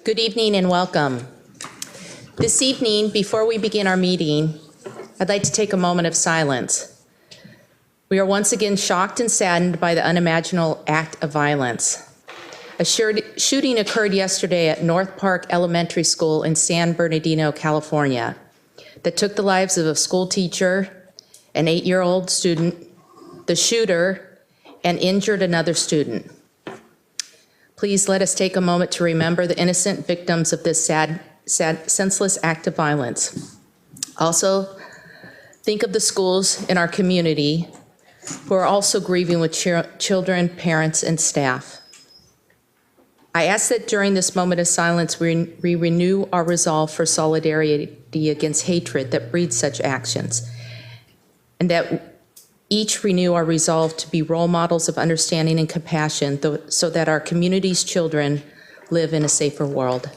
Good evening and welcome. This evening, before we begin our meeting, I'd like to take a moment of silence. We are once again shocked and saddened by the unimaginable act of violence. A shooting occurred yesterday at North Park Elementary School in San Bernardino, California, that took the lives of a school teacher, an 8-year-old student, the shooter, and injured another student. Please let us take a moment to remember the innocent victims of this sad, senseless act of violence. Also, think of the schools in our community who are also grieving with children, parents, and staff. I ask that during this moment of silence, we renew our resolve for solidarity against hatred that breeds such actions, and that each renew our resolve to be role models of understanding and compassion so that our community's children live in a safer world.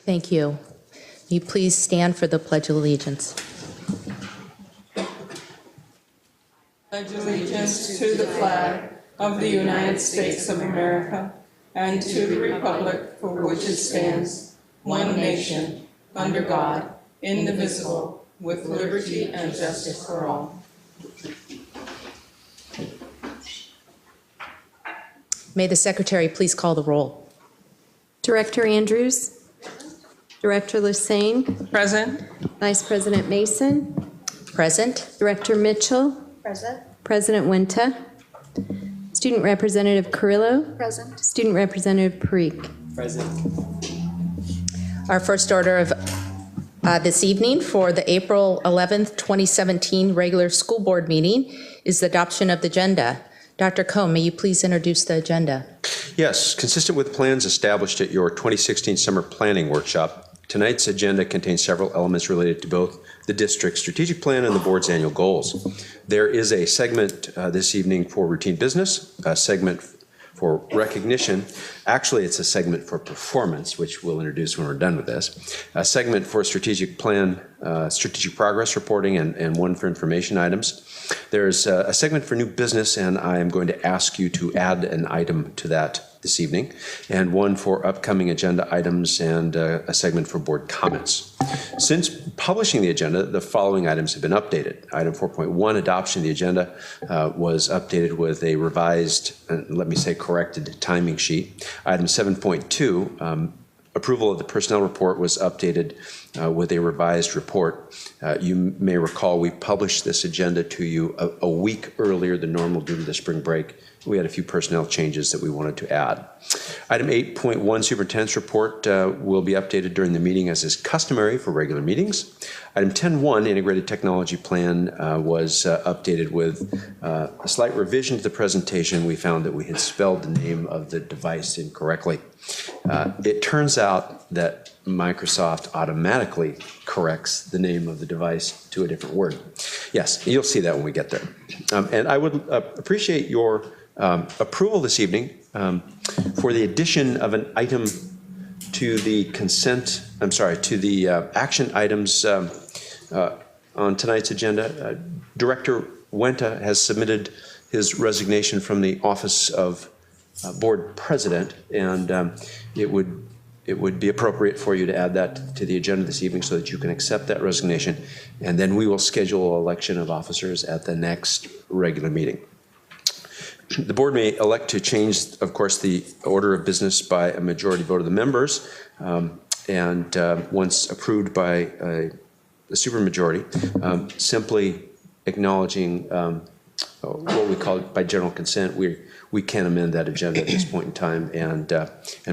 Thank you. Will you please stand for the Pledge of Allegiance? Pledge allegiance to the flag of the United States of America and to the republic for which it stands, one nation, under God, indivisible, with liberty and justice for all. May the Secretary please call the roll. Director Andrews. Director Lusane. Present. Vice President Mason. Present. Director Mitchell. Present. President Winta. Student Representative Carrillo. Present. Student Representative Parikh. Present. Our first order of this evening for the April 11th, 2017 regular school board meeting is the adoption of the agenda. Dr. Cohn, may you please introduce the agenda? Yes, consistent with plans established at your 2016 summer planning workshop, tonight's agenda contains several elements related to both the district's strategic plan and the board's annual goals. There is a segment this evening for routine business, a segment for recognition. Actually, it's a segment for performance, which we'll introduce when we're done with this. A segment for strategic plan, strategic progress reporting, and one for information items. There's a segment for new business, and I am going to ask you to add an item to that this evening, and one for upcoming agenda items, and a segment for board comments. Since publishing the agenda, the following items have been updated. Item 4.1, adoption of the agenda, was updated with a revised, let me say corrected, timing sheet. Item 7.2, approval of the personnel report was updated with a revised report. You may recall we published this agenda to you a week earlier than normal due to the spring break. We had a few personnel changes that we wanted to add. Item 8.1, superintendent's report will be updated during the meeting as is customary for regular meetings. Item 10.1, integrated technology plan was updated with a slight revision to the presentation. We found that we had spelled the name of the device incorrectly. It turns out that Microsoft automatically corrects the name of the device to a different word. Yes, you'll see that when we get there. And I would appreciate your approval this evening for the addition of an item to the to the action items on tonight's agenda. Director Winta has submitted his resignation from the office of board president, and it would be appropriate for you to add that to the agenda this evening so that you can accept that resignation, and then we will schedule election of officers at the next regular meeting. The board may elect to change, of course, the order of business by a majority vote of the members, and once approved by a supermajority, simply acknowledging what we call by general consent, we can amend that agenda at this point in time and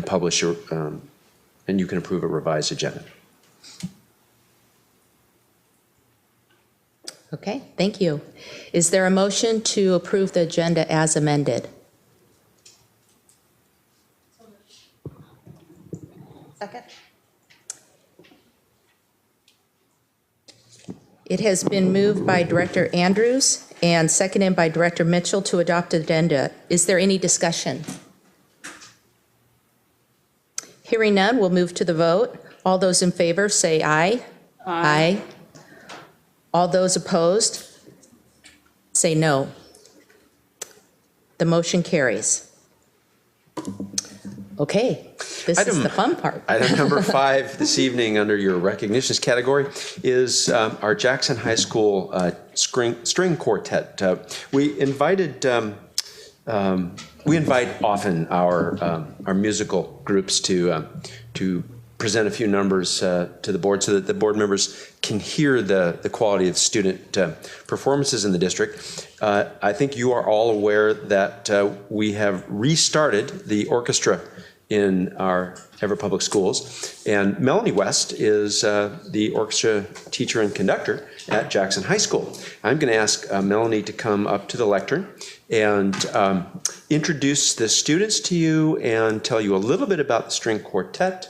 publish and you can approve a revised agenda. Okay, thank you. Is there a motion to approve the agenda as amended? Second. It has been moved by Director Andrews and seconded by Director Mitchell to adopt the addenda. Is there any discussion? Hearing none, we'll move to the vote. All those in favor say aye. Aye. All those opposed say no. The motion carries. Okay, this is the fun part. Item number 5 this evening under your recognitions category is our Jackson High School string quartet. We invite often our musical groups to present a few numbers to the board so that the board members can hear the quality of student performances in the district. I think you are all aware that we have restarted the orchestra in our Everett Public Schools, and Melanie West is the orchestra teacher and conductor at Jackson High School. I'm going to ask Melanie to come up to the lectern and introduce the students to you and tell you a little bit about the string quartet,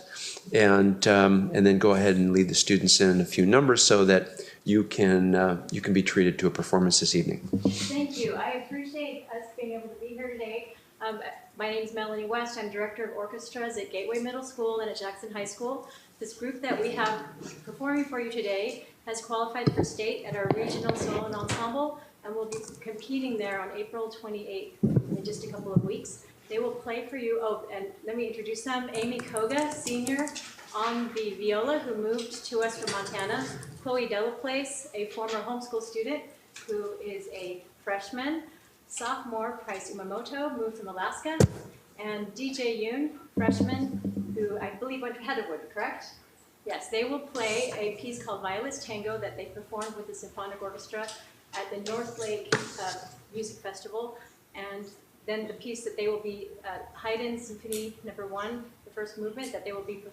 and then go ahead and lead the students in a few numbers so that you can be treated to a performance this evening. Thank you. I appreciate us being able to be here today. My name is Melanie West. I'm Director of Orchestras at Gateway Middle School and at Jackson High School. This group that we have performing for you today has qualified for state at our regional solo and ensemble, and will be competing there on April 28th in just a couple of weeks. They will play for you. Oh, and let me introduce them. Amy Koga, senior on the viola, who moved to us from Montana. Chloe Delaplace, a former homeschool student who is a freshman. Sophomore Price Umamoto, moved from Alaska. And DJ Yoon, freshman, who I believe went to Heatherwood, correct? Yes, they will play a piece called Violet's Tango that they performed with the Symphonic Orchestra at the North Lake Music Festival. And then the piece that they will be, Haydn Symphony No. 1, the first movement, that they will be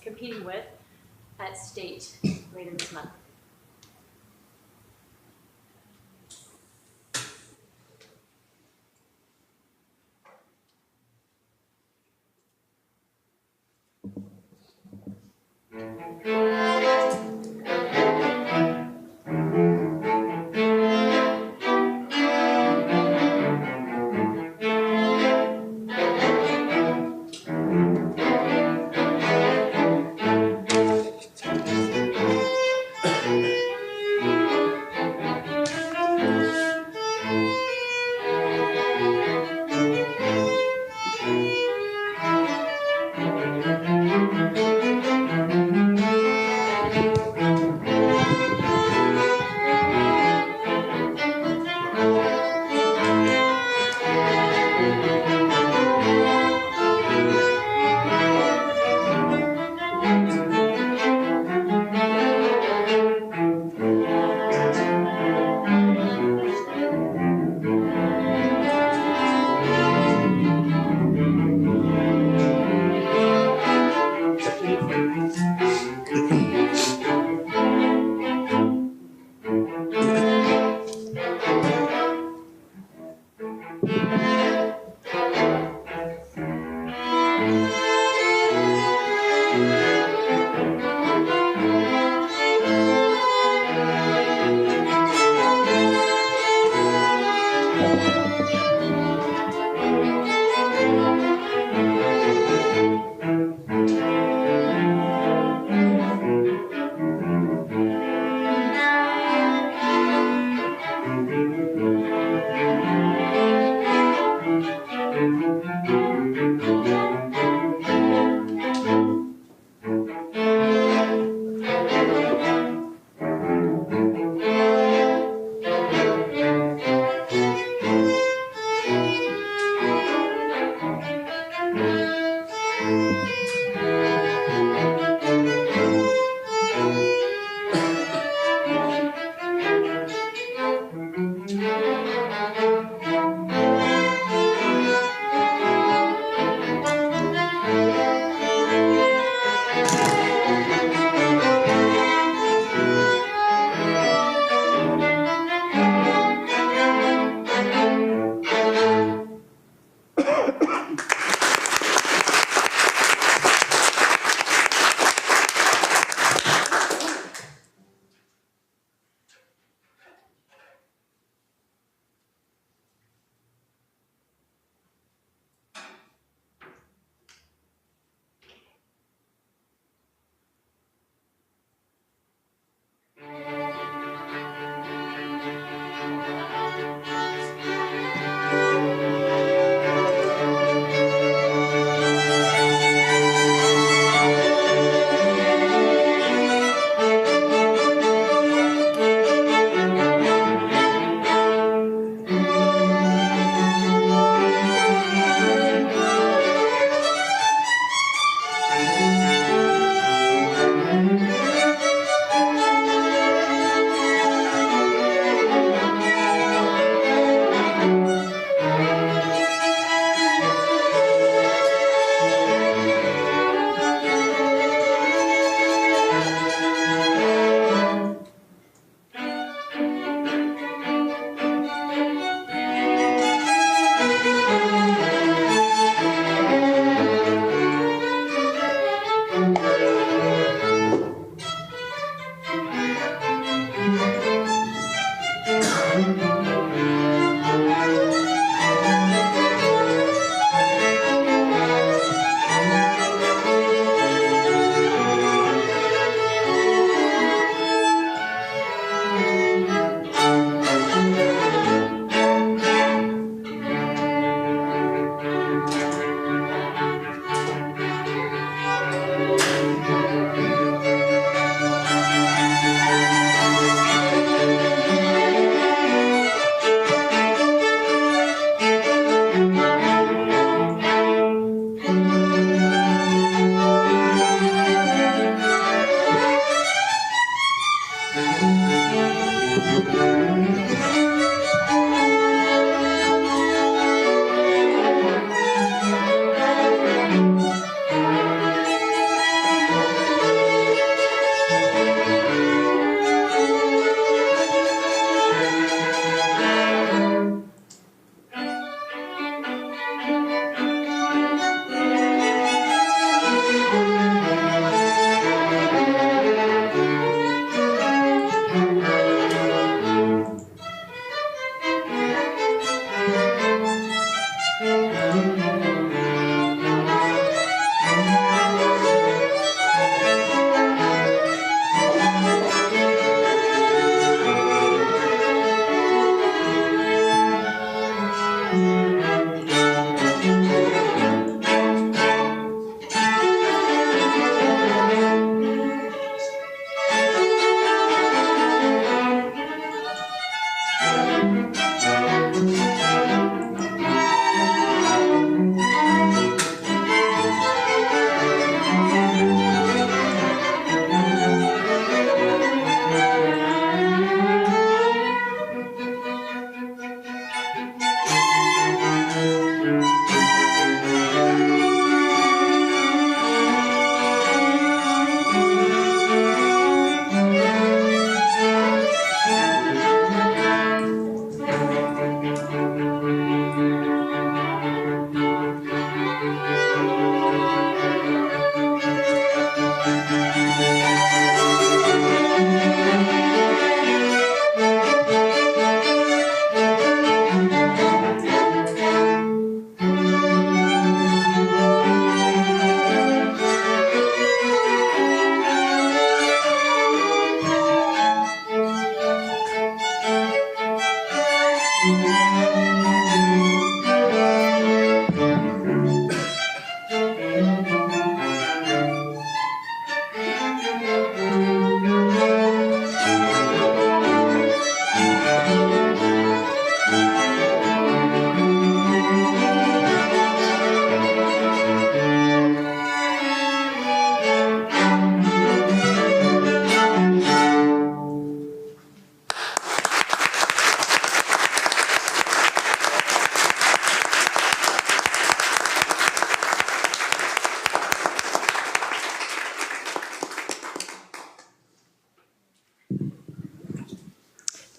competing with at state later this month.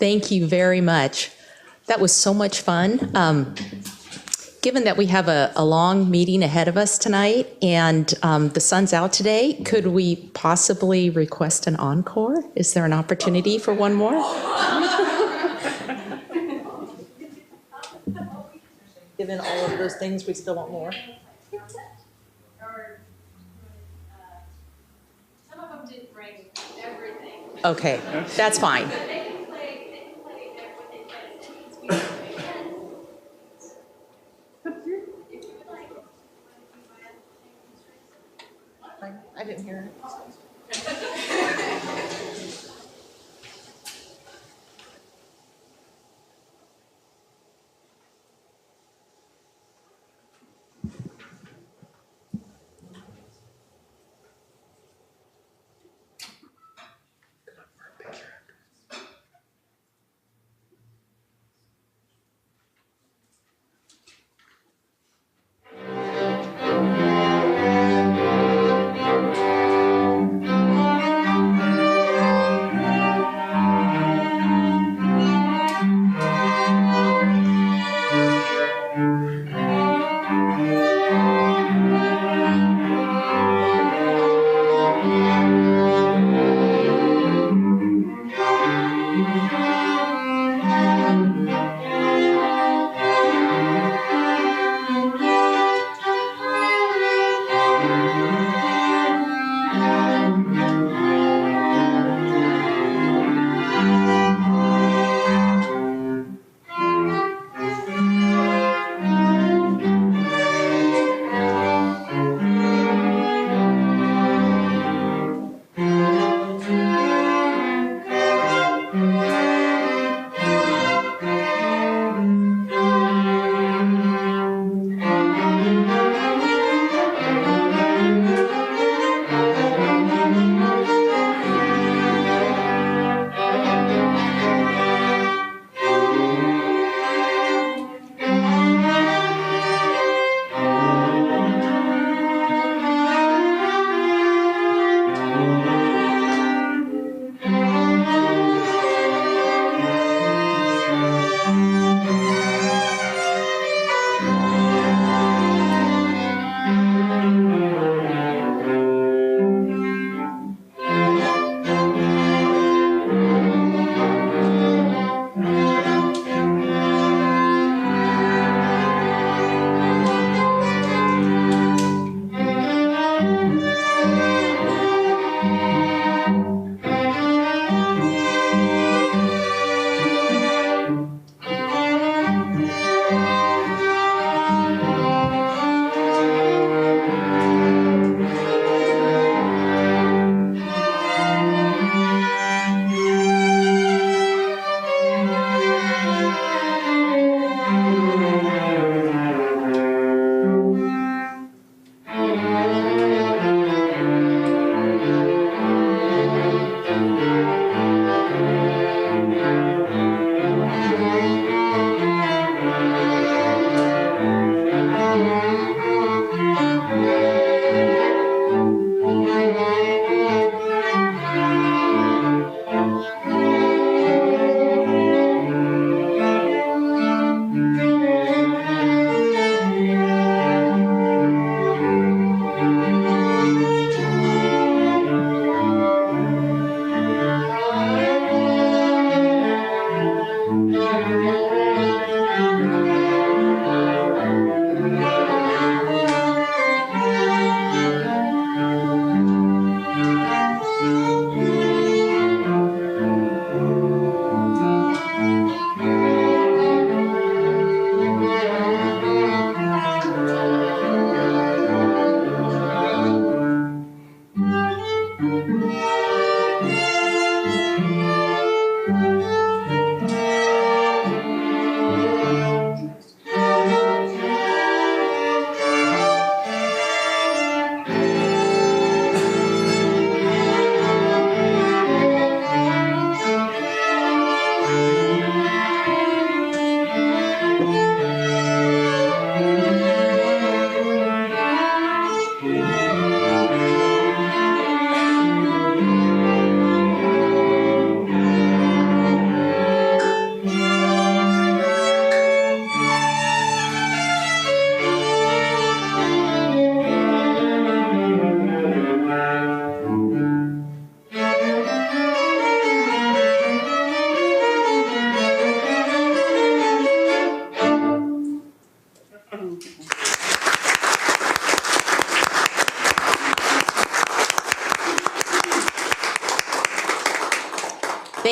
Thank you very much. That was so much fun. Given that we have a long meeting ahead of us tonight and the sun's out today, could we possibly request an encore? Is there an opportunity for one more? Given all of those things, we still want more. Some of them didn't bring everything. Okay, that's fine. But they can play everything, but it needs to be. If you would like. I didn't hear it.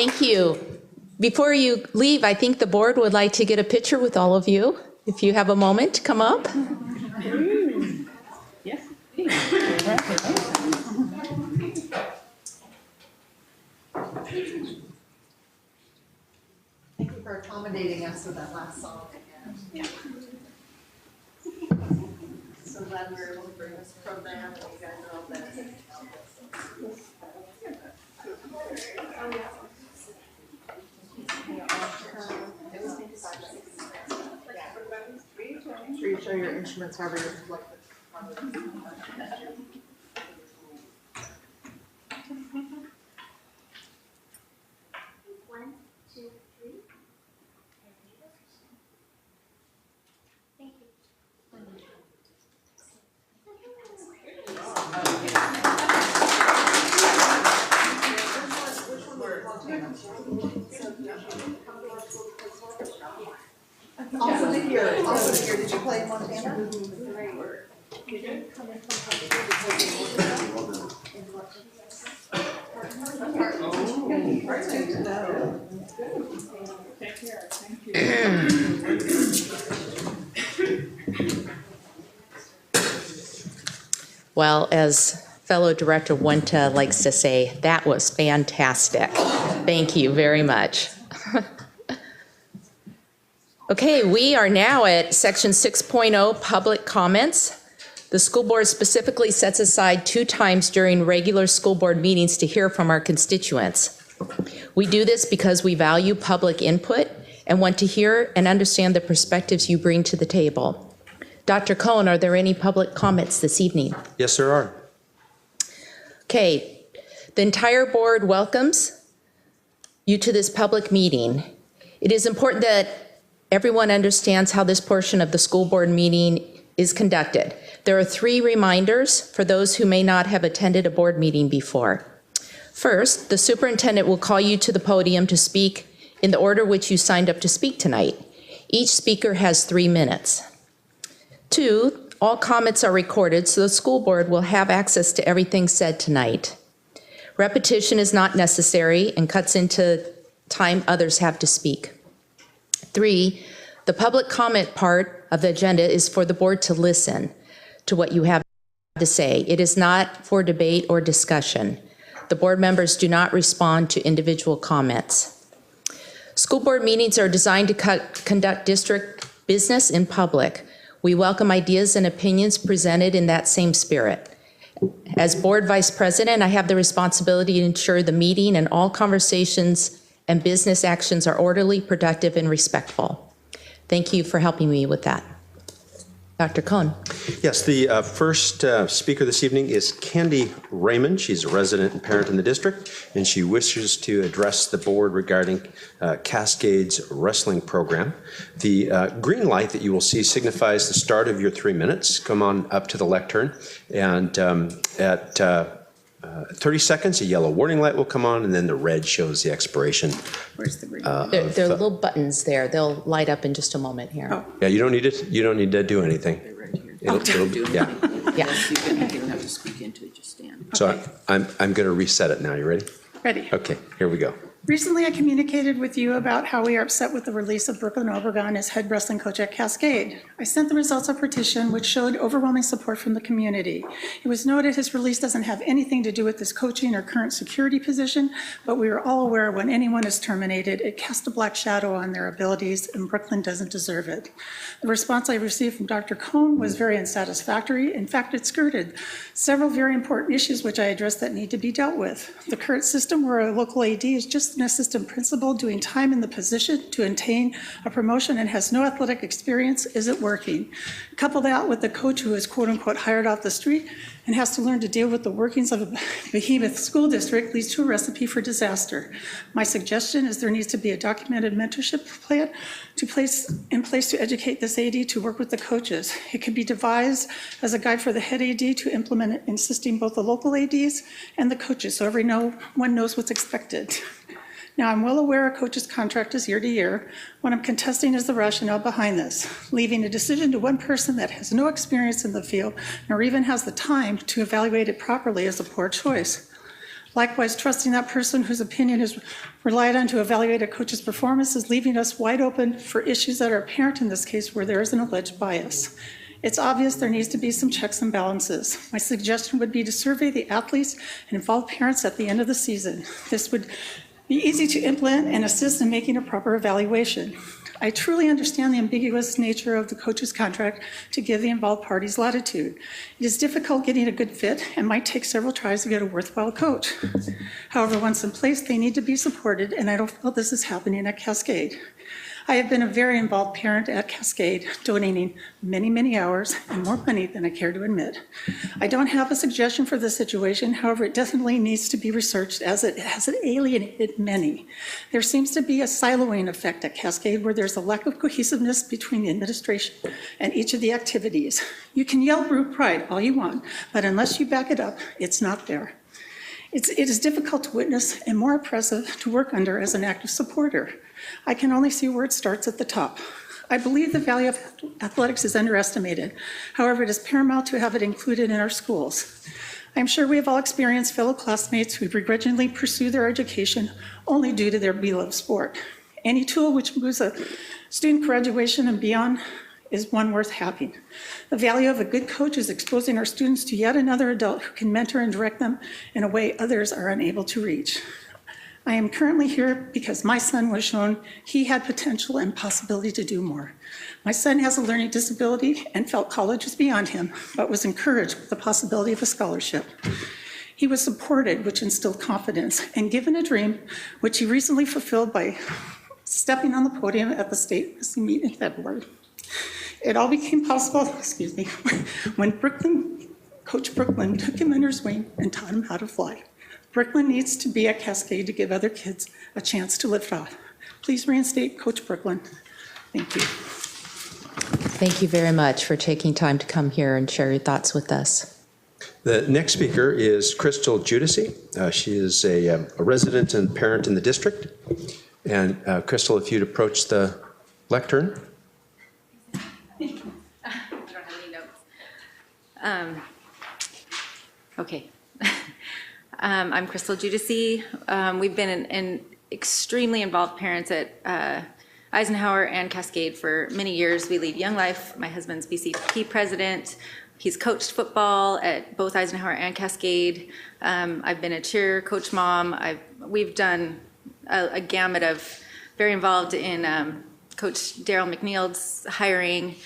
Thank you. Before you leave, I think the board would like to get a picture with all of you. If you have a moment to come up. Yes. Thank you for accommodating us with that last song. So glad we were able to bring this program and you guys are all benefiting from this. Make sure you show your instruments however you like. One, two, three. Thank you. Also to hear, did you play Montana? Take care. Thank you. Well, as fellow Director Wenta likes to say, that was fantastic. Thank you very much. Okay, we are now at section 6.0, public comments. The school board specifically sets aside 2 times during regular school board meetings to hear from our constituents. We do this because we value public input and want to hear and understand the perspectives you bring to the table. Dr. Cohn, are there any public comments this evening? Yes, there are. Okay, the entire board welcomes you to this public meeting. It is important that everyone understands how this portion of the school board meeting is conducted. There are 3 reminders for those who may not have attended a board meeting before. First, the superintendent will call you to the podium to speak in the order which you signed up to speak tonight. Each speaker has 3 minutes. 2, all comments are recorded, so the school board will have access to everything said tonight. Repetition is not necessary and cuts into time others have to speak. 3, the public comment part of the agenda is for the board to listen to what you have to say. It is not for debate or discussion. The board members do not respond to individual comments. School board meetings are designed to conduct district business in public. We welcome ideas and opinions presented in that same spirit. As board vice president, I have the responsibility to ensure the meeting and all conversations and business actions are orderly, productive, and respectful. Thank you for helping me with that. Dr. Cohn. Yes, the first speaker this evening is Candy Raymond. She's a resident and parent in the district, and she wishes to address the board regarding Cascades wrestling program. The green light that you will see signifies the start of your 3 minutes. Come on up to the lectern, and at 30 seconds, a yellow warning light will come on, and then the red shows the expiration. Where's the green? There are little buttons there. They'll light up in just a moment here. Oh. Yeah, you don't need it. You don't need to do anything. Yeah. Yeah. You don't have to speak into it, just stand. So I'm going to reset it now. You ready? Ready. Okay, here we go. Recently, I communicated with you about how we are upset with the release of Brooklyn Obregon as head wrestling coach at Cascade. I sent the results of a petition which showed overwhelming support from the community. It was noted his release doesn't have anything to do with his coaching or current security position, but we are all aware when anyone is terminated, it casts a black shadow on their abilities, and Brooklyn doesn't deserve it. The response I received from Dr. Cohn was very unsatisfactory. In fact, it skirted several very important issues which I addressed that need to be dealt with. The current system where a local AD is just an assistant principal doing time in the position to attain a promotion and has no athletic experience isn't working. Couple that with the coach who is quote unquote hired off the street and has to learn to deal with the workings of a behemoth school district leads to a recipe for disaster. My suggestion is there needs to be a documented mentorship plan in place to educate this AD to work with the coaches. It could be devised as a guide for the head AD to implement it, insisting both the local ADs and the coaches so everyone knows what's expected. Now, I'm well aware a coach's contract is year to year. What I'm contesting is the rationale behind this, leaving a decision to one person that has no experience in the field nor even has the time to evaluate it properly is a poor choice. Likewise, trusting that person whose opinion is relied on to evaluate a coach's performance is leaving us wide open for issues that are apparent in this case where there is an alleged bias. It's obvious there needs to be some checks and balances. My suggestion would be to survey the athletes and involve parents at the end of the season. This would be easy to implement and assist in making a proper evaluation. I truly understand the ambiguous nature of the coach's contract to give the involved parties latitude. It is difficult getting a good fit and might take several tries to get a worthwhile coach. However, once in place, they need to be supported, and I don't feel this is happening at Cascade. I have been a very involved parent at Cascade, donating many, many hours and more money than I care to admit. I don't have a suggestion for this situation, however, it definitely needs to be researched as it has alienated many. There seems to be a siloing effect at Cascade where there's a lack of cohesiveness between the administration and each of the activities. You can yell brute pride all you want, but unless you back it up, it's not there. It is difficult to witness and more oppressive to work under as an active supporter. I can only see where it starts at the top. I believe the value of athletics is underestimated. However, it is paramount to have it included in our schools. I'm sure we have all experienced fellow classmates who begrudgingly pursue their education only due to their beloved sport. Any tool which moves a student graduation and beyond is one worth having. The value of a good coach is exposing our students to yet another adult who can mentor and direct them in a way others are unable to reach. I am currently here because my son was shown he had potential and possibility to do more. My son has a learning disability and felt college was beyond him, but was encouraged with the possibility of a scholarship. He was supported, which instilled confidence, and given a dream, which he recently fulfilled by stepping on the podium at the state wrestling meet in February. It all became possible, when Coach Brooklyn took him under his wing and taught him how to fly. Brooklyn needs to be at Cascade to give other kids a chance to lift off. Please reinstate Coach Brooklyn. Thank you. Thank you very much for taking time to come here and share your thoughts with us. The next speaker is Crystal Judici. She is a resident and parent in the district. And Crystal, if you'd approach the lectern. I don't have any notes. Okay. I'm Crystal Judici. We've been extremely involved parents at Eisenhower and Cascade for many years. We lead Young Life. My husband's BCP president. He's coached football at both Eisenhower and Cascade. I've been a cheer coach mom. We've done a gamut of very involved in Coach Daryl McNeil's hiring.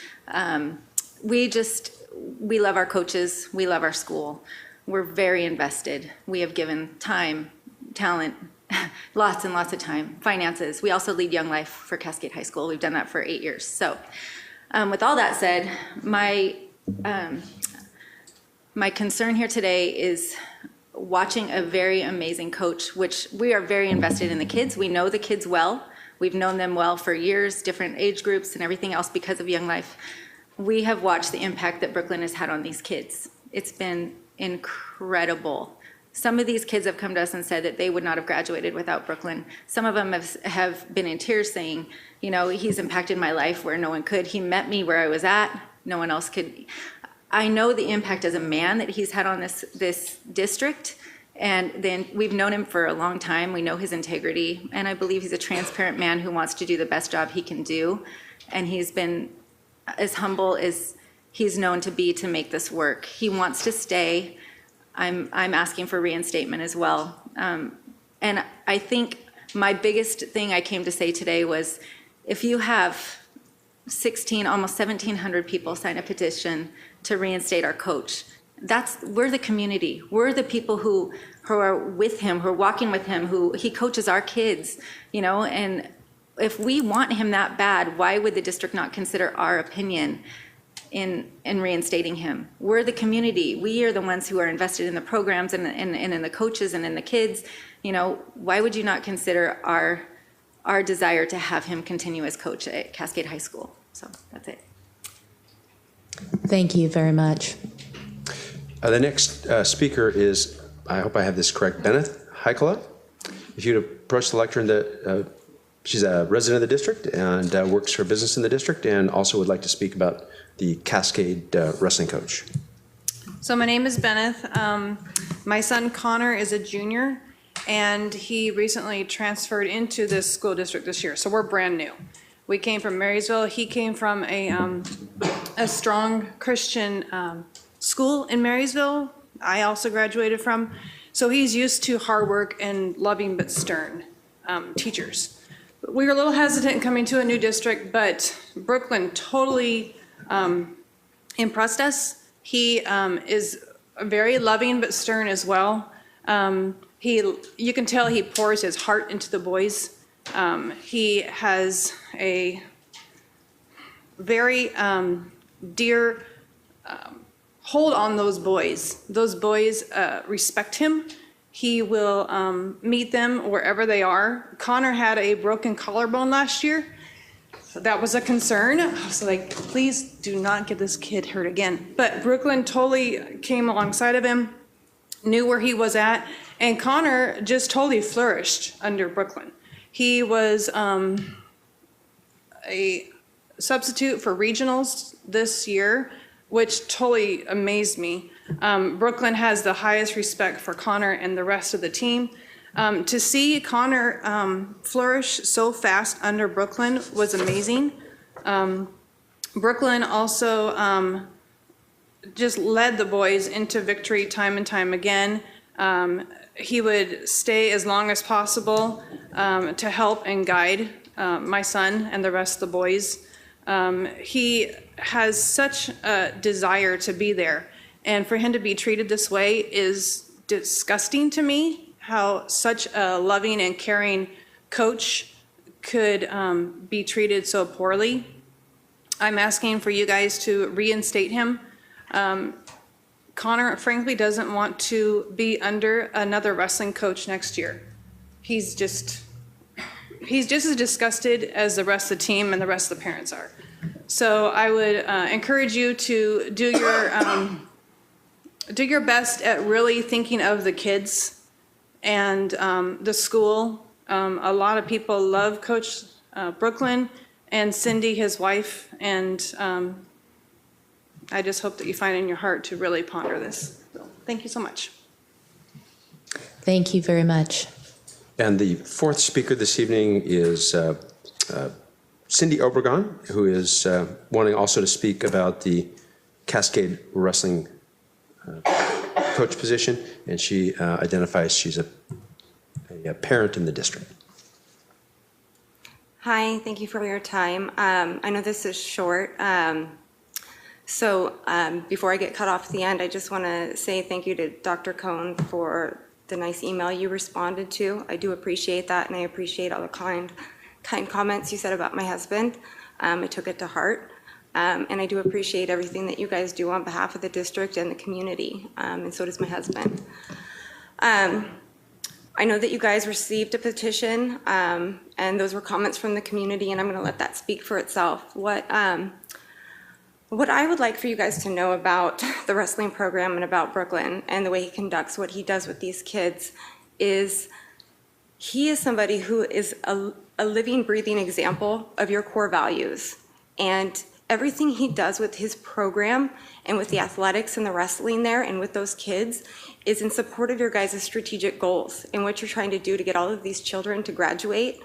We love our coaches. We love our school. We're very invested. We have given time, talent, lots and lots of time, finances. We also lead Young Life for Cascade High School. We've done that for 8 years. So with all that said, my concern here today is watching a very amazing coach, which we are very invested in the kids. We know the kids well. We've known them well for years, different age groups and everything else because of Young Life. We have watched the impact that Brooklyn has had on these kids. It's been incredible. Some of these kids have come to us and said that they would not have graduated without Brooklyn. Some of them have been in tears saying, you know, he's impacted my life where no one could. He met me where I was at. No one else could. I know the impact as a man that he's had on this district. And then we've known him for a long time. We know his integrity. And I believe he's a transparent man who wants to do the best job he can do. And he's been as humble as he's known to be to make this work. He wants to stay. I'm asking for reinstatement as well. And I think my biggest thing I came to say today was, if you have 16, almost 1,700 people sign a petition to reinstate our coach, we're the community. We're the people who are with him, who are walking with him, he coaches our kids, you know, and if we want him that bad, why would the district not consider our opinion in reinstating him? We're the community. We are the ones who are invested in the programs and in the coaches and in the kids. You know, why would you not consider our desire to have him continue as coach at Cascade High School? So that's it. Thank you very much. The next speaker is, I hope I have this correct, Benneth Heikala. If you'd approach the lectern, she's a resident of the district and works for business in the district, and also would like to speak about the Cascade wrestling coach. So my name is Benneth. My son Connor is a junior, and he recently transferred into this school district this year, so we're brand new. We came from Marysville. He came from a strong Christian school in Marysville. I also graduated from. So he's used to hard work and loving but stern teachers. We were a little hesitant coming to a new district, but Brooklyn totally impressed us. He is very loving but stern as well. You can tell he pours his heart into the boys. He has a very dear hold on those boys. Those boys respect him. He will meet them wherever they are. Connor had a broken collarbone last year. So that was a concern. I was like, please do not get this kid hurt again. But Brooklyn totally came alongside of him, knew where he was at, and Connor just totally flourished under Brooklyn. He was a substitute for regionals this year, which totally amazed me. Brooklyn has the highest respect for Connor and the rest of the team. To see Connor flourish so fast under Brooklyn was amazing. Brooklyn also just led the boys into victory time and time again. He would stay as long as possible to help and guide my son and the rest of the boys. He has such a desire to be there, and for him to be treated this way is disgusting to me, how such a loving and caring coach could be treated so poorly. I'm asking for you guys to reinstate him. Connor frankly doesn't want to be under another wrestling coach next year. He's just as disgusted as the rest of the team and the rest of the parents are. So I would encourage you to do your best at really thinking of the kids and the school. A lot of people love Coach Brooklyn and Cindy, his wife, and I just hope that you find in your heart to really ponder this. So, thank you so much. Thank you very much. And the fourth speaker this evening is Cindy Obregon, who is wanting also to speak about the Cascade Wrestling coach position, and she identifies she's a parent in the district. Hi, thank you for your time. I know this is short. So before I get cut off at the end, I just want to say thank you to Dr. Cohn for the nice email you responded to. I do appreciate that, and I appreciate all the kind comments you said about my husband. I took it to heart. And I do appreciate everything that you guys do on behalf of the district and the community, and so does my husband. I know that you guys received a petition, and those were comments from the community, and I'm going to let that speak for itself. What I would like for you guys to know about the wrestling program and about Brooklyn and the way he conducts what he does with these kids is he is somebody who is a living, breathing example of your core values. And everything he does with his program and with the athletics and the wrestling there and with those kids is in support of your guys' strategic goals and what you're trying to do to get all of these children to graduate.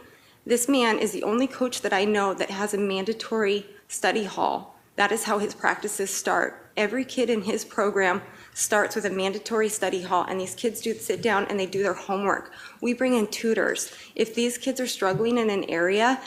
This man is the only coach that I know that has a mandatory study hall. That is how his practices start. Every kid in his program starts with a mandatory study hall, and these kids do sit down and they do their homework. We bring in tutors. If these kids are struggling in an area,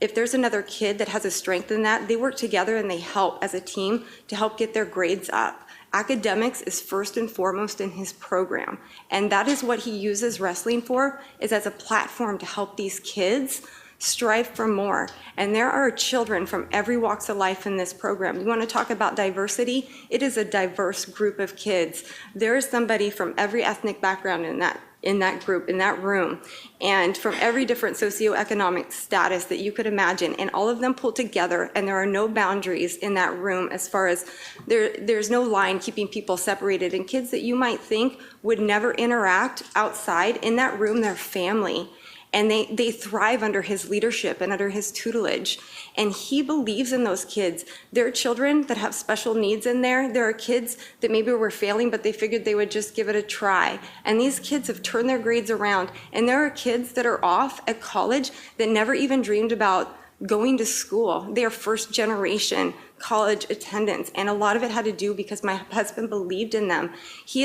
if there's another kid that has a strength in that, they work together and they help as a team to help get their grades up. Academics is first and foremost in his program, and that is what he uses wrestling for, is as a platform to help these kids strive for more. And there are children from every walks of life in this program. You want to talk about diversity? It is a diverse group of kids. There is somebody from every ethnic background in that group, in that room, and from every different socioeconomic status that you could imagine, and all of them pulled together, and there are no boundaries in that room as far as there's no line keeping people separated. And kids that you might think would never interact outside, in that room, they're family. and they thrive under his leadership and under his tutelage. And he believes in those kids. There are children that have special needs in there. There are kids that maybe were failing, but they figured they would just give it a try. And these kids have turned their grades around. And there are kids that are off at college that never even dreamed about going to school. They are first generation college attendants, and a lot of it had to do because my husband believed in them. He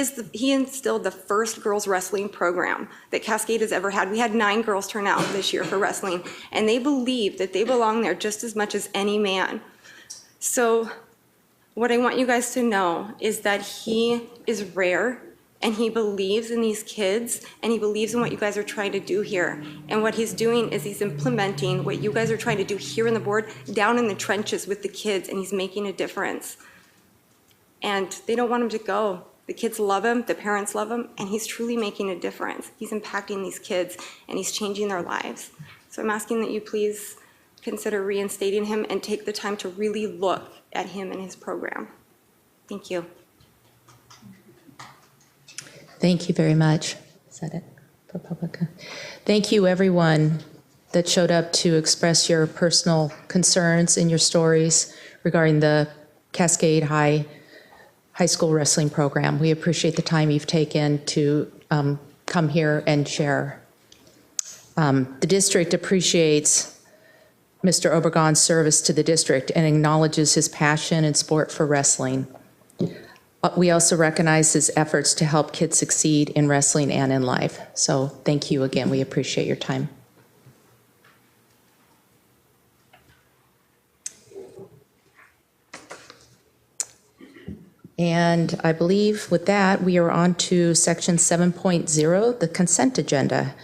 instilled the first girls wrestling program that Cascade has ever had. We had 9 girls turn out this year for wrestling, and they believe that they belong there just as much as any man. So what I want you guys to know is that he is rare, and he believes in these kids, and he believes in what you guys are trying to do here. And what he's doing is he's implementing what you guys are trying to do here in the board, down in the trenches with the kids, and he's making a difference. And they don't want him to go. The kids love him, the parents love him, and he's truly making a difference. He's impacting these kids, and he's changing their lives. So I'm asking that you please consider reinstating him and take the time to really look at him and his program. Thank you. Thank you very much. Is that it for Publica? Thank you, everyone that showed up to express your personal concerns and your stories regarding the Cascade High School Wrestling Program. We appreciate the time you've taken to come here and share. The district appreciates Mr. Obregon's service to the district and acknowledges his passion and support for wrestling. We also recognize his efforts to help kids succeed in wrestling and in life. So thank you again. We appreciate your time. And I believe with that, we are on to section 7.0, the consent agenda.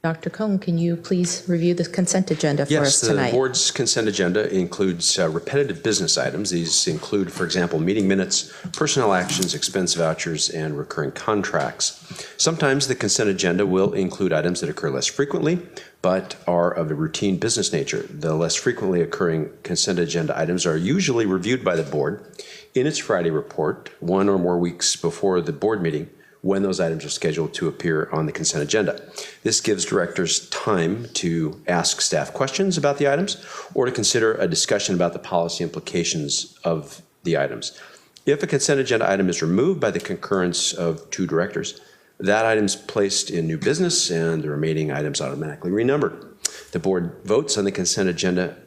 Dr. Cohn, can you please review the consent agenda for us tonight? Yes, the board's consent agenda includes repetitive business items. These include, for example, meeting minutes, personnel actions, expense vouchers, and recurring contracts. Sometimes the consent agenda will include items that occur less frequently, but are of a routine business nature. The less frequently occurring consent agenda items are usually reviewed by the board in its Friday report, 1 or more weeks before the board meeting, when those items are scheduled to appear on the consent agenda. This gives directors time to ask staff questions about the items or to consider a discussion about the policy implications of the items. If a consent agenda item is removed by the concurrence of 2 directors, that item is placed in new business and the remaining items automatically renumbered. The board votes on the consent agenda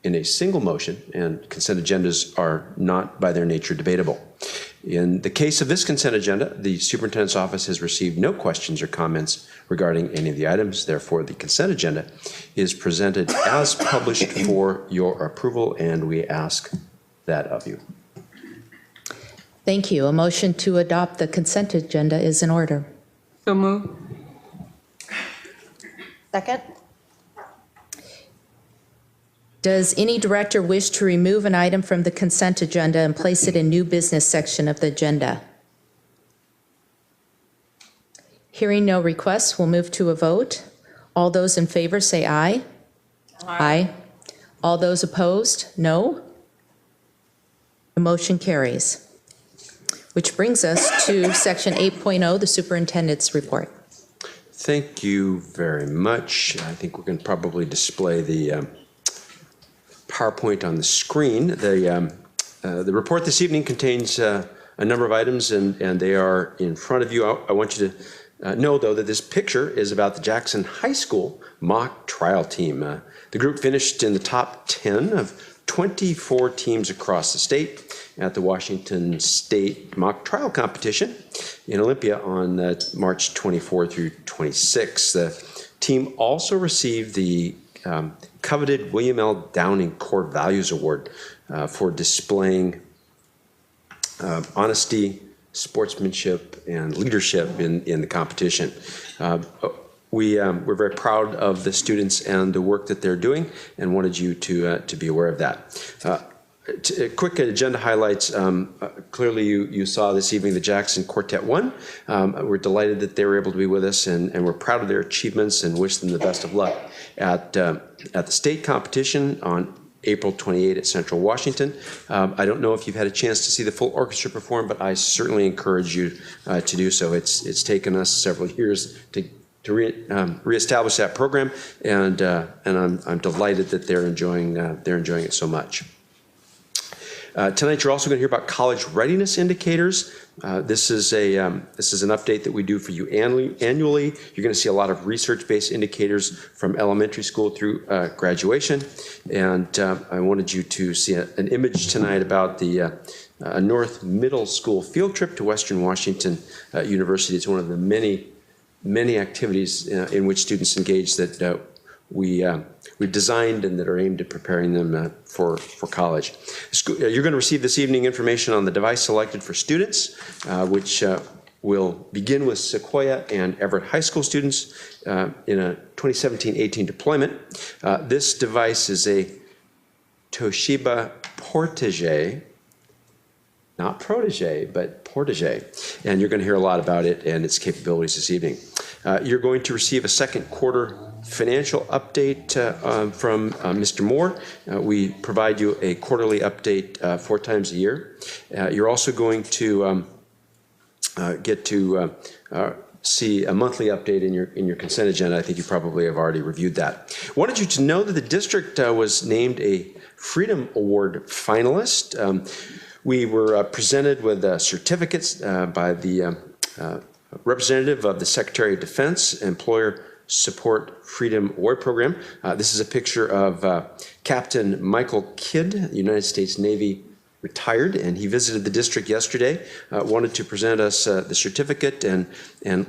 in a single motion, and consent agendas are not by their nature debatable. In the case of this consent agenda, the superintendent's office has received no questions or comments regarding any of the items. Therefore, the consent agenda is presented as published for your approval, and we ask that of you. Thank you. A motion to adopt the consent agenda is in order. So move. Second. Does any director wish to remove an item from the consent agenda and place it in new business section of the agenda? Hearing no requests, we'll move to a vote. All those in favor say aye. Aye. All those opposed, no. The motion carries. Which brings us to section 8.0, the superintendent's report. Thank you very much. I think we can probably display the PowerPoint on the screen. The report this evening contains a number of items, and they are in front of you. I want you to know, though, that this picture is about the Jackson High School mock trial team. The group finished in the top 10 of 24 teams across the state at the Washington State mock trial competition in Olympia on March 24 through 26. The team also received the coveted William L. Downing Core Values Award for displaying honesty, sportsmanship, and leadership in the competition. We're very proud of the students and the work that they're doing, and wanted you to be aware of that. Quick agenda highlights. Clearly, you saw this evening the Jackson Quartet won. We're delighted that they were able to be with us, and we're proud of their achievements and wish them the best of luck at the state competition on April 28 at Central Washington. I don't know if you've had a chance to see the full orchestra perform, but I certainly encourage you to do so. It's taken us several years to reestablish that program, and I'm delighted that they're enjoying it so much. Tonight, you're also going to hear about college readiness indicators. This is an update that we do for you annually. You're going to see a lot of research-based indicators from elementary school through graduation. And I wanted you to see an image tonight about the North Middle School field trip to Western Washington University. It's one of the many activities in which students engage that we've designed and that are aimed at preparing them for college. You're going to receive this evening information on the device selected for students, which will begin with Sequoia and Everett High School students in a 2017-18 deployment. This device is a Toshiba Portage, not protege, but Portage. And you're going to hear a lot about it and its capabilities this evening. You're going to receive a second quarter financial update from Mr. Moore. We provide you a quarterly update 4 times a year. You're also going to get to see a monthly update in your consent agenda. I think you probably have already reviewed that. Wanted you to know that the district was named a Freedom Award finalist. We were presented with certificates by the representative of the Secretary of Defense Employer Support Freedom Award Program. This is a picture of Captain Michael Kidd, United States Navy retired, and he visited the district yesterday, wanted to present us the certificate and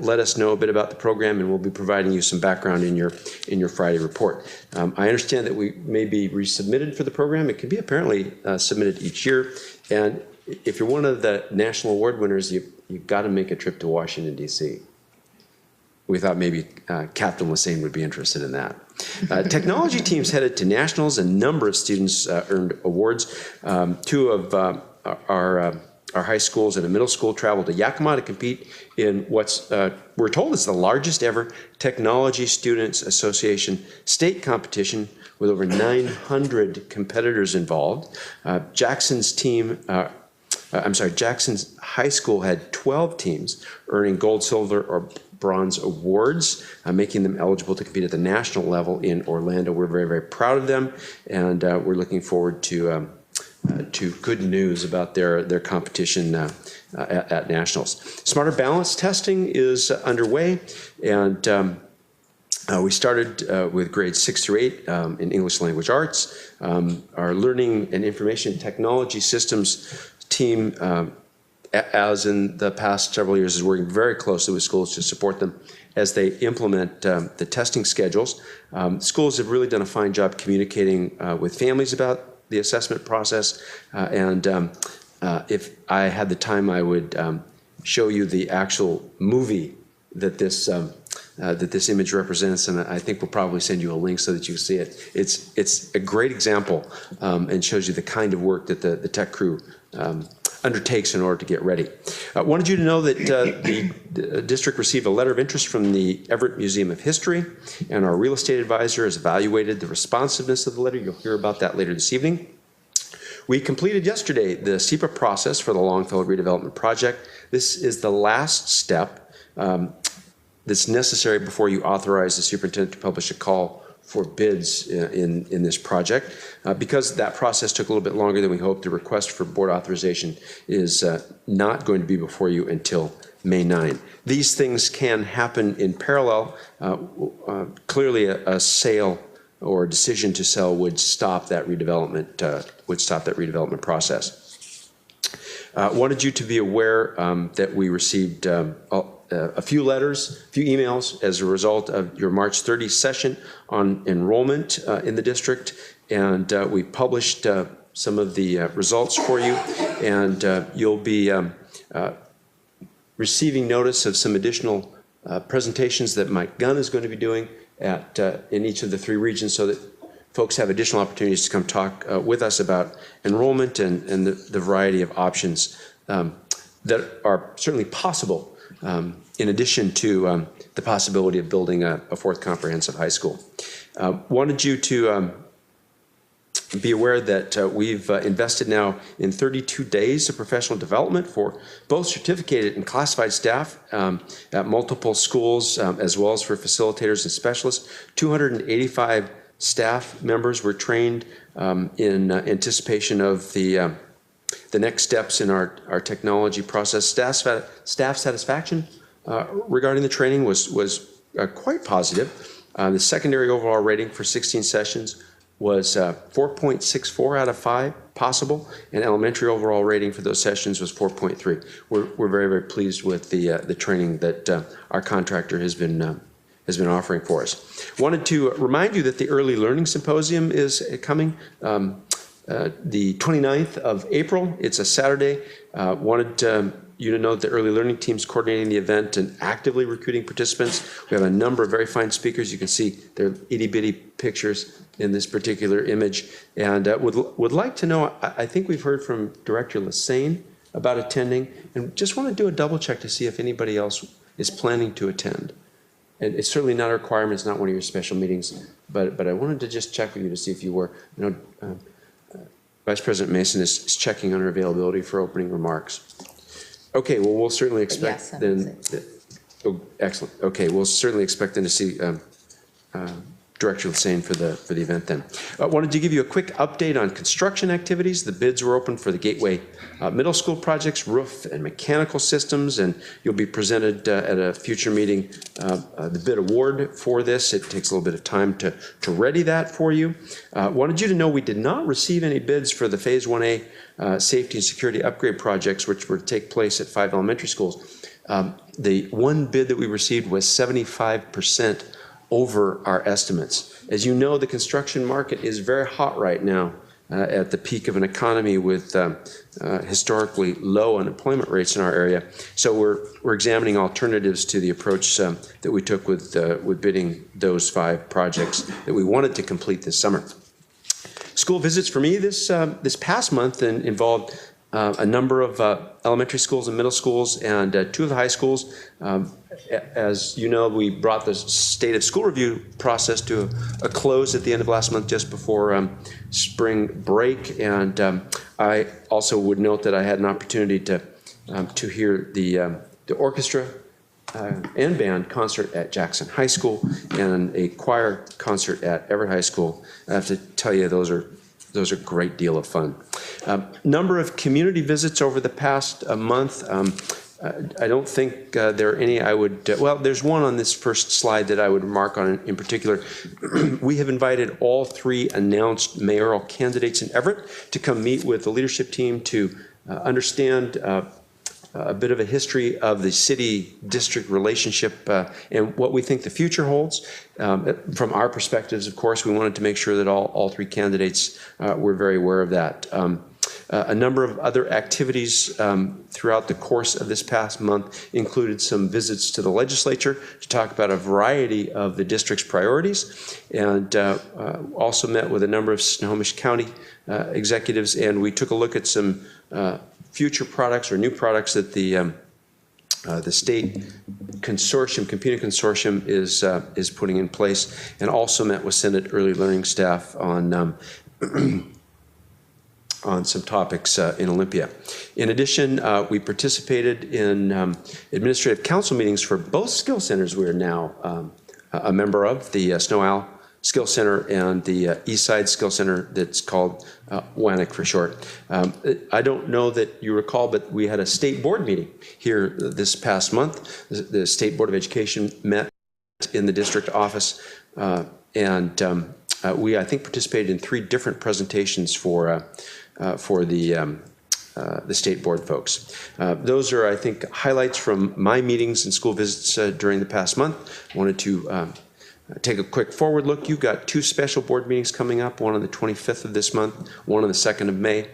let us know a bit about the program, and we'll be providing you some background in your Friday report. I understand that we may be resubmitted for the program. It can be apparently submitted each year, and if you're one of the national award winners, you've got to make a trip to Washington, D.C. We thought maybe Captain Lassane would be interested in that. Technology teams headed to nationals. A number of students earned awards. 2 of our high schools and a middle school traveled to Yakima to compete in what's, we're told, is the largest ever Technology Students Association state competition with over 900 competitors involved. Jackson's high school had 12 teams earning gold, silver, or bronze awards, making them eligible to compete at the national level in Orlando. We're very, very proud of them, and we're looking forward to good news about their competition at nationals. Smarter Balance testing is underway, and we started with grades 6 through 8 in English Language Arts. Our Learning and Information Technology Systems team, as in the past several years, is working very closely with schools to support them as they implement the testing schedules. Schools have really done a fine job communicating with families about the assessment process, and if I had the time, I would show you the actual movie that this image represents, and I think we'll probably send you a link so that you can see it. It's a great example and shows you the kind of work that the tech crew undertakes in order to get ready. I wanted you to know that the district received a letter of interest from the Everett Museum of History, and our real estate advisor has evaluated the responsiveness of the letter. You'll hear about that later this evening. We completed yesterday the SEPA process for the Longfellow redevelopment project. This is the last step that's necessary before you authorize the superintendent to publish a call for bids in this project. Because that process took a little bit longer than we hoped, the request for board authorization is not going to be before you until May 9. These things can happen in parallel. Clearly, a sale or a decision to sell would stop that redevelopment. Process. Wanted you to be aware that we received a few letters, a few emails as a result of your March 30 session on enrollment in the district, and we published some of the results for you, and you'll be receiving notice of some additional presentations that Mike Gunn is going to be doing in each of the 3 regions, so that folks have additional opportunities to come talk with us about enrollment and the variety of options that are certainly possible in addition to the possibility of building a 4th comprehensive high school. Wanted you to Be aware that we've invested now in 32 days of professional development for both certificated and classified staff at multiple schools, as well as for facilitators and specialists. 285 staff members were trained in anticipation of the next steps in our technology process. Staff satisfaction regarding the training was quite positive. The secondary overall rating for 16 sessions was 4.64 out of 5 possible, and elementary overall rating for those sessions was 4.3. We're very, very pleased with the training that our contractor has been offering for us. Wanted to remind you that the Early Learning Symposium is coming the 29th of April. It's a Saturday. Wanted you to know that the Early Learning team's coordinating the event and actively recruiting participants. We have a number of very fine speakers. You can see their itty-bitty pictures in this particular image. And would like to know, I think we've heard from Director Lassane about attending, and just want to do a double check to see if anybody else is planning to attend. And it's certainly not a requirement, it's not one of your special meetings, but I wanted to just check with you to see if you were. You know, Vice President Mason is checking on her availability for opening remarks. Okay, well, we'll certainly expect oh, excellent. Okay, we'll certainly expect then to see Director Lassane for the event then. Wanted to give you a quick update on construction activities. The bids were open for the Gateway Middle School projects, roof and mechanical systems, and you'll be presented at a future meeting the bid award for this. It takes a little bit of time to ready that for you. Wanted you to know we did not receive any bids for the Phase 1A safety and security upgrade projects, which were to take place at 5 elementary schools. The one bid that we received was 75% over our estimates. As you know, the construction market is very hot right now at the peak of an economy with historically low unemployment rates in our area. So we're examining alternatives to the approach that we took with bidding those 5 projects that we wanted to complete this summer. School visits for me this past month involved a number of elementary schools and middle schools and 2 of the high schools. As you know, we brought the state of school review process to a close at the end of last month, just before spring break. And I also would note that I had an opportunity to hear the orchestra and band concert at Jackson High School and a choir concert at Everett High School. I have to tell you, those are a great deal of fun. Number of community visits over the past month. I don't think there are any I would, well, there's one on this first slide that I would remark on in particular. We have invited all 3 announced mayoral candidates in Everett to come meet with the leadership team to understand a bit of a history of the city-district relationship and what we think the future holds. From our perspectives, of course, we wanted to make sure that all 3 candidates were very aware of that. A number of other activities throughout the course of this past month included some visits to the legislature to talk about a variety of the district's priorities, and also met with a number of Snohomish County executives, and we took a look at some future products or new products that the state consortium, computing consortium, is putting in place, and also met with Senate Early Learning staff on on some topics in Olympia. In addition, we participated in administrative council meetings for both skill centers we are now a member of, the Snow Owl Skill Center and the Eastside Skill Center that's called WANIC for short. I don't know that you recall, but we had a state board meeting here this past month. The State Board of Education met in the district office, and we, I think, participated in 3 different presentations for the state board folks. Those are, I think, highlights from my meetings and school visits during the past month. I wanted to take a quick forward look. You've got 2 special board meetings coming up, one on the 25th of this month, one on the 2nd of May.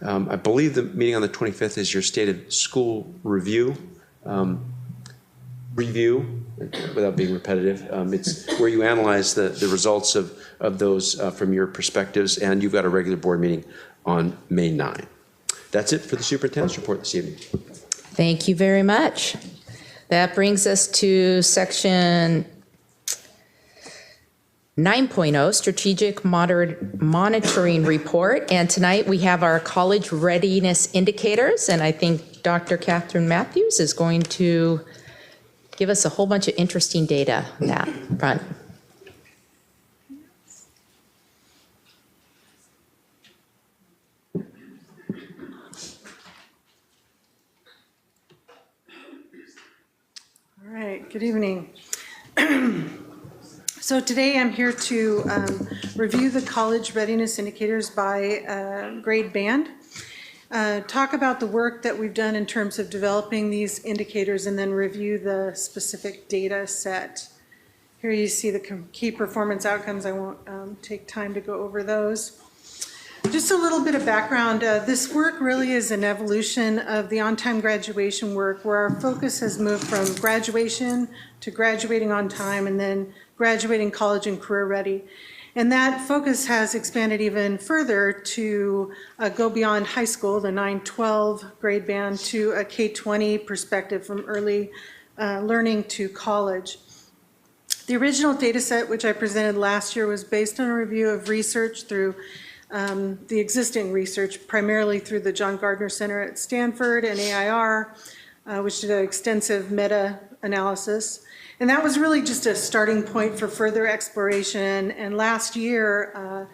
I believe the meeting on the 25th is your state of school review, without being repetitive. It's where you analyze the results of those from your perspectives, and you've got a regular board meeting on May 9. That's it for the superintendent's report this evening. Thank you very much. That brings us to section 9.0 Strategic Monitoring Report. And tonight we have our college readiness indicators. And I think Dr. Catherine Matthews is going to give us a whole bunch of interesting data on that front. All right, good evening. So today I'm here to review the college readiness indicators by grade band, talk about the work that we've done in terms of developing these indicators, and then review the specific data set. Here you see the key performance outcomes. I won't take time to go over those. Just a little bit of background. This work really is an evolution of the on-time graduation work, where our focus has moved from graduation to graduating on time and then graduating college and career ready. And that focus has expanded even further to go beyond high school, the 9-12 grade band, to a K-20 perspective from early learning to college. The original data set, which I presented last year, was based on a review of research through the existing research, primarily through the John Gardner Center at Stanford and AIR, which did an extensive meta-analysis. And that was really just a starting point for further exploration. And last year,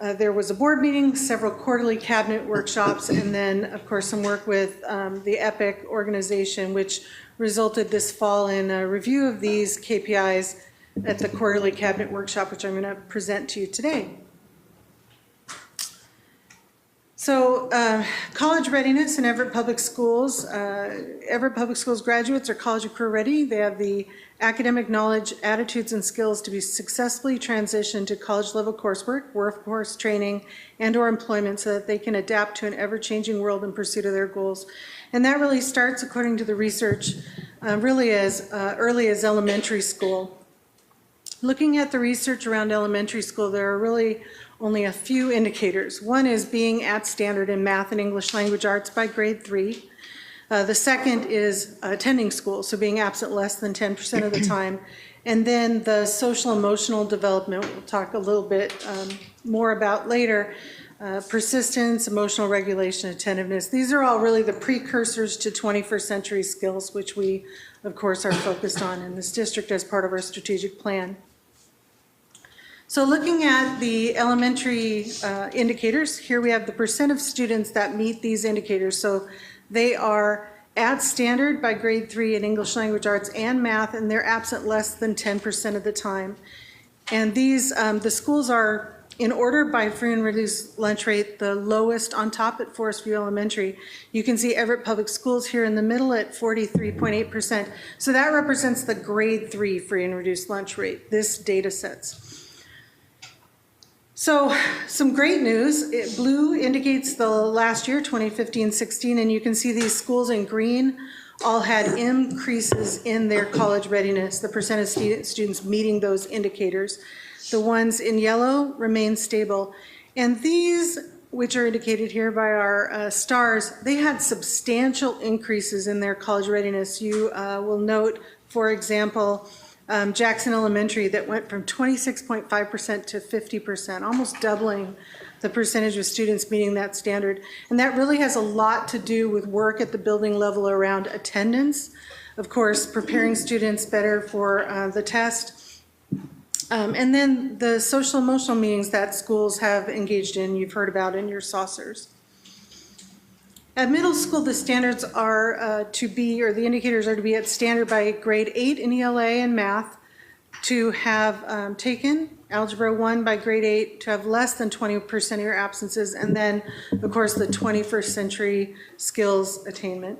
there was a board meeting, several quarterly cabinet workshops, and then, of course, some work with the EPIC organization, which resulted this fall in a review of these KPIs at the quarterly cabinet workshop, which I'm going to present to you today. So college readiness in Everett Public Schools. Everett Public Schools graduates are college and career ready. They have the academic knowledge, attitudes, and skills to be successfully transitioned to college level coursework, workforce training, and or employment so that they can adapt to an ever-changing world in pursuit of their goals. And that really starts, according to the research, really as early as elementary school. Looking at the research around elementary school, there are really only a few indicators. One is being at standard in math and English language arts by grade 3. The second is attending school, so being absent less than 10% of the time. And then the social emotional development, we'll talk a little bit more about later. Persistence, emotional regulation, attentiveness. These are all really the precursors to 21st century skills, which we, of course, are focused on in this district as part of our strategic plan. So looking at the elementary indicators, here we have the percent of students that meet these indicators. So they are at standard by grade 3 in English language arts and math, and they're absent less than 10% of the time. And these, the schools are in order by free and reduced lunch rate, the lowest on top at Forest View Elementary. You can see Everett Public Schools here in the middle at 43.8%. So that represents the grade 3 free and reduced lunch rate, this data sets. So some great news. Blue indicates the last year, 2015-16, and you can see these schools in green all had increases in their college readiness, the percent of students meeting those indicators. The ones in yellow remain stable. And these, which are indicated here by our stars, they had substantial increases in their college readiness. You will note, for example, Jackson Elementary that went from 26.5% to 50%, almost doubling the percentage of students meeting that standard. And that really has a lot to do with work at the building level around attendance, of course, preparing students better for the test, and then the social emotional meetings that schools have engaged in, you've heard about in your saucers. At middle school, the standards are to be, or the indicators are to be at standard by grade 8 in ELA and math, to have taken Algebra 1 by grade 8, to have less than 20% of your absences, and then, of course, the 21st century skills attainment.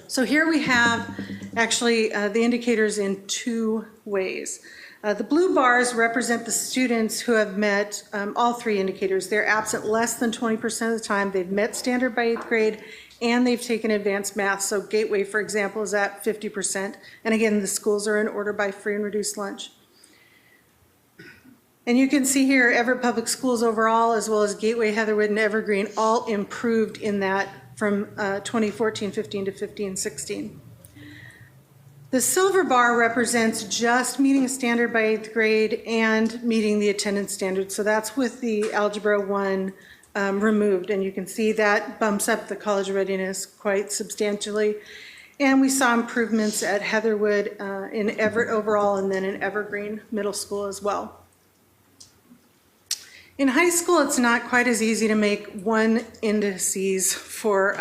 So here we have actually the indicators in two ways. The blue bars represent the students who have met all three indicators. They're absent less than 20% of the time. They've met standard by 8th grade, and they've taken advanced math. So Gateway, for example, is at 50%. And again, the schools are in order by free and reduced lunch. And you can see here, Everett Public Schools overall, as well as Gateway, Heatherwood, and Evergreen, all improved in that from 2014-15 to 15-16. The silver bar represents just meeting a standard by 8th grade and meeting the attendance standard. So that's with the Algebra 1 removed. And you can see that bumps up the college readiness quite substantially. And we saw improvements at Heatherwood in Everett overall and then in Evergreen Middle School as well. In high school, it's not quite as easy to make one indices for,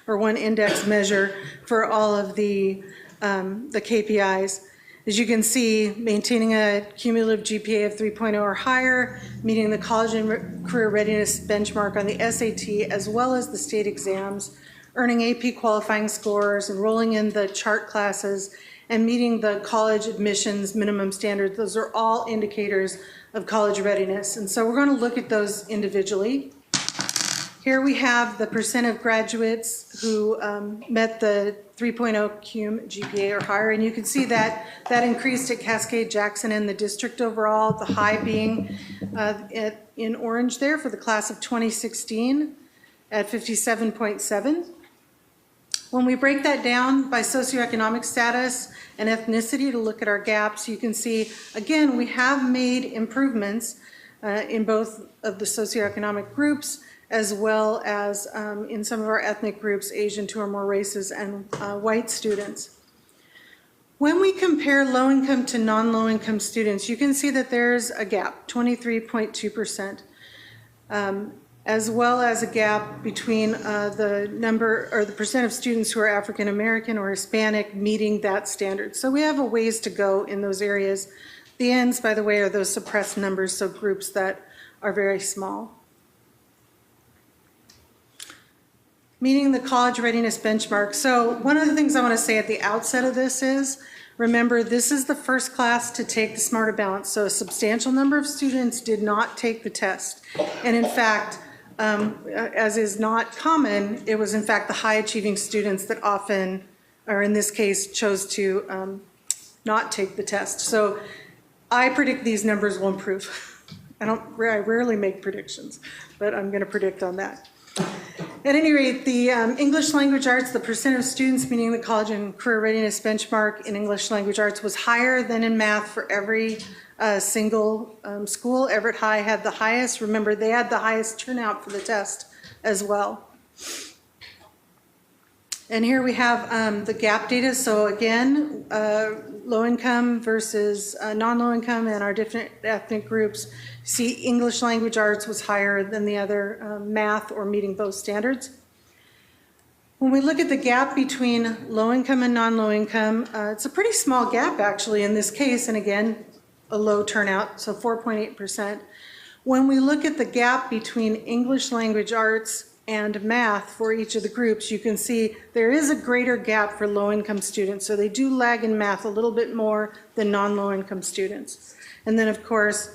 or one index measure for all of the KPIs. As you can see, maintaining a cumulative GPA of 3.0 or higher, meeting the college and career readiness benchmark on the SAT, as well as the state exams, earning AP qualifying scores, enrolling in the chart classes, and meeting the college admissions minimum standards. Those are all indicators of college readiness. And so we're going to look at those individually. Here we have the percent of graduates who met the 3.0 cum GPA or higher, and you can see that that increased at Cascade, Jackson, and the district overall, the high being in orange there for the class of 2016 at 57.7. When we break that down by socioeconomic status and ethnicity to look at our gaps, you can see, again, we have made improvements in both of the socioeconomic groups, as well as in some of our ethnic groups, Asian, 2 or more races, and white students. When we compare low-income to non-low-income students, you can see that there's a gap, 23.2%. As well as a gap between the number or the percent of students who are African American or Hispanic meeting that standard. So we have a ways to go in those areas. The ends, by the way, are those suppressed numbers, so groups that are very small. Meeting the college readiness benchmark. So one of the things I want to say at the outset of this is, remember, this is the first class to take the Smarter Balance. So a substantial number of students did not take the test. And in fact, as is not common, it was in fact the high achieving students that often, or in this case, chose to not take the test. So I predict these numbers will improve. I rarely make predictions, but I'm going to predict on that. At any rate, the English language arts, the percent of students meeting the college and career readiness benchmark in English language arts was higher than in math for every single school. Everett High had the highest. Remember, they had the highest turnout for the test as well. And here we have the gap data. So again, low income versus non-low income and our different ethnic groups. See, English language arts was higher than the other math or meeting both standards. When we look at the gap between low income and non-low income, it's a pretty small gap actually in this case, and again, a low turnout, so 4.8%. When we look at the gap between English language arts and math for each of the groups, you can see there is a greater gap for low-income students. So they do lag in math a little bit more than non-low-income students. And then, of course,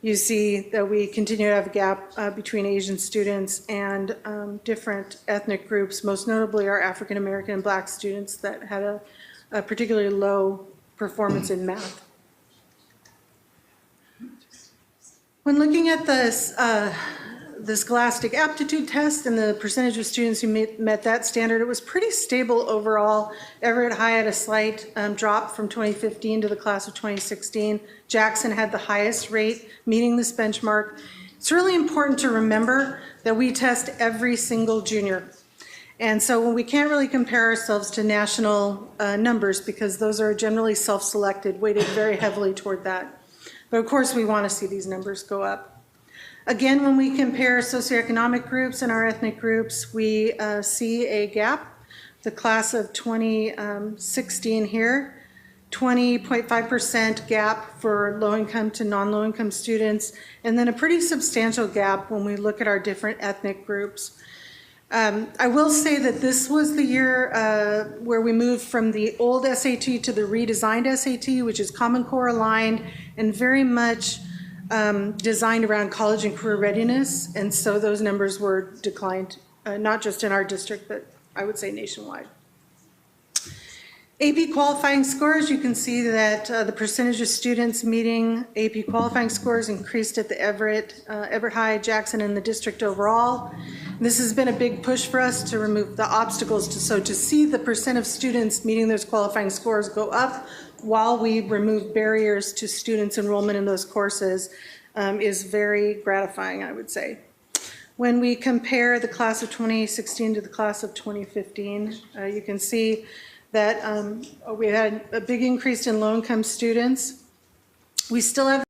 you see that we continue to have a gap between Asian students and different ethnic groups, most notably our African American and Black students that had a particularly low performance in math. When looking at this, the Scholastic Aptitude Test and the percentage of students who met that standard, it was pretty stable overall. Everett High had a slight drop from 2015 to the class of 2016. Jackson had the highest rate meeting this benchmark. It's really important to remember that we test every single junior. And so when we can't really compare ourselves to national numbers because those are generally self-selected, weighted very heavily toward that. But of course, we want to see these numbers go up. Again, when we compare socioeconomic groups and our ethnic groups, we see a gap. The class of 2016 here, 20.5% gap for low-income to non-low-income students, and then a pretty substantial gap when we look at our different ethnic groups. I will say that this was the year where we moved from the old SAT to the redesigned SAT, which is Common Core aligned and very much designed around college and career readiness. And so those numbers were declined, not just in our district, but I would say nationwide. AP qualifying scores, you can see that the percentage of students meeting AP qualifying scores increased at the Everett High, Jackson, and the district overall. This has been a big push for us to remove the obstacles. To see the percent of students meeting those qualifying scores go up while we remove barriers to students' enrollment in those courses is very gratifying, I would say. When we compare the class of 2016 to the class of 2015, you can see that we had a big increase in low-income students. We still have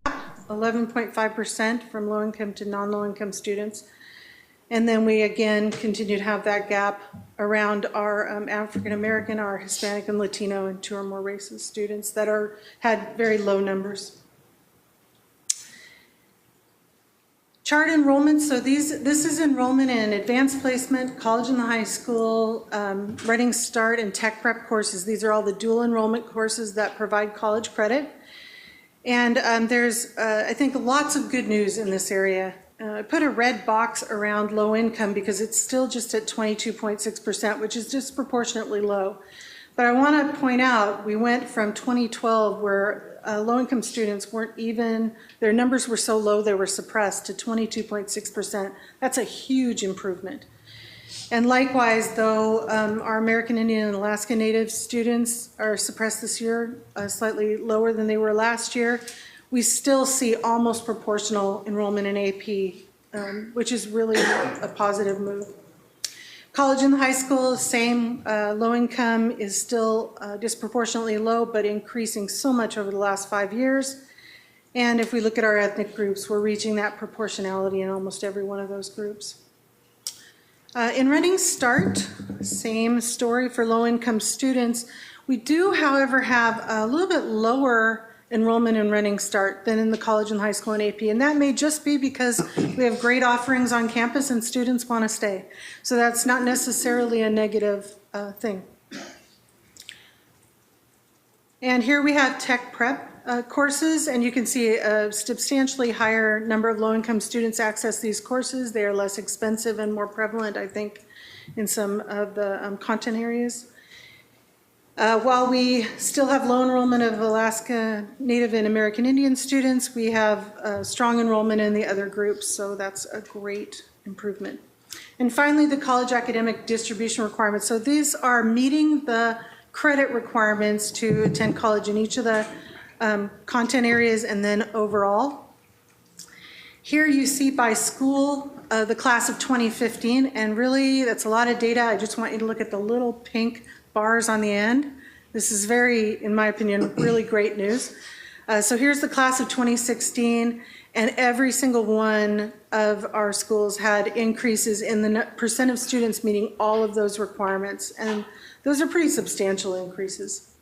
11.5% from low-income to non-low-income students. And then we again continue to have that gap around our African-American, our Hispanic and Latino, and 2 or more races students that had very low numbers. Chart enrollment, so this is enrollment in advanced placement, college and high school, Running Start, and tech prep courses. These are all the dual enrollment courses that provide college credit. And there's, I think, lots of good news in this area. I put a red box around low income because it's still just at 22.6%, which is disproportionately low. But I want to point out, we went from 2012 where low-income students weren't even, their numbers were so low they were suppressed, to 22.6%. That's a huge improvement. And likewise, though our American Indian and Alaska Native students are suppressed this year, slightly lower than they were last year, we still see almost proportional enrollment in AP, which is really a positive move. College and high school, same. Low income is still disproportionately low, but increasing so much over the last 5 years. And if we look at our ethnic groups, we're reaching that proportionality in almost every one of those groups. In Running Start, same story for low income students. We do, however, have a little bit lower enrollment in Running Start than in the college and high school and AP. And that may just be because we have great offerings on campus and students want to stay. So that's not necessarily a negative thing. And here we have tech prep courses, and you can see a substantially higher number of low-income students access these courses. They are less expensive and more prevalent, I think, in some of the content areas. While we still have low enrollment of Alaska Native and American Indian students, we have strong enrollment in the other groups, so that's a great improvement. And finally, the college academic distribution requirements. So these are meeting the credit requirements to attend college in each of the content areas and then overall. Here you see by school the class of 2015, and really that's a lot of data. I just want you to look at the little pink bars on the end. This is very, in my opinion, really great news. So here's the class of 2016, and every single one of our schools had increases in the percent of students meeting all of those requirements, and those are pretty substantial increases.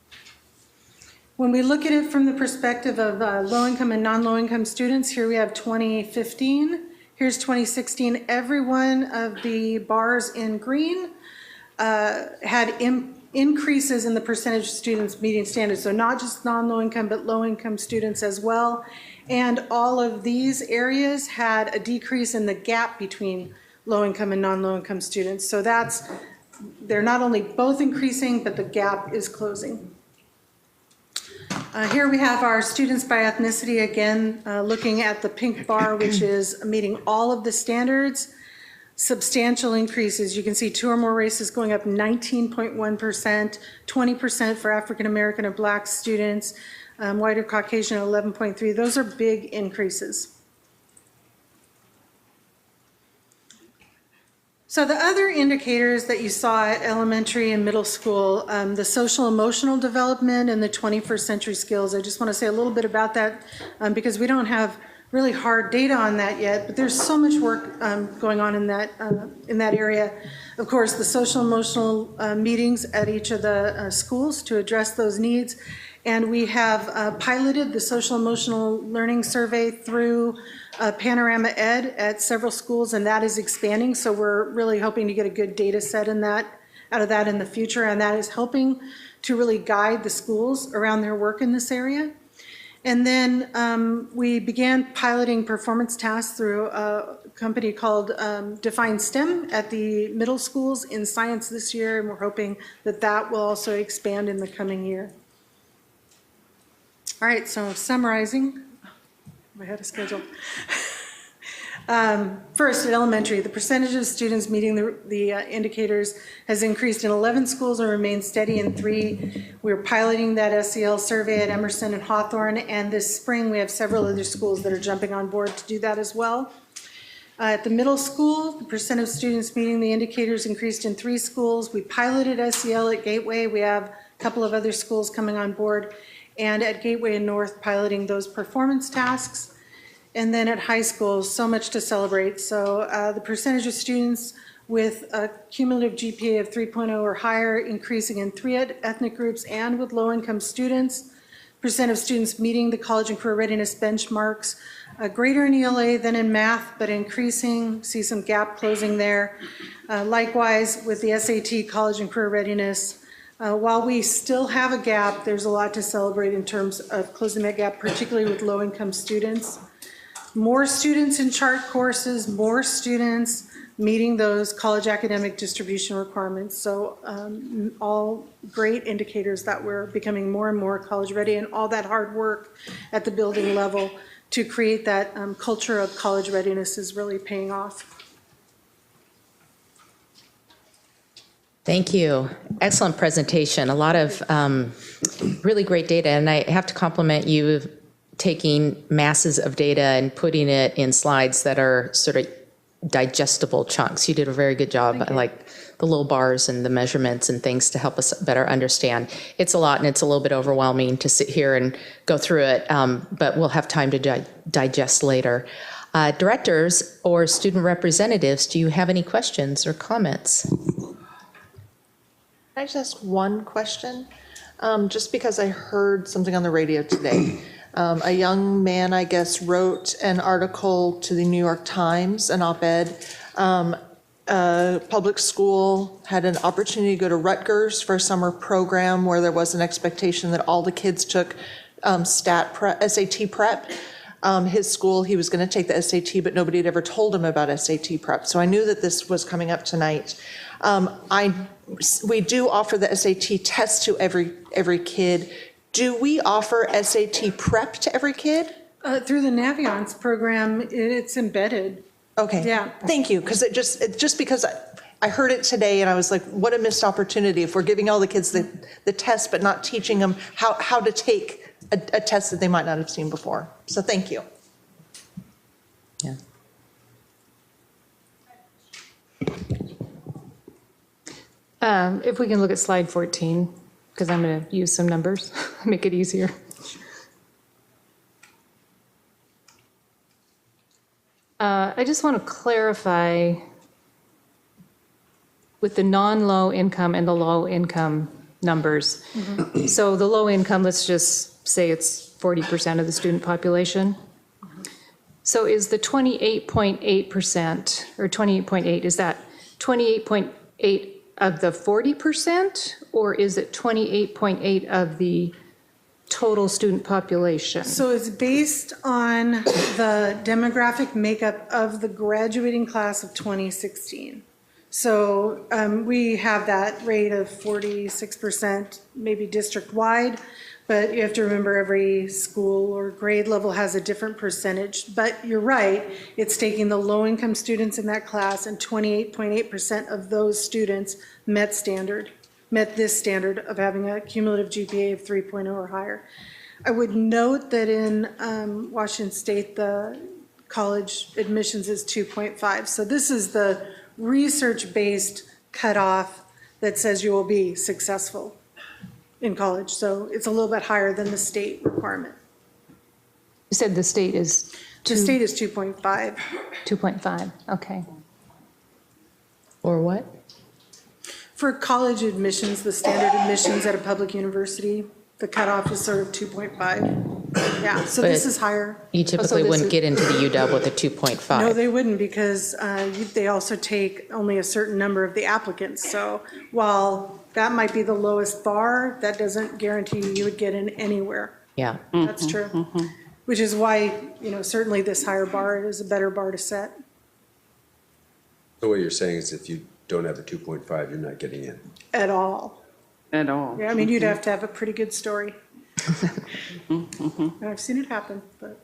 When we look at it from the perspective of low-income and non-low-income students, here we have 2015, here's 2016. Every one of the bars in green had increases in the percentage of students meeting standards. So not just non-low-income, but low-income students as well. And all of these areas had a decrease in the gap between low-income and non-low-income students. So they're not only both increasing, but the gap is closing. Here we have our students by ethnicity, again, looking at the pink bar, which is meeting all of the standards. Substantial increases. You can see 2 or more races going up 19.1%, 20% for African American and Black students, white or Caucasian 11.3%. Those are big increases. So the other indicators that you saw at elementary and middle school, the social emotional development and the 21st century skills, I just want to say a little bit about that because we don't have really hard data on that yet, but there's so much work going on in that area. Of course, the social emotional meetings at each of the schools to address those needs. And we have piloted the social emotional learning survey through Panorama Ed at several schools, and that is expanding. So we're really hoping to get a good data set out of that in the future, and that is helping to really guide the schools around their work in this area. And then we began piloting performance tasks through a company called Define STEM at the middle schools in science this year, and we're hoping that that will also expand in the coming year. All right, so summarizing, I'm ahead of schedule. First, at elementary, the percentage of students meeting the indicators has increased in 11 schools and remained steady in 3. We're piloting that SEL survey at Emerson and Hawthorne, and this spring we have several other schools that are jumping on board to do that as well. At the middle school, the percent of students meeting the indicators increased in 3 schools. We piloted SEL at Gateway. We have a couple of other schools coming on board, and at Gateway and North piloting those performance tasks. And then at high school, so much to celebrate. So the percentage of students with a cumulative GPA of 3.0 or higher increasing in 3 ethnic groups and with low-income students. Percent of students meeting the college and career readiness benchmarks, greater in ELA than in math, but increasing, see some gap closing there. Likewise, with the SAT college and career readiness, while we still have a gap, there's a lot to celebrate in terms of closing that gap, particularly with low-income students. More students in chart courses, more students meeting those college academic distribution requirements. So all great indicators that we're becoming more and more college ready, and all that hard work at the building level to create that culture of college readiness is really paying off. Thank you. Excellent presentation. A lot of really great data, and I have to compliment you taking masses of data and putting it in slides that are sort of digestible chunks. You did a very good job. I like the little bars and the measurements and things to help us better understand. It's a lot, and it's a little bit overwhelming to sit here and go through it, but we'll have time to digest later. Directors or student representatives, do you have any questions or comments? Can I just ask one question? Just because I heard something on the radio today. A young man, I guess, wrote an article to the New York Times, an op-ed. A public school had an opportunity to go to Rutgers for a summer program where there was an expectation that all the kids took SAT prep. His school, he was going to take the SAT, but nobody had ever told him about SAT prep. So I knew that this was coming up tonight. We do offer the SAT test to every kid. Do we offer SAT prep to every kid? Through the Naviance program, it's embedded. Okay. Yeah. Thank you, because it just because I heard it today and I was like, what a missed opportunity if we're giving all the kids the test but not teaching them how to take a test that they might not have seen before. So thank you. Yeah. If we can look at slide 14, because I'm going to use some numbers, make it easier. I just want to clarify with the non-low income and the low income numbers. Mm-hmm. So the low income, let's just say it's 40% of the student population. So is the 28.8% or 28.8, is that 28.8 of the 40%, or is it 28.8 of the total student population? So it's based on the demographic makeup of the graduating class of 2016. So we have that rate of 46%, maybe district-wide, but you have to remember every school or grade level has a different percentage. But you're right, it's taking the low-income students in that class, and 28.8% of those students met this standard of having a cumulative GPA of 3.0 or higher. I would note that in Washington State, the college admissions is 2.5. So this is the research-based cutoff that says you will be successful in college. So it's a little bit higher than the state requirement. You said the state is? The state is 2.5. 2.5, okay. Or what? For college admissions, the standard admissions at a public university, the cutoff is sort of 2.5. Yeah, so But this is higher. You typically wouldn't get into the UW with a 2.5. No, they wouldn't, because they also take only a certain number of the applicants. So while that might be the lowest bar, that doesn't guarantee you would get in anywhere Yeah. That's true. Which is why, certainly this higher bar is a better bar to set. So what you're saying is if you don't have a 2.5, you're not getting in. At all. At all. Yeah, I mean, you'd have to have a pretty good story. And I've seen it happen, but.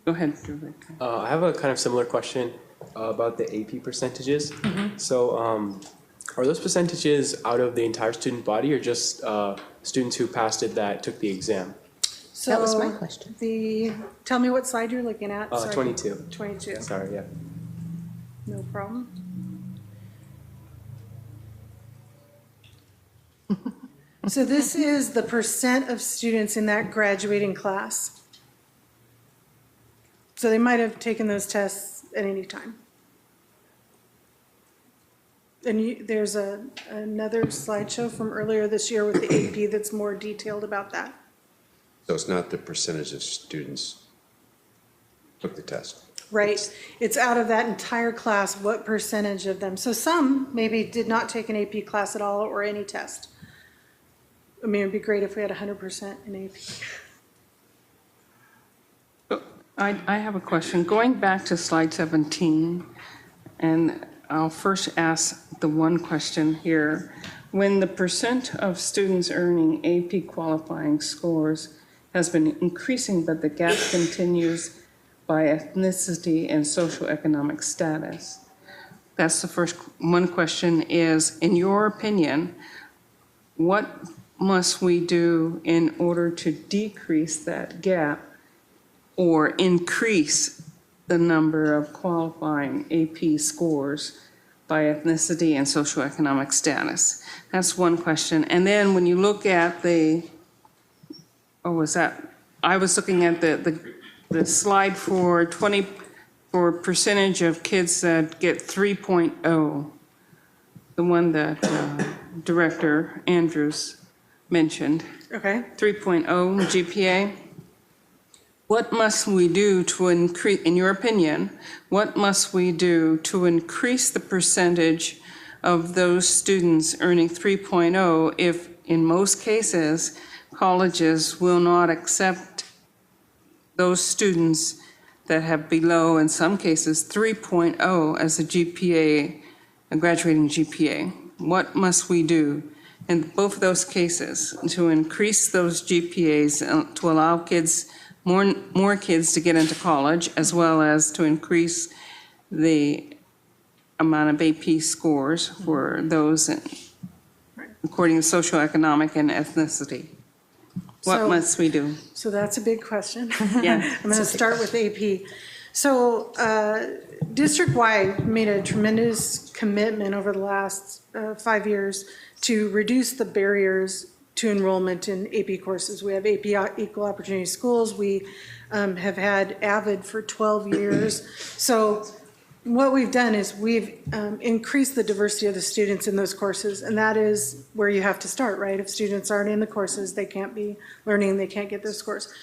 Go ahead, Drew. I have a kind of similar question about the AP percentages. So are those percentages out of the entire student body or just students who passed it that took the exam? That was my question. Tell me what slide you're looking at. Sorry. 22. 22. Sorry, yeah. No problem. So this is the percent of students in that graduating class. So they might have taken those tests at any time. And there's another slideshow from earlier this year with the AP that's more detailed about that. So it's not the percentage of students took the test. Right. It's out of that entire class, what percentage of them. So some maybe did not take an AP class at all or any test. I mean, it'd be great if we had 100% in AP. I have a question. Going back to slide 17, and I'll first ask the one question here. When the percent of students earning AP qualifying scores has been increasing, but the gap continues by ethnicity and socioeconomic status. That's the first one question is, in your opinion, what must we do in order to decrease that gap or increase the number of qualifying AP scores by ethnicity and socioeconomic status? That's one question. And then when you look at I was looking at the slide for percentage of kids that get 3.0, the one that Director Andrews mentioned. Okay. 3.0 GPA. What must we do to increase, in your opinion, what must we do to increase the percentage of those students earning 3.0 if, in most cases, colleges will not accept those students that have below, in some cases, 3.0 as a GPA, a graduating GPA? What must we do in both of those cases to increase those GPAs to allow kids, more kids to get into college, as well as to increase the amount of AP scores for those according to socioeconomic and ethnicity? What must we do? So that's a big question. Yeah. I'm going to start with AP. So district-wide made a tremendous commitment over the last 5 years to reduce the barriers to enrollment in AP courses. We have AP Equal Opportunity Schools. We have had AVID for 12 years. So what we've done is we've increased the diversity of the students in those courses, and that is where you have to start, right? If students aren't in the courses, they can't be learning, they can't get those scores.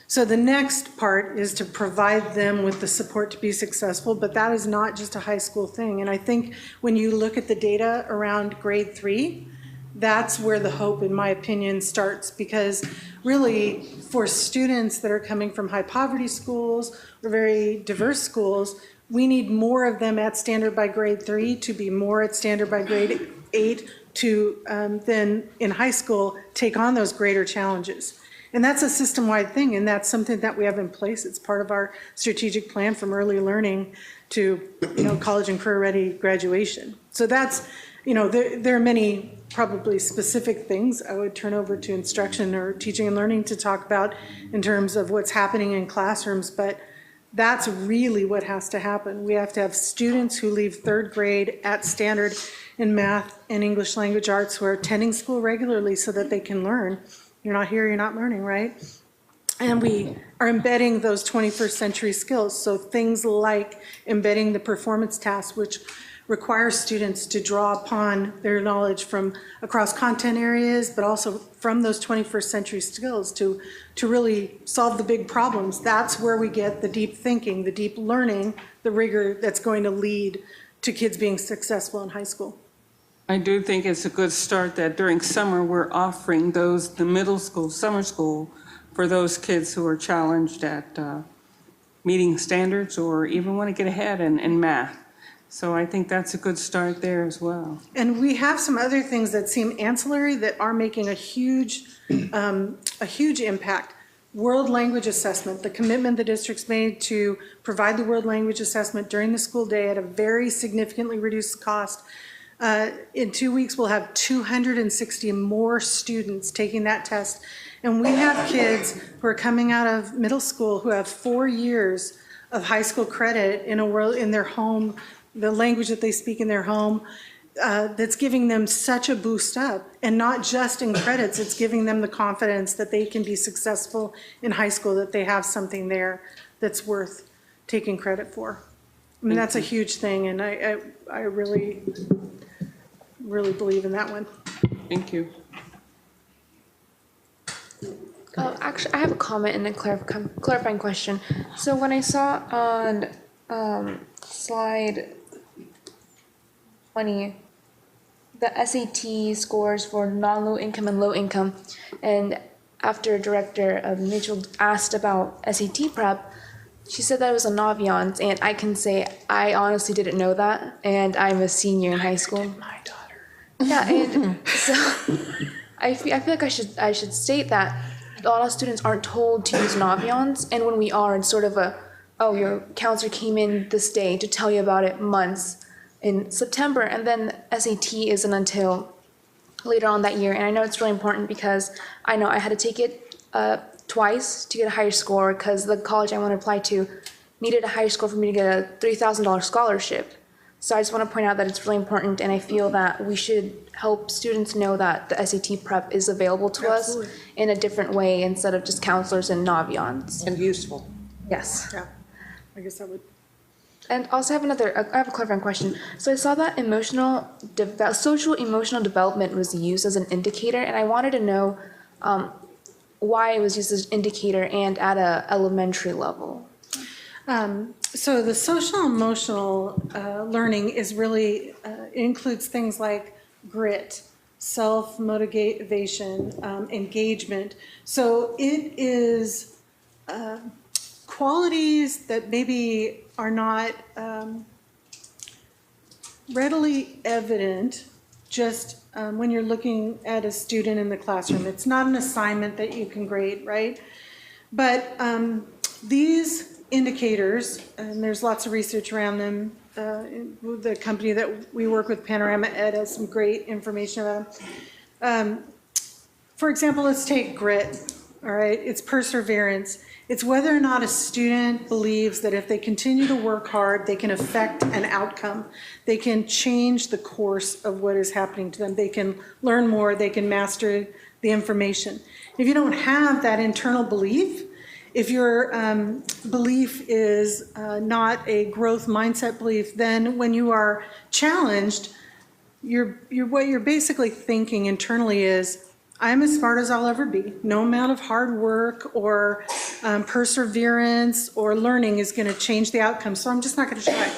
So the next part is to provide them with the support to be successful, but that is not just a high school thing. And I think when you look at the data around grade 3, that's where the hope, in my opinion, starts, because really for students that are coming from high poverty schools or very diverse schools, we need more of them at standard by grade 3 to be more at standard by grade 8 to then in high school take on those greater challenges. And that's a system-wide thing, and that's something that we have in place. It's part of our strategic plan from early learning to college and career-ready graduation. So that's, there are many probably specific things I would turn over to instruction or teaching and learning to talk about in terms of what's happening in classrooms, but that's really what has to happen. We have to have students who leave 3rd grade at standard in math and English language arts who are attending school regularly so that they can learn. You're not here, you're not learning, right? And we are embedding those 21st century skills. So things like embedding the performance tasks, which requires students to draw upon their knowledge from across content areas, but also from those 21st century skills to really solve the big problems. That's where we get the deep thinking, the deep learning, the rigor that's going to lead to kids being successful in high school. I do think it's a good start that during summer, we're offering the middle school, summer school, for those kids who are challenged at meeting standards or even want to get ahead in math. So I think that's a good start there as well. And we have some other things that seem ancillary that are making a huge impact. World language assessment, the commitment the district's made to provide the world language assessment during the school day at a very significantly reduced cost. In 2 weeks, we'll have 260 more students taking that test. And we have kids who are coming out of middle school who have 4 years of high school credit in their home, the language that they speak in their home, that's giving them such a boost up. And not just in credits, it's giving them the confidence that they can be successful in high school, that they have something there that's worth taking credit for. I mean, that's a huge thing, and I really believe in that one. Thank you. Actually, I have a comment and a clarifying question. So when I saw on slide 20, the SAT scores for non-low income and low income, and after Director Mitchell asked about SAT prep, she said that it was a Naviance, and I can say I honestly didn't know that, and I'm a senior in high school. My daughter. Yeah, and so I feel like I should state that a lot of students aren't told to use Naviance, and when we are, it's sort of your counselor came in this day to tell you about it months in September, and then SAT isn't until later on that year. And I know it's really important because I know I had to take it twice to get a higher score because the college I want to apply to needed a higher score for me to get a $3,000 scholarship. So I just want to point out that it's really important, and I feel that we should help students know that the SAT prep is available to us in a different way instead of just counselors and Naviance. And useful. Yes. Yeah, I guess I would. And also I have a clarifying question. So I saw that social emotional development was used as an indicator, and I wanted to know why it was used as an indicator and at a elementary level. So the social emotional learning is really includes things like grit, self-motivation, engagement. So it is qualities that maybe are not readily evident just when you're looking at a student in the classroom. It's not an assignment that you can grade, right? But these indicators, and there's lots of research around them. The company that we work with, Panorama Ed, has some great information about them. For example, let's take grit, all right? It's perseverance. It's whether or not a student believes that if they continue to work hard, they can affect an outcome. They can change the course of what is happening to them. They can learn more, they can master the information. If you don't have that internal belief, if your belief is not a growth mindset belief, then when you are challenged, what you're basically thinking internally is, I'm as smart as I'll ever be. No amount of hard work or perseverance or learning is going to change the outcome, so I'm just not going to try.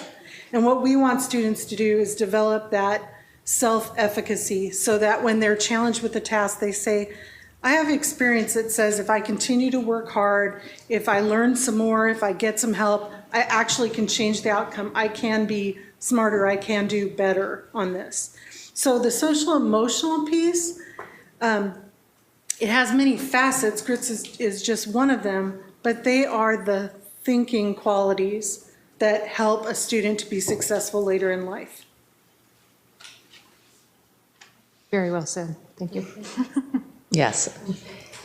And what we want students to do is develop that self-efficacy so that when they're challenged with the task, they say, I have experience that says if I continue to work hard, if I learn some more, if I get some help, I actually can change the outcome. I can be smarter, I can do better on this. So the social emotional piece, it has many facets. Grits is just one of them, but they are the thinking qualities that help a student to be successful later in life. Very well said. Thank you. Yes,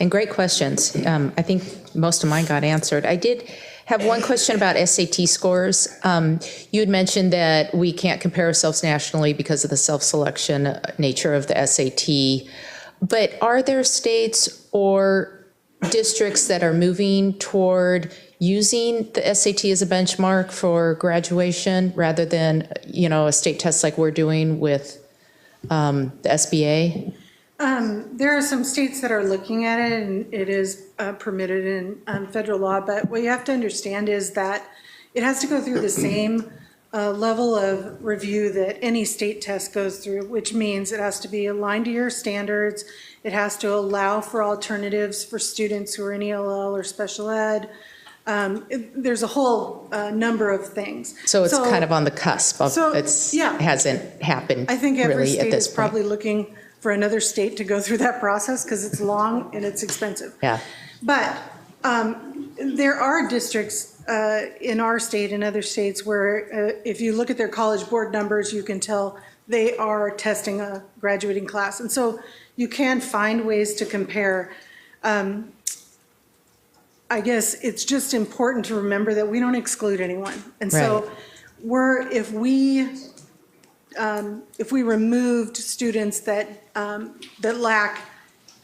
and great questions. I think most of mine got answered. I did have one question about SAT scores. You had mentioned that we can't compare ourselves nationally because of the self-selection nature of the SAT, but are there states or districts that are moving toward using the SAT as a benchmark for graduation rather than, a state test like we're doing with the SBA? There are some states that are looking at it, and it is permitted in federal law, but what you have to understand is that it has to go through the same level of review that any state test goes through, which means it has to be aligned to your standards. It has to allow for alternatives for students who are in ELL or special ed. There's a whole number of things. So it's kind of on the cusp of, hasn't happened I think every really at state this is point. probably looking for another state to go through that process because it's long and it's expensive. Yeah. But there are districts in our state and other states where if you look at their college board numbers, you can tell they are testing a graduating class. And so you can find ways to compare. I guess it's just important to remember that we don't exclude anyone. And so if we removed students that lack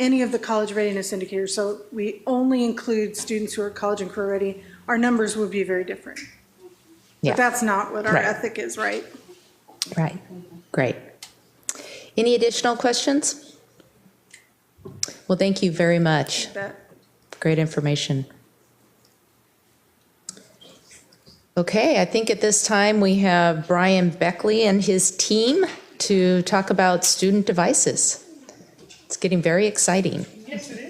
any of the college readiness indicators, so we only include students who are college and career ready, our numbers would be very different. Yeah. But that's not what our ethic is, right? Right. Great. Any additional questions? Well, thank you very much. Great information. Okay, I think at this time we have Brian Beckley and his team to talk about student devices. It's getting very exciting. Yes, it is.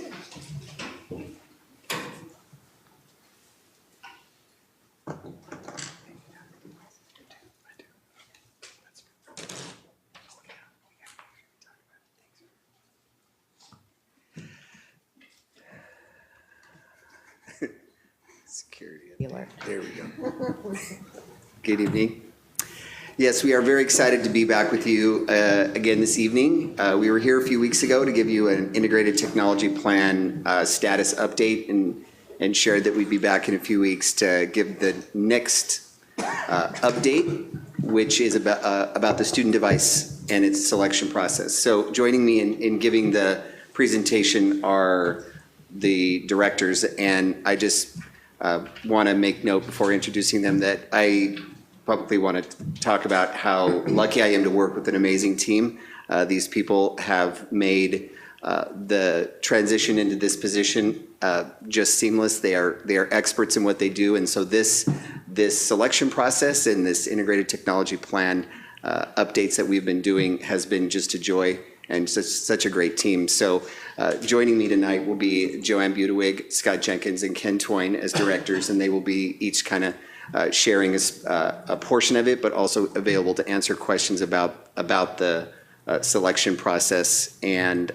Security. There we go. Good evening. Yes, we are very excited to be back with you again this evening. We were here a few weeks ago to give you an integrated technology plan status update and shared that we'd be back in a few weeks to give the next update, which is about the student device and its selection process. So joining me in giving the presentation are the directors, and I just want to make note before introducing them that I publicly want to talk about how lucky I am to work with an amazing team. These people have made the transition into this position just seamless. They are experts in what they do, and so this selection process and this integrated technology plan updates that we've been doing has been just a joy and such a great team. So joining me tonight will be Joanne Budewig, Scott Jenkins, and Ken Toyne as directors, and they will be each kind of sharing a portion of it, but also available to answer questions about the selection process and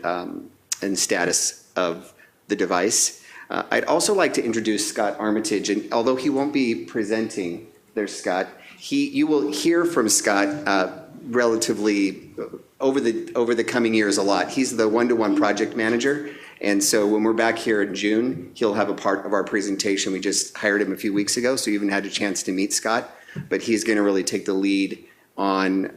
status of the device. I'd also like to introduce Scott Armitage, and although he won't be presenting, there's Scott. You will hear from Scott relatively over the coming years a lot. He's the one-to-one project manager, and so when we're back here in June, he'll have a part of our presentation. We just hired him a few weeks ago, so you even had a chance to meet Scott, but he's going to really take the lead on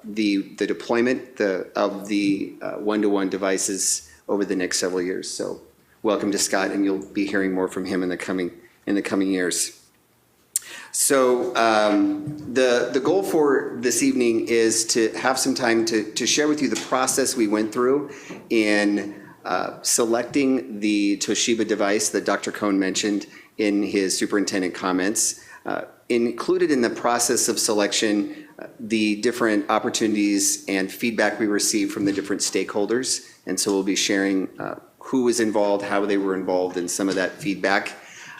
the deployment of the one-to-one devices over the next several years. So welcome to Scott, and you'll be hearing more from him in the coming years. So the goal for this evening is to have some time to share with you the process we went through in selecting the Toshiba device that Dr. Cohn mentioned in his superintendent comments. Included in the process of selection, the different opportunities and feedback we received from the different stakeholders. And so we'll be sharing who was involved, how they were involved, and some of that feedback.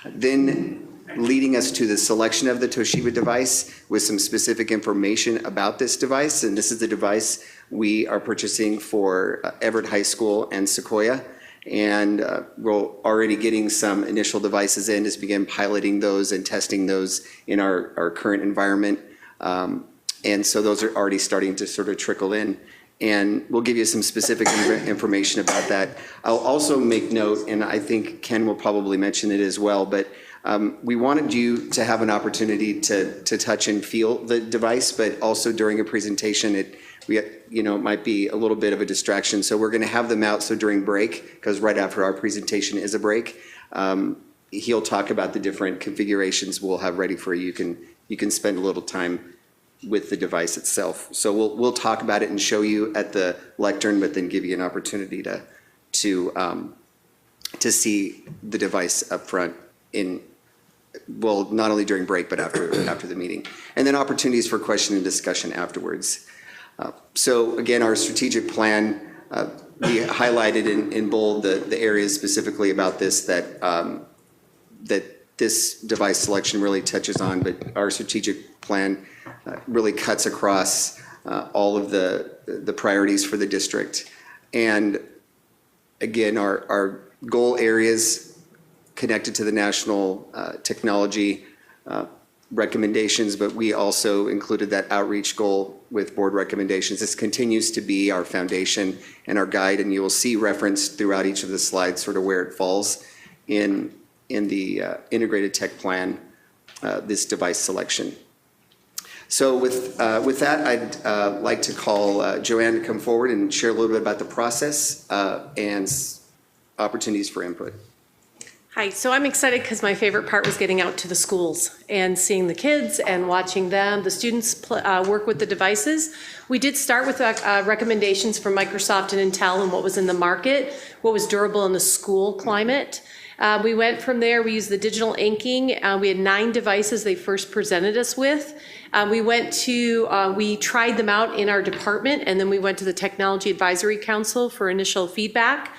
Then leading us to the selection of the Toshiba device with some specific information about this device. And this is the device we are purchasing for Everett High School and Sequoia. And we're already getting some initial devices in to begin piloting those and testing those in our current environment. And so those are already starting to sort of trickle in. And we'll give you some specific information about that. I'll also make note, and I think Ken will probably mention it as well, but we wanted you to have an opportunity to touch and feel the device, but also during a presentation, it might be a little bit of a distraction. So we're going to have them out. So during break, because right after our presentation is a break, he'll talk about the different configurations we'll have ready for you. You can spend a little time with the device itself. So we'll talk about it and show you at the lectern, but then give you an opportunity to see the device up front in well, not only during break, but after the meeting. And then opportunities for question and discussion afterwards. So again, our strategic plan, we highlighted in bold the areas specifically about this that this device selection really touches on, but our strategic plan really cuts across all of the priorities for the district. And again, our goal areas connected to the national technology recommendations, but we also included that outreach goal with board recommendations. This continues to be our foundation and our guide, and you will see referenced throughout each of the slides sort of where it falls in the integrated tech plan, this device selection. So with that, I'd like to call Joanne to come forward and share a little bit about the process and opportunities for input. Hi, so I'm excited because my favorite part was getting out to the schools and seeing the kids and watching them, the students work with the devices. We did start with recommendations from Microsoft and Intel and what was in the market, what was durable in the school climate. We went from there, we used the digital inking. We had 9 devices they first presented us with. We tried them out in our department, and then we went to the Technology Advisory Council for initial feedback.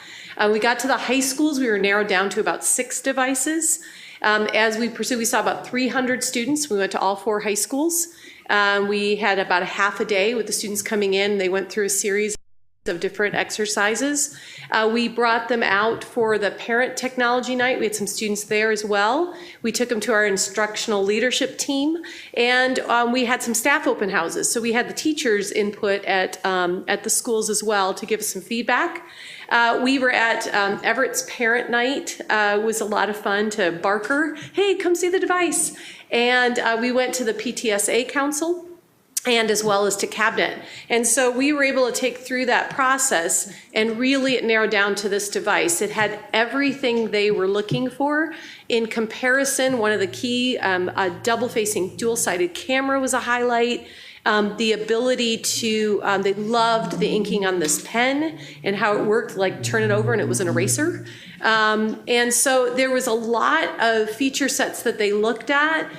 We got to the high schools, we were narrowed down to about 6 devices. As we pursued, we saw about 300 students. We went to all 4 high schools. We had about a half a day with the students coming in. They went through a series of different exercises. We brought them out for the parent technology night. We had some students there as well. We took them to our instructional leadership team, and we had some staff open houses. So we had the teachers input at the schools as well to give us some feedback. We were at Everett's parent night. It was a lot of fun to Barker, hey, come see the device. And we went to the PTSA Council, and as well as to cabinet. And so we were able to take through that process, and really it narrowed down to this device. It had everything they were looking for. In comparison, one of the key, a double-facing dual-sided camera was a highlight. The ability to, they loved the inking on this pen and how it worked, like turn it over and it was an eraser. And so there was a lot of feature sets that they looked at.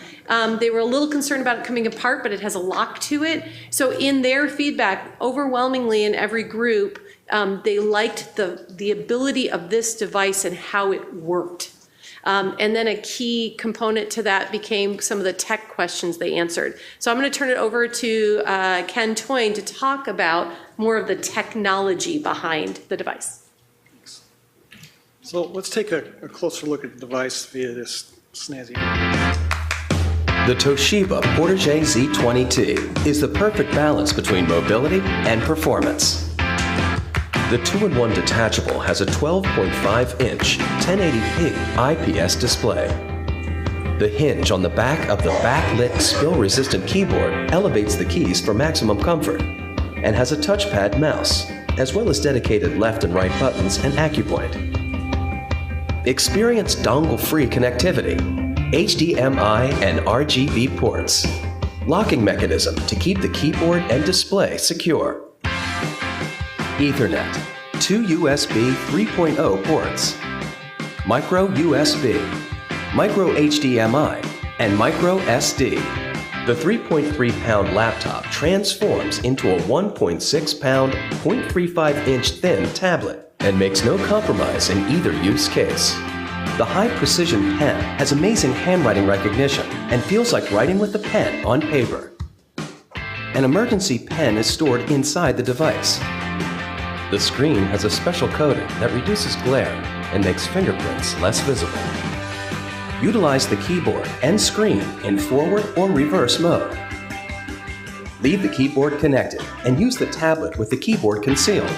They were a little concerned about it coming apart, but it has a lock to it. So in their feedback, overwhelmingly in every group, they liked the ability of this device and how it worked. And then a key component to that became some of the tech questions they answered. So I'm going to turn it over to Ken Toyne to talk about more of the technology behind the device. So let's take a closer look at the device via this snazzy. The Toshiba Portage Z20T is the perfect balance between mobility and performance. The 2-in-1 detachable has a 12.5-inch 1080p IPS display. The hinge on the back of the backlit spill-resistant keyboard elevates the keys for maximum comfort and has a touchpad mouse, as well as dedicated left and right buttons and AccuPoint. Experience dongle-free connectivity, HDMI and RGB ports, locking mechanism to keep the keyboard and display secure, Ethernet, 2 USB 3.0 ports, micro USB, micro HDMI, and micro SD. The 3.3-pound laptop transforms into a 1.6-pound, 0.35-inch thin tablet and makes no compromise in either use case. The high-precision pen has amazing handwriting recognition and feels like writing with a pen on paper. An emergency pen is stored inside the device. The screen has a special coating that reduces glare and makes fingerprints less visible. Utilize the keyboard and screen in forward or reverse mode. Leave the keyboard connected and use the tablet with the keyboard concealed.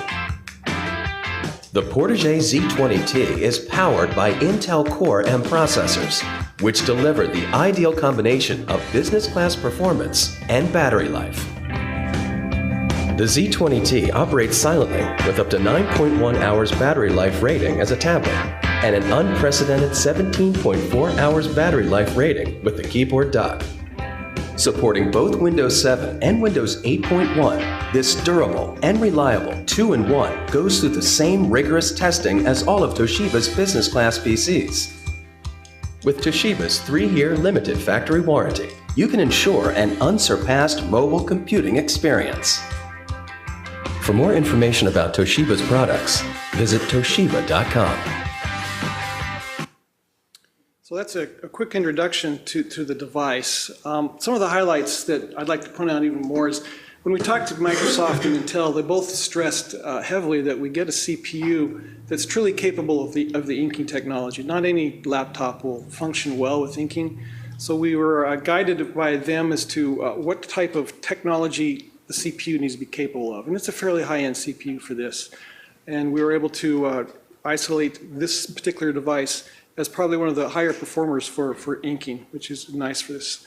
The Portage Z20T is powered by Intel Core M processors, which deliver the ideal combination of business-class performance and battery life. The Z20T operates silently with up to 9.1 hours battery life rating as a tablet and an unprecedented 17.4 hours battery life rating with the keyboard dock. Supporting both Windows 7 and Windows 8.1, this durable and reliable 2-in-1 goes through the same rigorous testing as all of Toshiba's business-class PCs. With Toshiba's 3-year limited factory warranty, you can ensure an unsurpassed mobile computing experience. For more information about Toshiba's products, visit toshiba.com. So that's a quick introduction to the device. Some of the highlights that I'd like to point out even more is when we talked to Microsoft and Intel, they both stressed heavily that we get a CPU that's truly capable of the inking technology. Not any laptop will function well with inking. So we were guided by them as to what type of technology the CPU needs to be capable of. And it's a fairly high-end CPU for this. And we were able to isolate this particular device as probably one of the higher performers for inking, which is nice for this,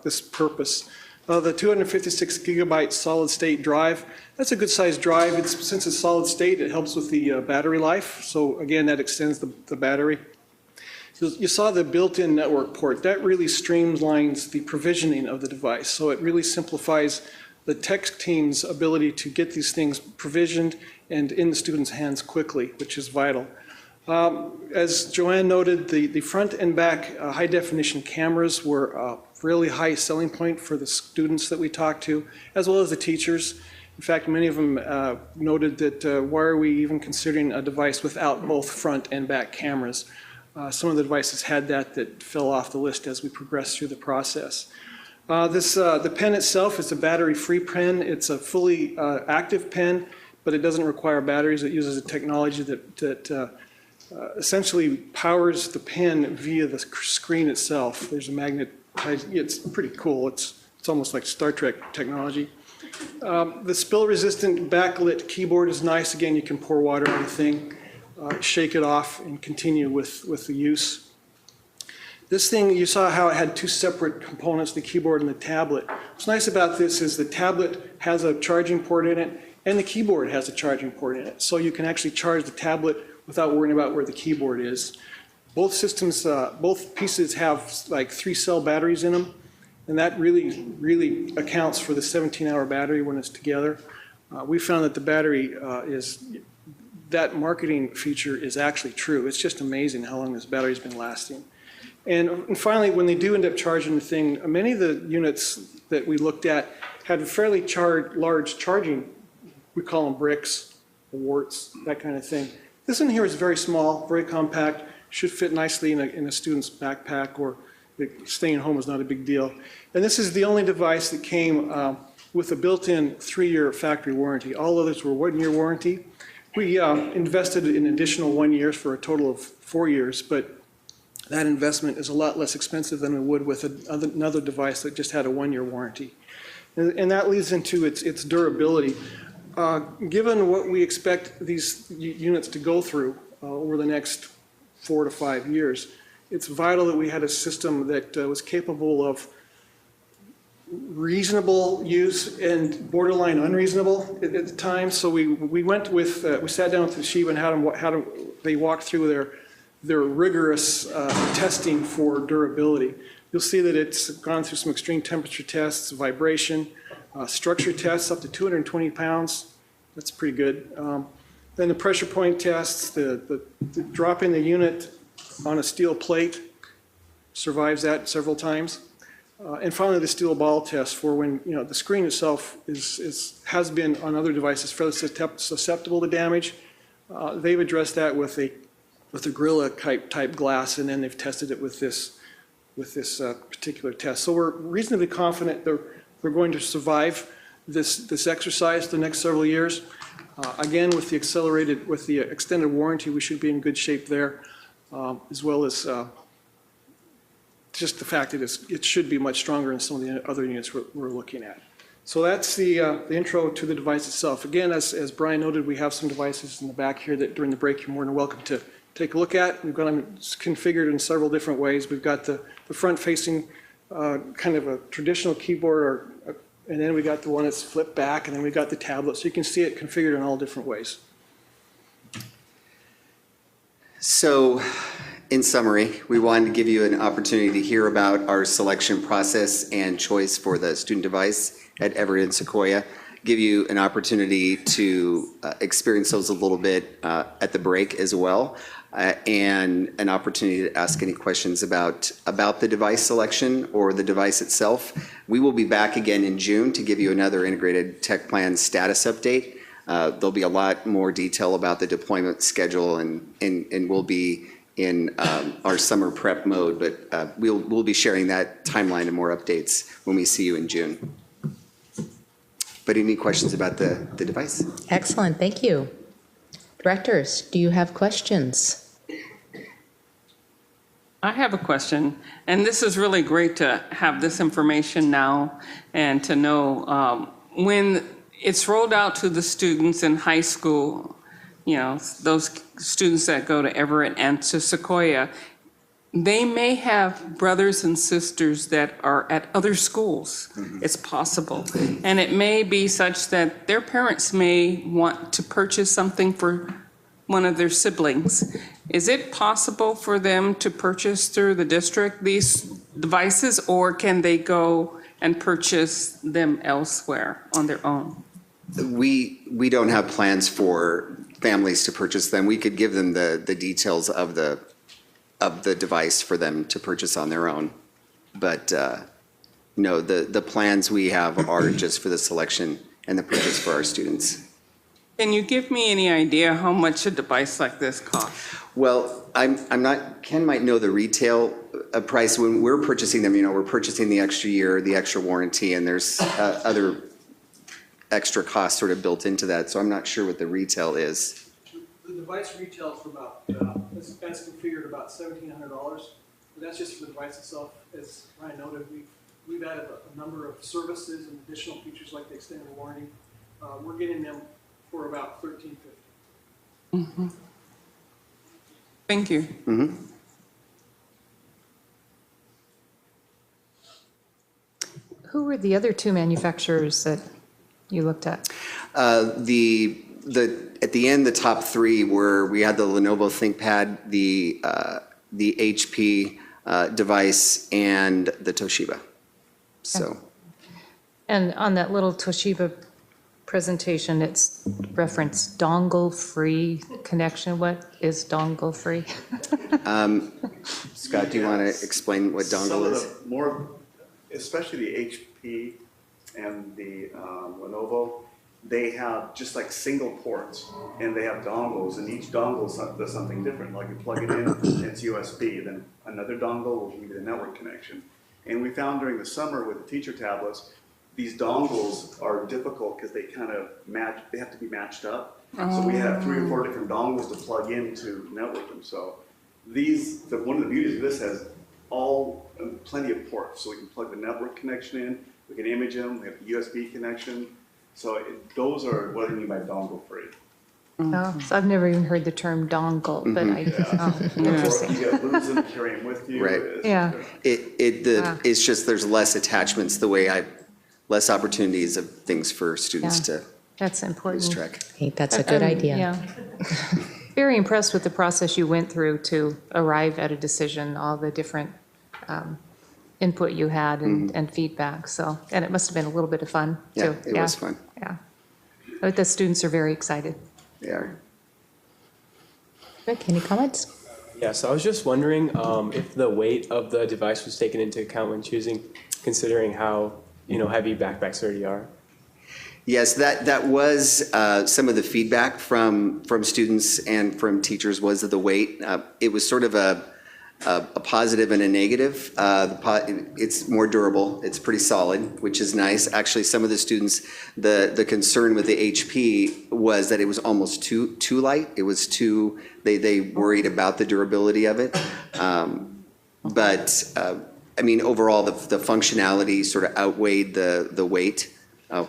this purpose. The 256 gigabyte solid state drive, that's a good sized drive. Since it's solid state, it helps with the battery life. So again, that extends the battery. You saw the built-in network port. That really streamlines the provisioning of the device. So it really simplifies the tech team's ability to get these things provisioned and in the student's hands quickly, which is vital. As Joanne noted, the front and back high-definition cameras were a really high selling point for the students that we talked to, as well as the teachers. In fact, many of them noted that why are we even considering a device without both front and back cameras? Some of the devices had that fell off the list as we progressed through the process. The pen itself is a battery-free pen. It's a fully active pen, but it doesn't require batteries. It uses a technology that essentially powers the pen via the screen itself. There's a magnet. It's pretty cool. It's almost like Star Trek technology. The spill-resistant backlit keyboard is nice. Again, you can pour water on the thing, shake it off, and continue with the use. This thing, you saw how it had two separate components, the keyboard and the tablet. What's nice about this is the tablet has a charging port in it, and the keyboard has a charging port in it. So you can actually charge the tablet without worrying about where the keyboard is. Both systems, both pieces have like 3-cell batteries in them, and that really accounts for the 17-hour battery when it's together. We found that the battery that marketing feature is actually true. It's just amazing how long this battery's been lasting. And finally, when they do end up charging the thing, many of the units that we looked at had fairly large charging, we call them bricks, warts, that kind of thing. This one here is very small, very compact, should fit nicely in a student's backpack, or staying home is not a big deal. And this is the only device that came with a built-in 3-year factory warranty. All others were 1-year warranty. We invested in additional 1 year for a total of 4 years, but that investment is a lot less expensive than we would with another device that just had a 1-year warranty. And that leads into its durability. Given what we expect these units to go through over the next 4 to 5 years, it's vital that we had a system that was capable of reasonable use and borderline unreasonable at the time. So we went with, we sat down with Toshiba and had they walk through their rigorous testing for durability. You'll see that it's gone through some extreme temperature tests, vibration, structure tests up to 220 pounds. That's pretty good. Then the pressure point tests, the dropping the unit on a steel plate survives that several times. And finally, the steel ball test for when the screen itself has been on other devices fairly susceptible to damage. They've addressed that with a Gorilla type glass, and then they've tested it with this particular test. So we're reasonably confident they're going to survive this exercise the next several years. Again, with the extended warranty, we should be in good shape there, as well as just the fact that it should be much stronger than some of the other units we're looking at. So that's the intro to the device itself. Again, as Brian noted, we have some devices in the back here that during the break you're more than welcome to take a look at. We've got them configured in several different ways. We've got the front-facing kind of a traditional keyboard, and then we got the one that's flipped back, and then we got the tablet. So you can see it configured in all different ways. So, in summary, we wanted to give you an opportunity to hear about our selection process and choice for the student device at Everett and Sequoia. give you an opportunity to experience those a little bit at the break as well, and an opportunity to ask any questions about the device selection or the device itself. We will be back again in June to give you another integrated tech plan status update. There'll be a lot more detail about the deployment schedule, and we'll be in our summer prep mode, but we'll be sharing that timeline and more updates when we see you in June. But any questions about the device? Excellent, thank you. Directors, do you have questions? I have a question, and this is really great to have this information now and to know when it's rolled out to the students in high school, you know, those students that go to Everett and to Sequoia, they may have brothers and sisters that are at other schools. It's possible. And it may be such that their parents may want to purchase something for one of their siblings. Is it possible for them to purchase through the district these devices, or can they go and purchase them elsewhere on their own? We don't have plans for families to purchase them. We could give them the details of the device for them to purchase on their own. But no, the plans we have are just for the selection and the purchase for our students. Can you give me any idea how much a device like this costs? Well, I'm not, Ken might know the retail price. When we're purchasing them, you know, we're purchasing the extra year, the extra warranty, and there's other extra costs sort of built into that. So I'm not sure what the retail is. The device retails for about, that's configured about $1,700, but that's just for the device itself. As Ryan noted, we've added a number of services and additional features like the extended warranty. We're getting them for about $1,350. Mm-hmm. Thank you. Mm-hmm. Who were the other two manufacturers that you looked at? At the end, the top three were, we had the Lenovo ThinkPad, the HP device, and the Toshiba. So. And on that little Toshiba presentation, it's referenced dongle-free connection. What is dongle-free? Scott, do you want to explain what dongle is? Especially the HP and the Lenovo, they have just like single ports, and they have dongles, and each dongle does something different. Like you plug it in, it's USB, then another dongle will give you the network connection. And we found during the summer with the teacher tablets, these dongles are difficult because they kind of match, they have to be matched up. So we have 3 or 4 different dongles to plug in to network them. So one of the beauties of this has plenty of ports. So we can plug the network connection in, we can image them, we have the USB connection. So those are what I mean by dongle free. Oh, so I've never even heard the term dongle, but interesting. You gotta lose them, carry them with you. Right. Yeah. It's just there's less attachments, less opportunities of things for students to That's important. lose track. I think that's a good idea. Yeah. Very impressed with the process you went through to arrive at a decision, all the different input you had and feedback. So, and it must have been a little bit of fun too. Yeah, it was fun. Yeah. But the students are very excited. They are. Rick, any comments? Yeah, so I was just wondering if the weight of the device was taken into account when choosing, considering how heavy backpacks already are. Yes, that was some of the feedback from students and from teachers was the weight. It was sort of a positive and a negative. It's more durable. It's pretty solid, which is nice. Actually, some of the students, the concern with the HP was that it was almost too light. It was too. They worried about the durability of it. But I mean, overall, the functionality sort of outweighed the weight. Oh,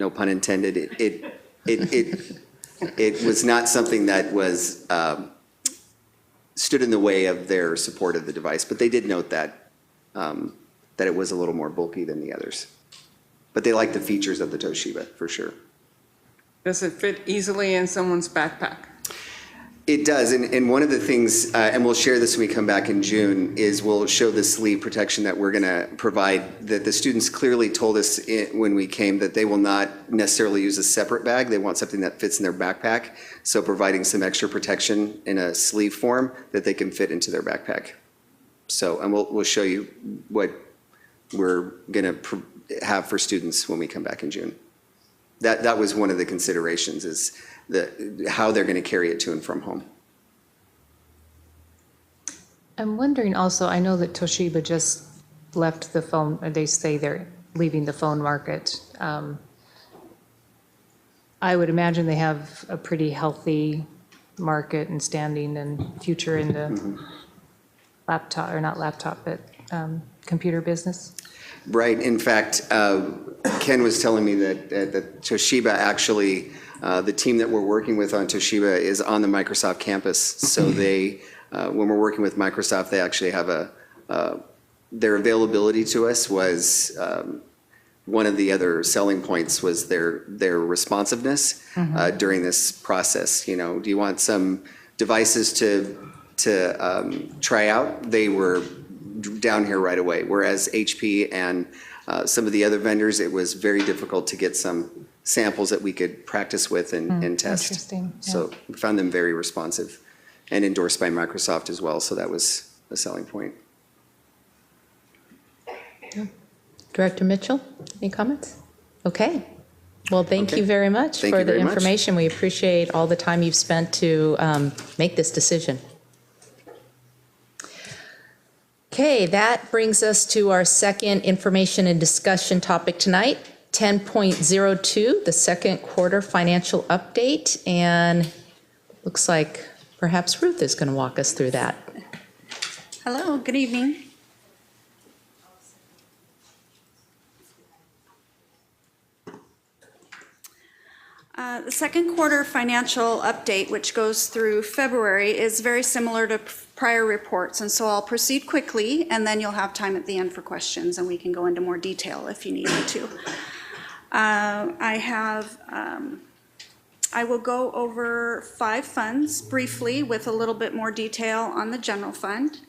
no pun intended. It was not something that was. Stood in the way of their support of the device, but they did note that it was a little more bulky than the others. But they like the features of the Toshiba for sure. Does it fit easily in someone's backpack? It does, and one of the things, and we'll share this when we come back in June, is we'll show the sleeve protection that we're gonna provide, that the students clearly told us when we came that they will not necessarily use a separate bag, they want something that fits in their backpack, so providing some extra protection in a sleeve form that they can fit into their backpack. So, and we'll show you what we're gonna have for students when we come back in June. That was one of the considerations, is how they're going to carry it to and from home. I'm wondering also, I know that Toshiba just left the phone, they say they're leaving the phone market. I would imagine they have a pretty healthy market and standing and future in the laptop, or not laptop, but computer business. Right. In fact, Ken was telling me that Toshiba actually, the team that we're working with on Toshiba is on the Microsoft campus. So they, when we're working with Microsoft, they actually have their availability to us was, one of the other selling points was their responsiveness during this process. You know, do you want some devices to try out? They were down here right away, whereas HP and some of the other vendors, it was very difficult to get some samples that we could practice with and test. Interesting. Yeah. So we found them very responsive and endorsed by Microsoft as well, so that was a selling point. Director Mitchell, any comments? Okay. Well, thank you very much Thank for you the very much. information. We appreciate all the time you've spent to make this decision. Okay, that brings us to our second information and discussion topic tonight, 10.02, the second quarter financial update. And looks like perhaps Ruth is going to walk us through that. Hello, good evening. The second quarter financial update, which goes through February, is very similar to prior reports, and so I'll proceed quickly, and then you'll have time at the end for questions, and we can go into more detail if you need me to. I will go over 5 funds briefly with a little bit more detail on the general fund.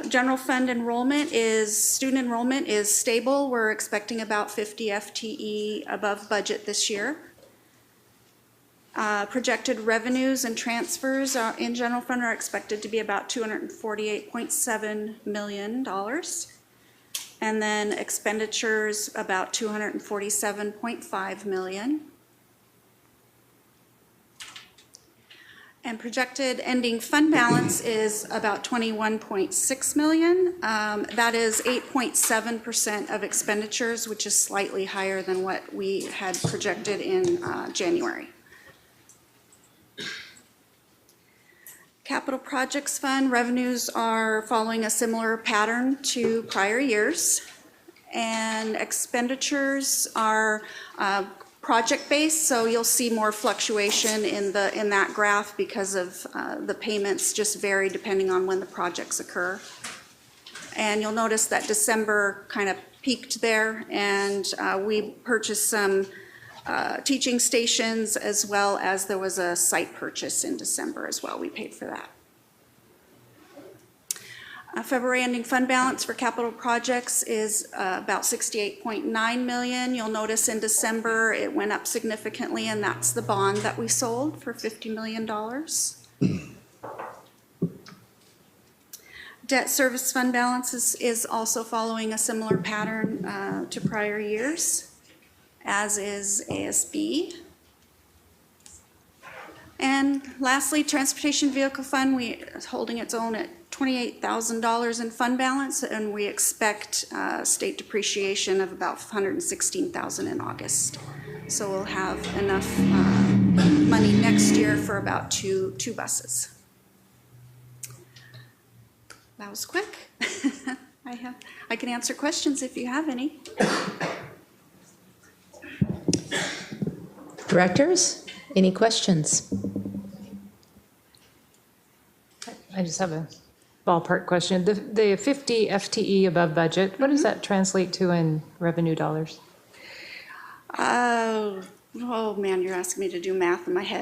General fund student enrollment is stable. We're expecting about 50 FTE above budget this year. Projected revenues and transfers in general fund are expected to be about $248.7 million. And then expenditures about $247.5 million. And projected ending fund balance is about $21.6 million. That is 8.7% of expenditures, which is slightly higher than what we had projected in January. Capital Projects Fund revenues are following a similar pattern to prior years. And expenditures are project-based, so you'll see more fluctuation in that graph because of the payments just vary depending on when the projects occur. And you'll notice that December kind of peaked there, and we purchased some teaching stations, as well as there was a site purchase in December as well. We paid for that. February ending fund balance for capital projects is about $68.9 million. You'll notice in December it went up significantly, and that's the bond that we sold for $50 million. Debt service fund balance is also following a similar pattern to prior years, as is ASB. And lastly, transportation vehicle fund, we is holding its own at $28,000 in fund balance, and we expect state depreciation of about $116,000 in August. So we'll have enough money next year for about two buses. That was quick. I can answer questions if you have any. Directors, any questions? I just have a ballpark question. The 50 FTE above budget, what does that translate to in revenue dollars? Oh, man, you're asking me to do math in my head.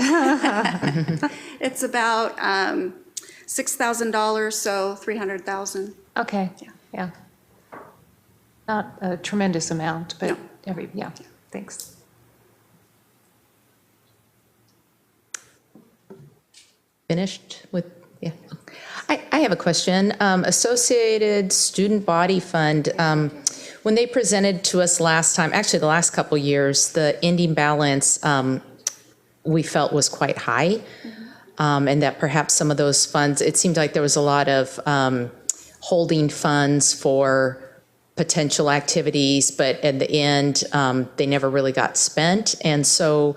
It's about $6,000, so $300,000. Okay, yeah. Not a tremendous amount, but yeah, thanks. Finished with, yeah. I have a question. Associated Student Body Fund, when they presented to us last time, actually the last couple years, the ending balance we felt was quite high. And that perhaps some of those funds, it seemed like there was a lot of holding funds for potential activities, but at the end, they never really got spent. And so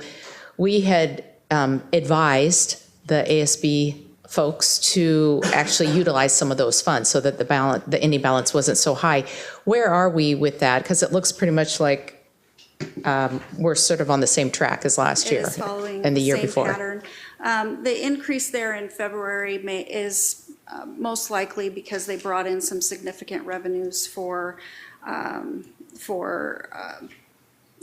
we had advised the ASB folks to actually utilize some of those funds so that the ending balance wasn't so high. Where are we with that? Because it looks pretty much like we're sort of on the same track as last year and the year before. Pattern. The increase there in February is most likely because they brought in some significant revenues for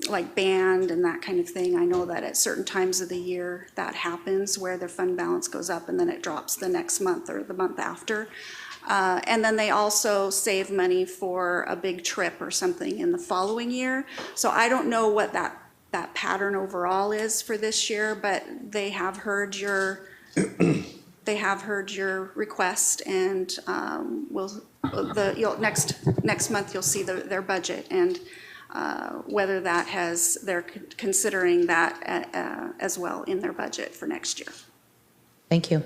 like band and that kind of thing. I know that at certain times of the year that happens where their fund balance goes up and then it drops the next month or the month after. And then they also save money for a big trip or something in the following year. So I don't know what that pattern overall is for this year, but they have heard your request, and next month you'll see their budget and whether they're considering that as well in their budget for next year. Thank you.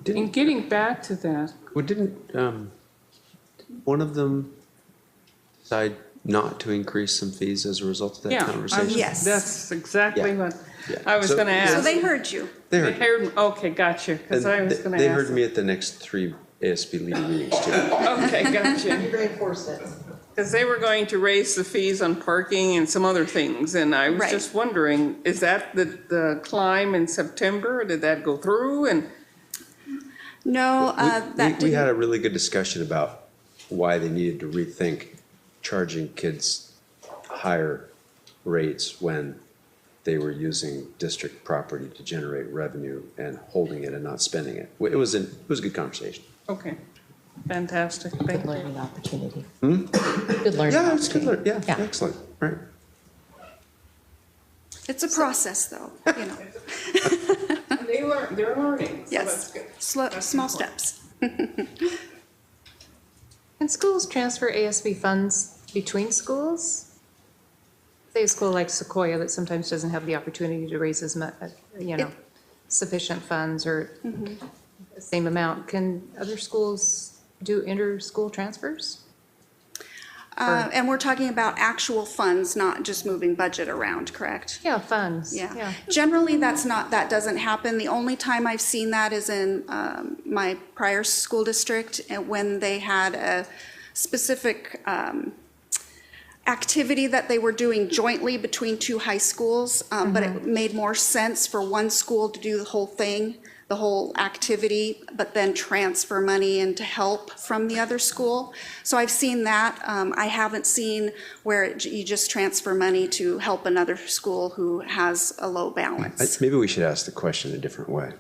And getting back to that. Well, didn't one of them decide not to increase some fees as a result of that conversation? Yes. That's exactly what I was So- going to ask. So they heard you. They heard. Okay, gotcha, because I was going to ask. They heard me at the next 3 ASB leader meetings too. Okay, gotcha. Reinforce it. Because they were going to raise the fees on parking and some other things, and I was just wondering, is that the climb in September? Did that go through? And no, We had a really good discussion about why they needed to rethink charging kids higher rates when they were using district property to generate revenue and holding it and not spending it. It was a good conversation. Okay, fantastic. Thank you. Good learning opportunity. Hmm? Good learning Yeah, it's good. opportunity. Yeah, excellent. Right. It's a process, though, you know. They're learning. So Yes, that's good. small steps. Can schools transfer ASB funds between schools? Say a school like Sequoia that sometimes doesn't have the opportunity to raise as much, sufficient funds or the same amount. Can other schools do inter-school transfers? And we're talking about actual funds, not just moving budget around, correct? Yeah, funds. Yeah. Generally, that doesn't happen. The only time I've seen that is in my prior school district when they had a specific activity that they were doing jointly between 2 high schools, but it made more sense for one school to do the whole thing, the whole activity, but then transfer money in to help from the other school. So I've seen that. I haven't seen where you just transfer money to help another school who has a low balance. Maybe we should ask the question a different way.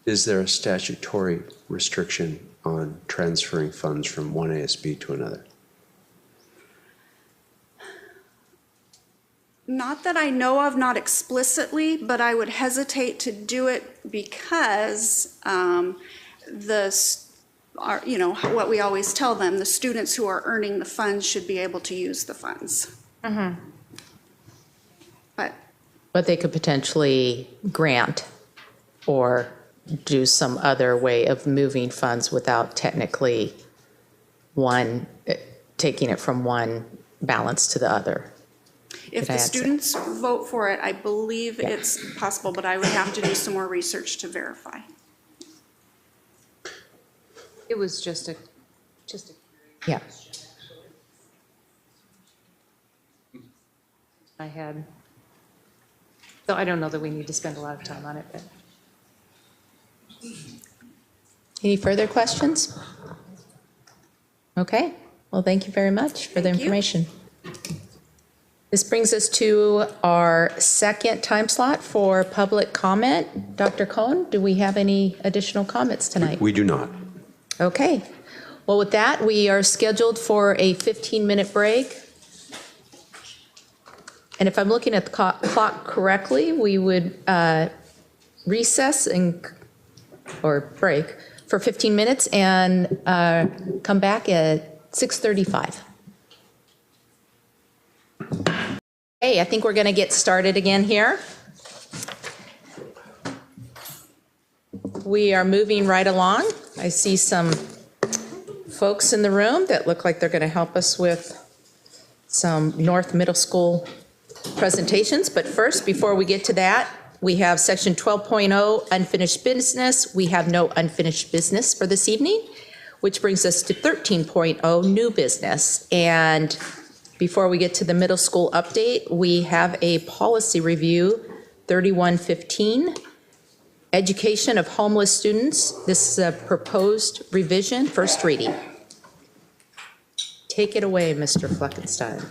Is there a statutory restriction on transferring funds from one ASB to another? Not that I know of, not explicitly, but I would hesitate to do it because what we always tell them, the students who are earning the funds should be able to use the funds. But they could potentially grant or do some other way of moving funds without technically taking it from one balance to the other. If the students vote for it, I believe it's possible, but I would have to do some more research to verify. It was just a. Yeah. I had. So I don't know that we need to spend a lot of time on it, but. Any further questions? Okay. Well, thank you very much for the information. This brings us to our second time slot for public comment. Dr. Cohn, do we have any additional comments tonight? We do not. Okay. Well, with that, we are scheduled for a 15-minute break. And if I'm looking at the clock correctly, we would recess or break for 15 minutes and come back at 6:35. Hey, I think we're going to get started again here. We are moving right along. I see some folks in the room that look like they're going to help us with some North Middle School presentations. But first, before we get to that, we have section 12.0, unfinished business. We have no unfinished business for this evening, which brings us to 13.0, new business. And before we get to the middle school update, we have a policy review, 3115, education of homeless students. This is a proposed revision, first reading. Take it away, Mr. Fleckenstein.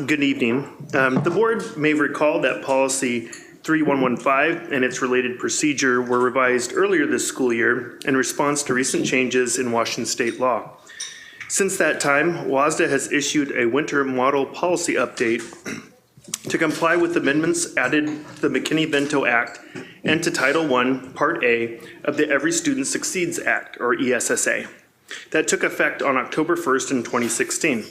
Good evening. The board may recall that policy 3115 and its related procedure were revised earlier this school year in response to recent changes in Washington state law. Since that time, WASDA has issued a winter model policy update to comply with amendments added to the McKinney-Vento Act and to Title I, Part A of the Every Student Succeeds Act, or ESSA, that took effect on October 1st in 2016.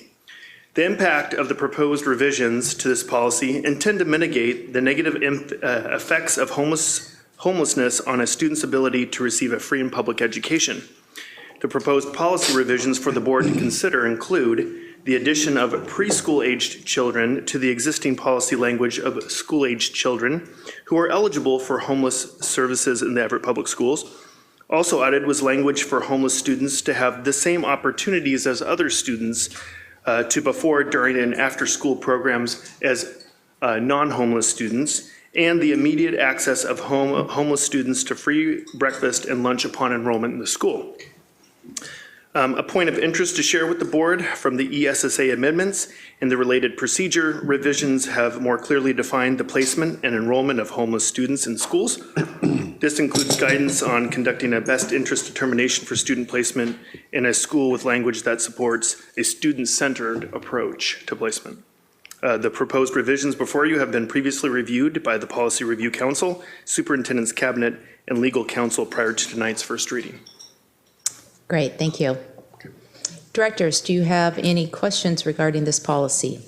The impact of the proposed revisions to this policy intend to mitigate the negative effects of homelessness on a student's ability to receive a free and public education. The proposed policy revisions for the board to consider include the addition of preschool-aged children to the existing policy language of school-aged children who are eligible for homeless services in the Everett Public Schools. Also added was language for homeless students to have the same opportunities as other students to before, during, and after school programs as non-homeless students, and the immediate access of homeless students to free breakfast and lunch upon enrollment in the school. A point of interest to share with the board from the ESSA amendments and the related procedure revisions have more clearly defined the placement and enrollment of homeless students in schools. This includes guidance on conducting a best interest determination for student placement in a school with language that supports a student-centered approach to placement. The proposed revisions before you have been previously reviewed by the Policy Review Council, Superintendent's Cabinet, and Legal Counsel prior to tonight's first reading. Great, thank you. Directors, do you have any questions regarding this policy?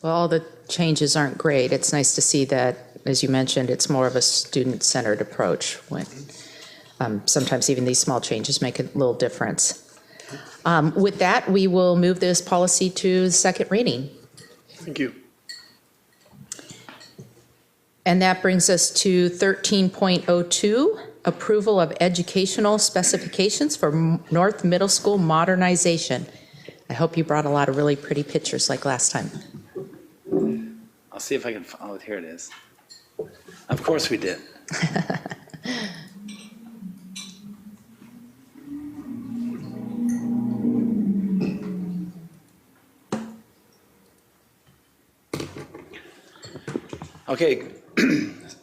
Well, all the changes aren't great. It's nice to see that, as you mentioned, it's more of a student-centered approach when sometimes even these small changes make a little difference. With that, we will move this policy to the second reading. Thank you. And that brings us to 13.02, approval of educational specifications for North Middle School modernization. I hope you brought a lot of really pretty pictures like last time. I'll see if I can, oh, here it is. Of course we did. Okay,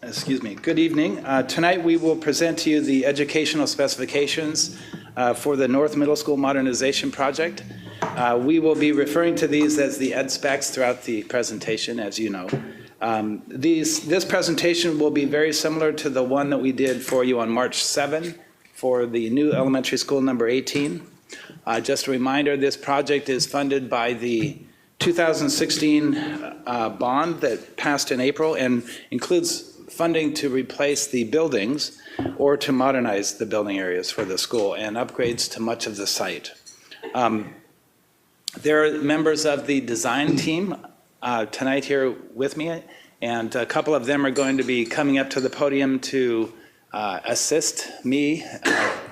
excuse me. Good evening. Tonight we will present to you the educational specifications for the North Middle School Modernization Project. We will be referring to these as the ed specs throughout the presentation, as you know. This presentation will be very similar to the one that we did for you on March 7 for the new elementary school number 18. Just a reminder, this project is funded by the 2016 bond that passed in April and includes funding to replace the buildings or to modernize the building areas for the school and upgrades to much of the site. There are members of the design team tonight here with me, and a couple of them are going to be coming up to the podium to assist me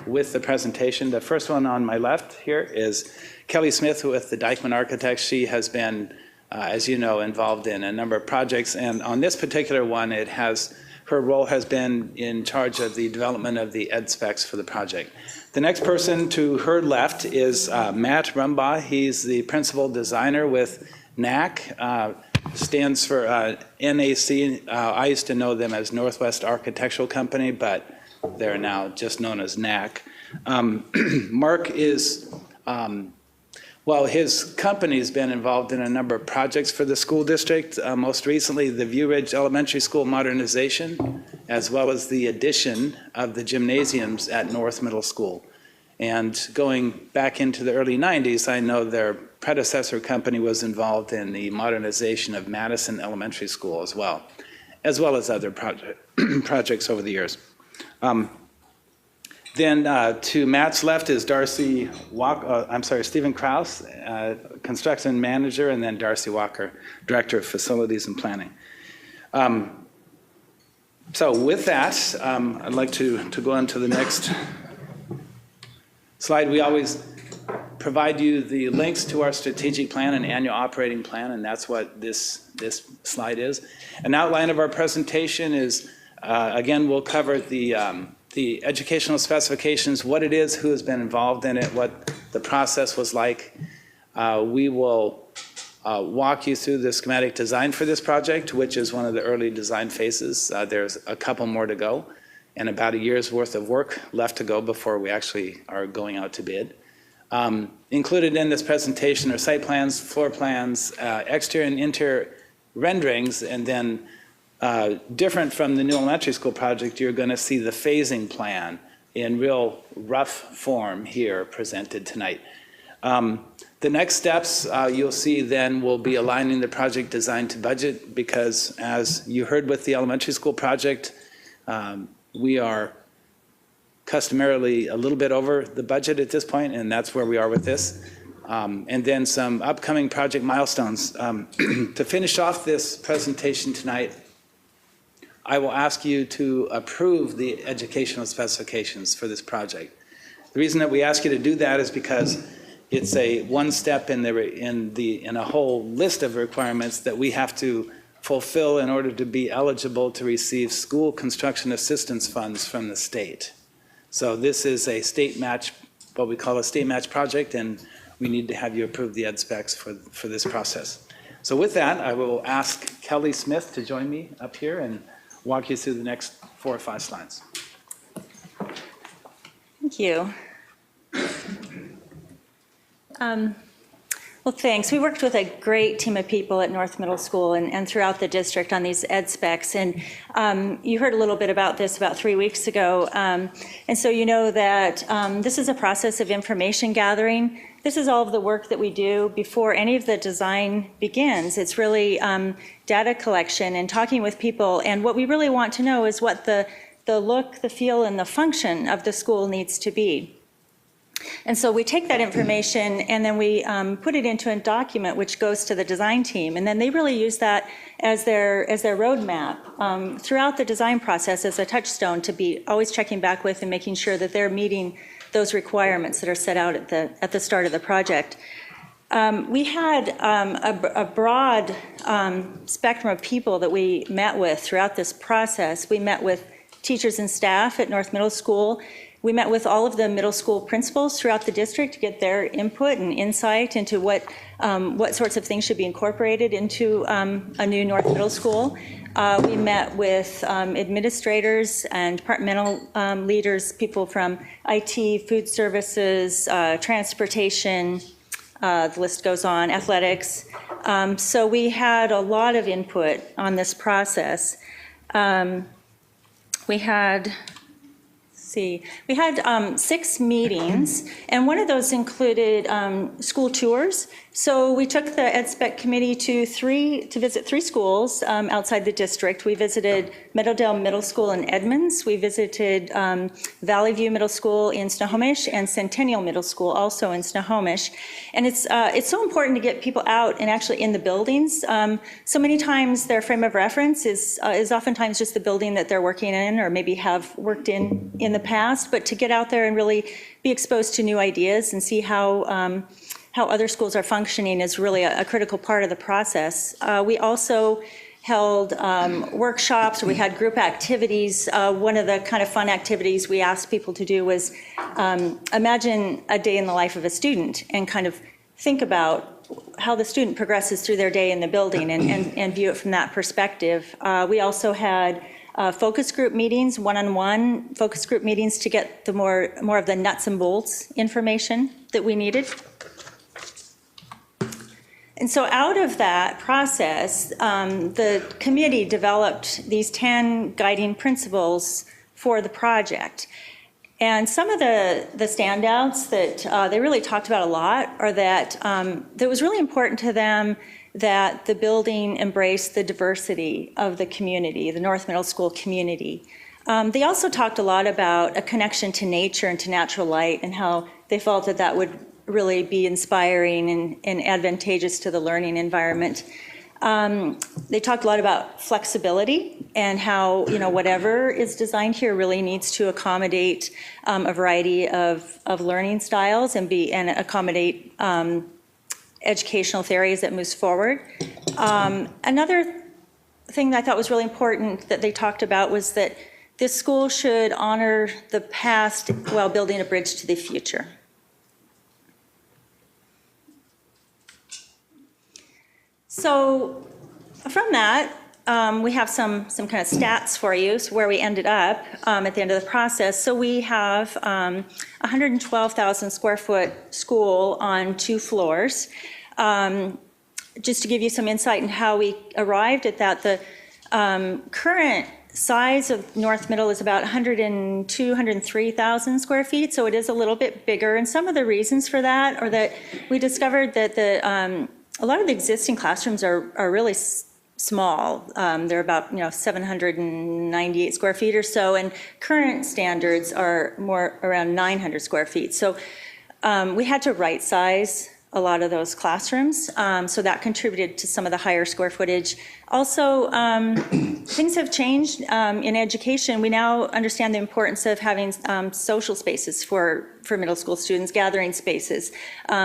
with the presentation. The first one on my left here is Kelly Smith with the Dykeman Architects. She has been, as you know, involved in a number of projects, and on this particular one, it has her role has been in charge of the development of the ed specs for the project. The next person to her left is Matt Rumbaugh. He's the principal designer with NAC, stands for NAC. I used to know them as Northwest Architectural Company, but they're now just known as NAC. Mark is, his company's been involved in a number of projects for the school district, most recently the View Ridge Elementary School modernization, as well as the addition of the gymnasiums at North Middle School. And going back into the early 90s, I know their predecessor company was involved in the modernization of Madison Elementary School as well as other projects over the years. Then to Matt's left is Stephen Krause, construction manager, and then Darcy Walker, director of facilities and planning. So with that, I'd like to go on to the next slide. We always provide you the links to our strategic plan and annual operating plan, and that's what this slide is. An outline of our presentation is, again, we'll cover the educational specifications, what it is, who has been involved in it, what the process was like. We will walk you through the schematic design for this project, which is one of the early design phases. There's a couple more to go and about a year's worth of work left to go before we actually are going out to bid. Included in this presentation are site plans, floor plans, exterior and interior renderings, and then different from the new elementary school project, you're going to see the phasing plan in real rough form here presented tonight. The next steps you'll see then will be aligning the project design to budget, because as you heard with the elementary school project, we are customarily a little bit over the budget at this point, and that's where we are with this. And then some upcoming project milestones. To finish off this presentation tonight, I will ask you to approve the educational specifications for this project. The reason that we ask you to do that is because it's a one step in a whole list of requirements that we have to fulfill in order to be eligible to receive school construction assistance funds from the state. So this is a state match, what we call a state match project, and we need to have you approve the ed specs for this process. So with that, I will ask Kelly Smith to join me up here and walk you through the next 4 or 5 slides. Thank you. Well, thanks. We worked with a great team of people at North Middle School and throughout the district on these ed specs. And you heard a little bit about this about 3 weeks ago. And so you know that this is a process of information gathering. This is all of the work that we do before any of the design begins. It's really data collection and talking with people. And what we really want to know is what the look, the feel, and the function of the school needs to be. And so we take that information and then we put it into a document which goes to the design team. And then they really use that as their roadmap throughout the design process as a touchstone to be always checking back with and making sure that they're meeting those requirements that are set out at the start of the project. We had a broad spectrum of people that we met with throughout this process. We met with teachers and staff at North Middle School. We met with all of the middle school principals throughout the district to get their input and insight into what sorts of things should be incorporated into a new North Middle School. We met with administrators and departmental leaders, people from IT, food services, transportation, the list goes on, athletics. So we had a lot of input on this process. We had 6 meetings, and one of those included school tours. So we took the Ed Spec committee to visit 3 schools outside the district. We visited Meadowdale Middle School in Edmonds. We visited Valley View Middle School in Snohomish and Centennial Middle School also in Snohomish. And it's so important to get people out and actually in the buildings. So many times their frame of reference is oftentimes just the building that they're working in or maybe have worked in the past, but to get out there and really be exposed to new ideas and see how other schools are functioning is really a critical part of the process. We also held workshops, or we had group activities. One of the kind of fun activities we asked people to do was imagine a day in the life of a student and kind of think about how the student progresses through their day in the building and view it from that perspective. We also had focus group meetings, one-on-one focus group meetings to get the more of the nuts and bolts information that we needed. And so out of that process, the committee developed these 10 guiding principles for the project. And some of the standouts that they really talked about a lot are that it was really important to them that the building embraced the diversity of the community, the North Middle School community. They also talked a lot about a connection to nature and to natural light, and how they felt that that would really be inspiring and advantageous to the learning environment. They talked a lot about flexibility and how, whatever is designed here really needs to accommodate a variety of learning styles and accommodate educational theories that moves forward. Another thing that I thought was really important that they talked about was that this school should honor the past while building a bridge to the future. So from that, we have some kind of stats for you, so where we ended up at the end of the process. So we have 112,000 square foot school on 2 floors. Just to give you some insight in how we arrived at that, the current size of North Middle is about 103,000 square feet, so it is a little bit bigger. And some of the reasons for that are that we discovered that a lot of the existing classrooms are really small. They're about 798 square feet or so, and current standards are more around 900 square feet. So we had to right size a lot of those classrooms, so that contributed to some of the higher square footage. Also, things have changed in education. We now understand the importance of having social spaces for middle school students, gathering spaces.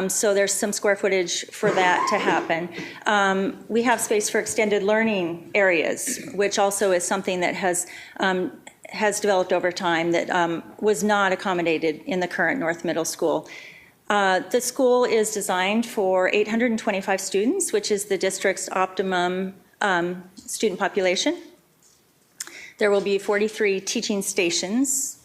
So there's some square footage for that to happen. We have space for extended learning areas, which also is something that has developed over time that was not accommodated in the current North Middle School. The school is designed for 825 students, which is the district's optimum student population. There will be 43 teaching stations,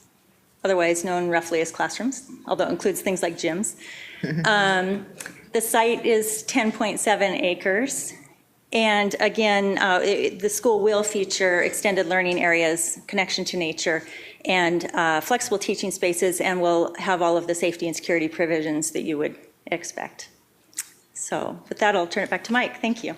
otherwise known roughly as classrooms, although it includes things like gyms. The site is 10.7 acres. And again, the school will feature extended learning areas, connection to nature, and flexible teaching spaces, and will have all of the safety and security provisions that you would expect. So with that, I'll turn it back to Mike. Thank you.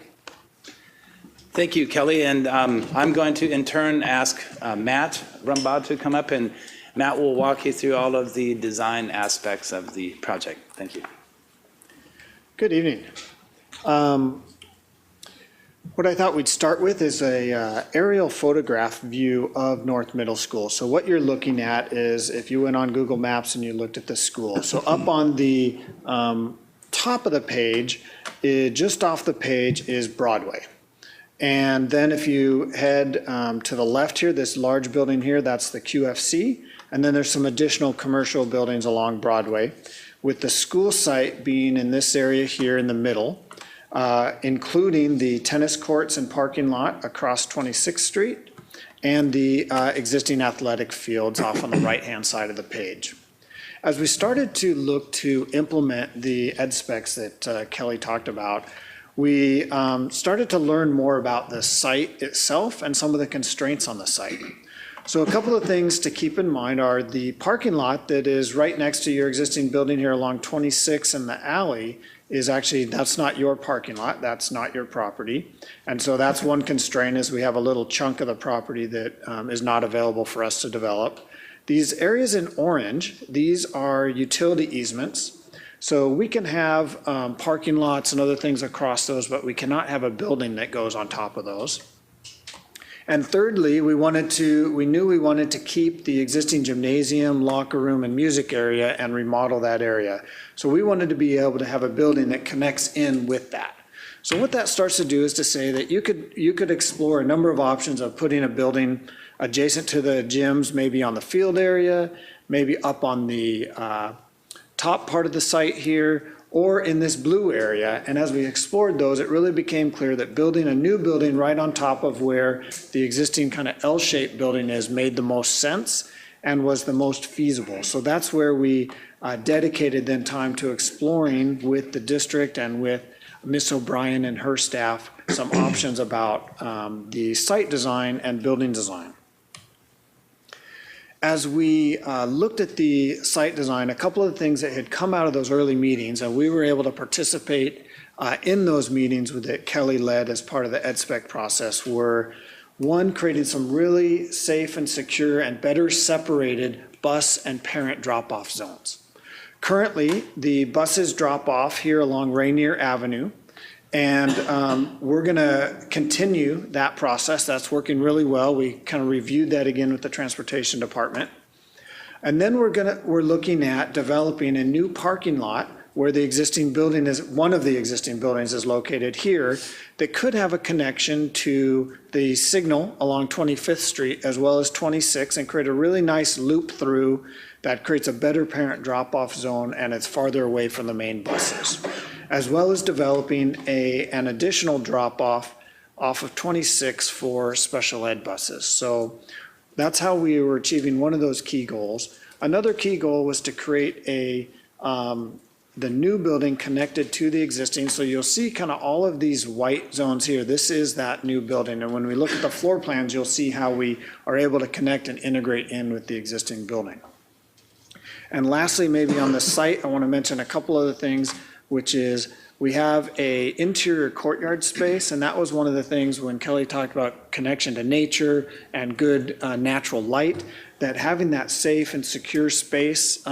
Thank you, Kelly. And I'm going to in turn ask Matt Rumbad to come up, and Matt will walk you through all of the design aspects of the project. Thank you. Good evening. What I thought we'd start with is a aerial photograph view of North Middle School. So what you're looking at is if you went on Google Maps and you looked at the school. So up on the top of the page, just off the page is Broadway. And then if you head to the left here, this large building here, that's the QFC. And then there's some additional commercial buildings along Broadway, with the school site being in this area here in the middle. Including the tennis courts and parking lot across 26th Street and the existing athletic fields off on the right-hand side of the page. As we started to look to implement the ed specs that Kelly talked about, we started to learn more about the site itself and some of the constraints on the site. So a couple of things to keep in mind are the parking lot that is right next to your existing building here along 26 and the alley is actually, that's not your parking lot, that's not your property. And so that's one constraint, is we have a little chunk of the property that is not available for us to develop. These areas in orange, these are utility easements. So we can have parking lots and other things across those, but we cannot have a building that goes on top of those. And thirdly, we knew we wanted to keep the existing gymnasium, locker room, and music area and remodel that area. So we wanted to be able to have a building that connects in with that. So what that starts to do is to say that you could explore a number of options of putting a building adjacent to the gyms, maybe on the field area, maybe up on the top part of the site here, or in this blue area. And as we explored those, it really became clear that building a new building right on top of where the existing kind of L-shaped building is made the most sense and was the most feasible. So that's where we dedicated then time to exploring with the district and with Ms. O'Brien and her staff some options about the site design and building design. As we looked at the site design, a couple of the things that had come out of those early meetings, and we were able to participate in those meetings that Kelly led as part of the EdSpec process, were one, creating some really safe and secure and better separated bus and parent drop-off zones. Currently, the buses drop off here along Rainier Avenue, and we're going to continue that process. That's working really well. We kind of reviewed that again with the transportation department. And then we're looking at developing a new parking lot where the existing building is, one of the existing buildings is located here, that could have a connection to the signal along 25th Street as well as 26, and create a really nice loop through that creates a better parent drop-off zone, and it's farther away from the main buses, as well as developing an additional drop-off off of 26 for special ed buses. So that's how we were achieving one of those key goals. Another key goal was to create the new building connected to the existing. So you'll see kind of all of these white zones here. This is that new building. And when we look at the floor plans, you'll see how we are able to connect and integrate in with the existing building. And lastly, maybe on the site, I want to mention a couple other things, which is we have a interior courtyard space, and that was one of the things when Kelly talked about connection to nature and good natural light, that having that safe and secure space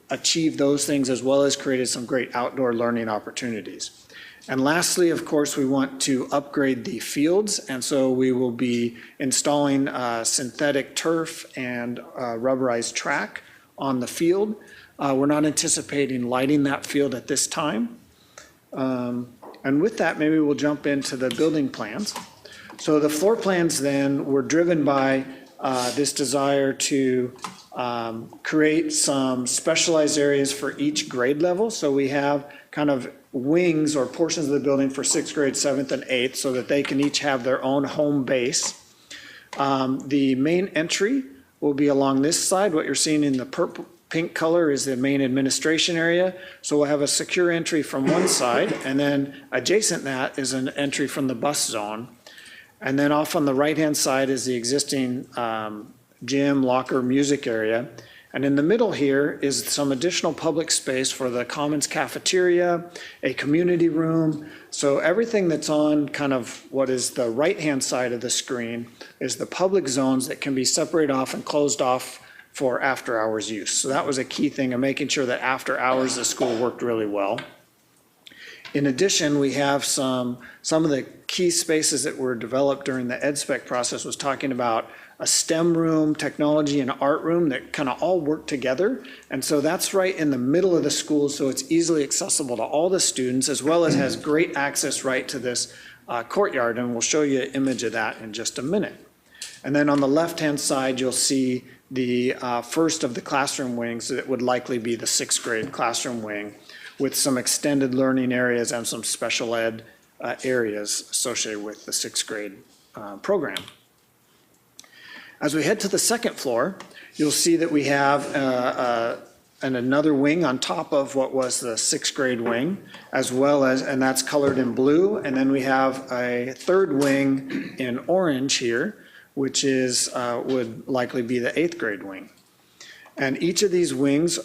achieved those things, as well as created some great outdoor learning opportunities. And lastly, of course, we want to upgrade the fields, and so we will be installing synthetic turf and rubberized track on the field. We're not anticipating lighting that field at this time. And with that, maybe we'll jump into the building plans. So the floor plans then were driven by this desire to create some specialized areas for each grade level. So we have kind of wings or portions of the building for 6th grade, 7th, and 8th, so that they can each have their own home base. The main entry will be along this side. What you're seeing in the pink color is the main administration area. So we'll have a secure entry from one side, and then adjacent that is an entry from the bus zone. And then off on the right-hand side is the existing gym, locker, music area. And in the middle here is some additional public space for the Commons cafeteria, a community room. So everything that's on kind of what is the right-hand side of the screen is the public zones that can be separated off and closed off for after-hours use. So that was a key thing of making sure that after hours the school worked really well. In addition, we have some of the key spaces that were developed during the EdSpec process was talking about a STEM room, technology, and art room that kind of all work together. And so that's right in the middle of the school, so it's easily accessible to all the students, as well as has great access right to this courtyard. And we'll show you an image of that in just a minute. And then on the left-hand side, you'll see the first of the classroom wings that would likely be the 6th grade classroom wing, with some extended learning areas and some special ed areas associated with the 6th grade program. As we head to the second floor, you'll see that we have another wing on top of what was the 6th grade wing, as well as, and that's colored in blue, and then we have a third wing in orange here, which is would likely be the 8th grade wing. And each of these wings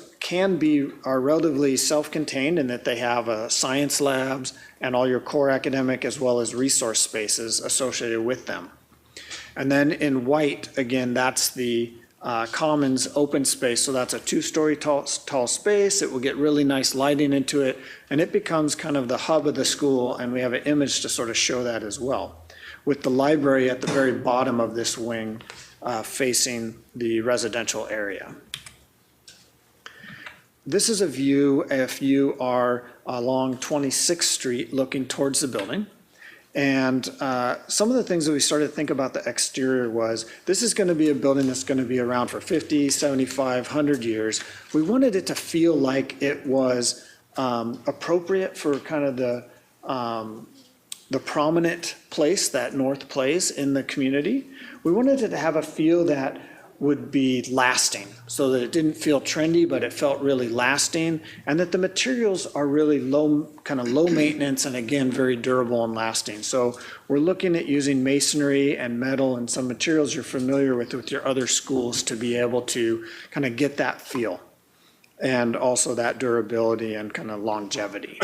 are relatively self-contained in that they have science labs and all your core academic as well as resource spaces associated with them. And then in white, again, that's the Commons open space. So that's a 2-story tall space. It will get really nice lighting into it, and it becomes kind of the hub of the school, and we have an image to sort of show that as well, with the library at the very bottom of this wing, facing the residential area. This is a view if you are along 26th Street looking towards the building. And some of the things that we started to think about the exterior was, this is going to be a building that's going to be around for 50, 75, 100 years. We wanted it to feel like it was appropriate for kind of the prominent place that North plays in the community. We wanted it to have a feel that would be lasting, so that it didn't feel trendy, but it felt really lasting, and that the materials are really low maintenance, and again, very durable and lasting. So we're looking at using masonry and metal and some materials you're familiar with your other schools to be able to kind of get that feel, and also that durability and kind of longevity.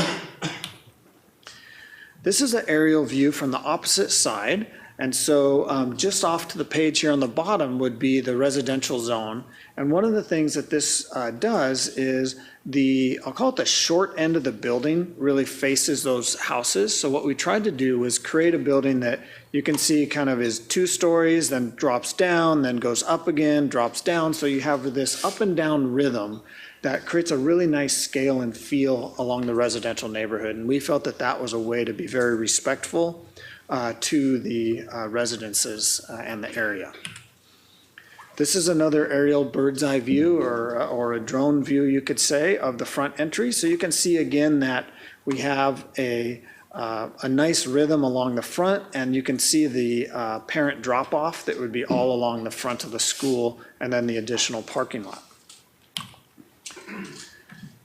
This is an aerial view from the opposite side. And so just off to the page here on the bottom would be the residential zone. And one of the things that this does is I'll call it the short end of the building really faces those houses. So what we tried to do was create a building that you can see kind of is 2 stories, then drops down, then goes up again, drops down. So you have this up and down rhythm that creates a really nice scale and feel along the residential neighborhood. And we felt that that was a way to be very respectful to the residences and the area. This is another aerial bird's eye view or a drone view, you could say, of the front entry. So you can see again that we have a nice rhythm along the front, and you can see the parent drop-off that would be all along the front of the school, and then the additional parking lot.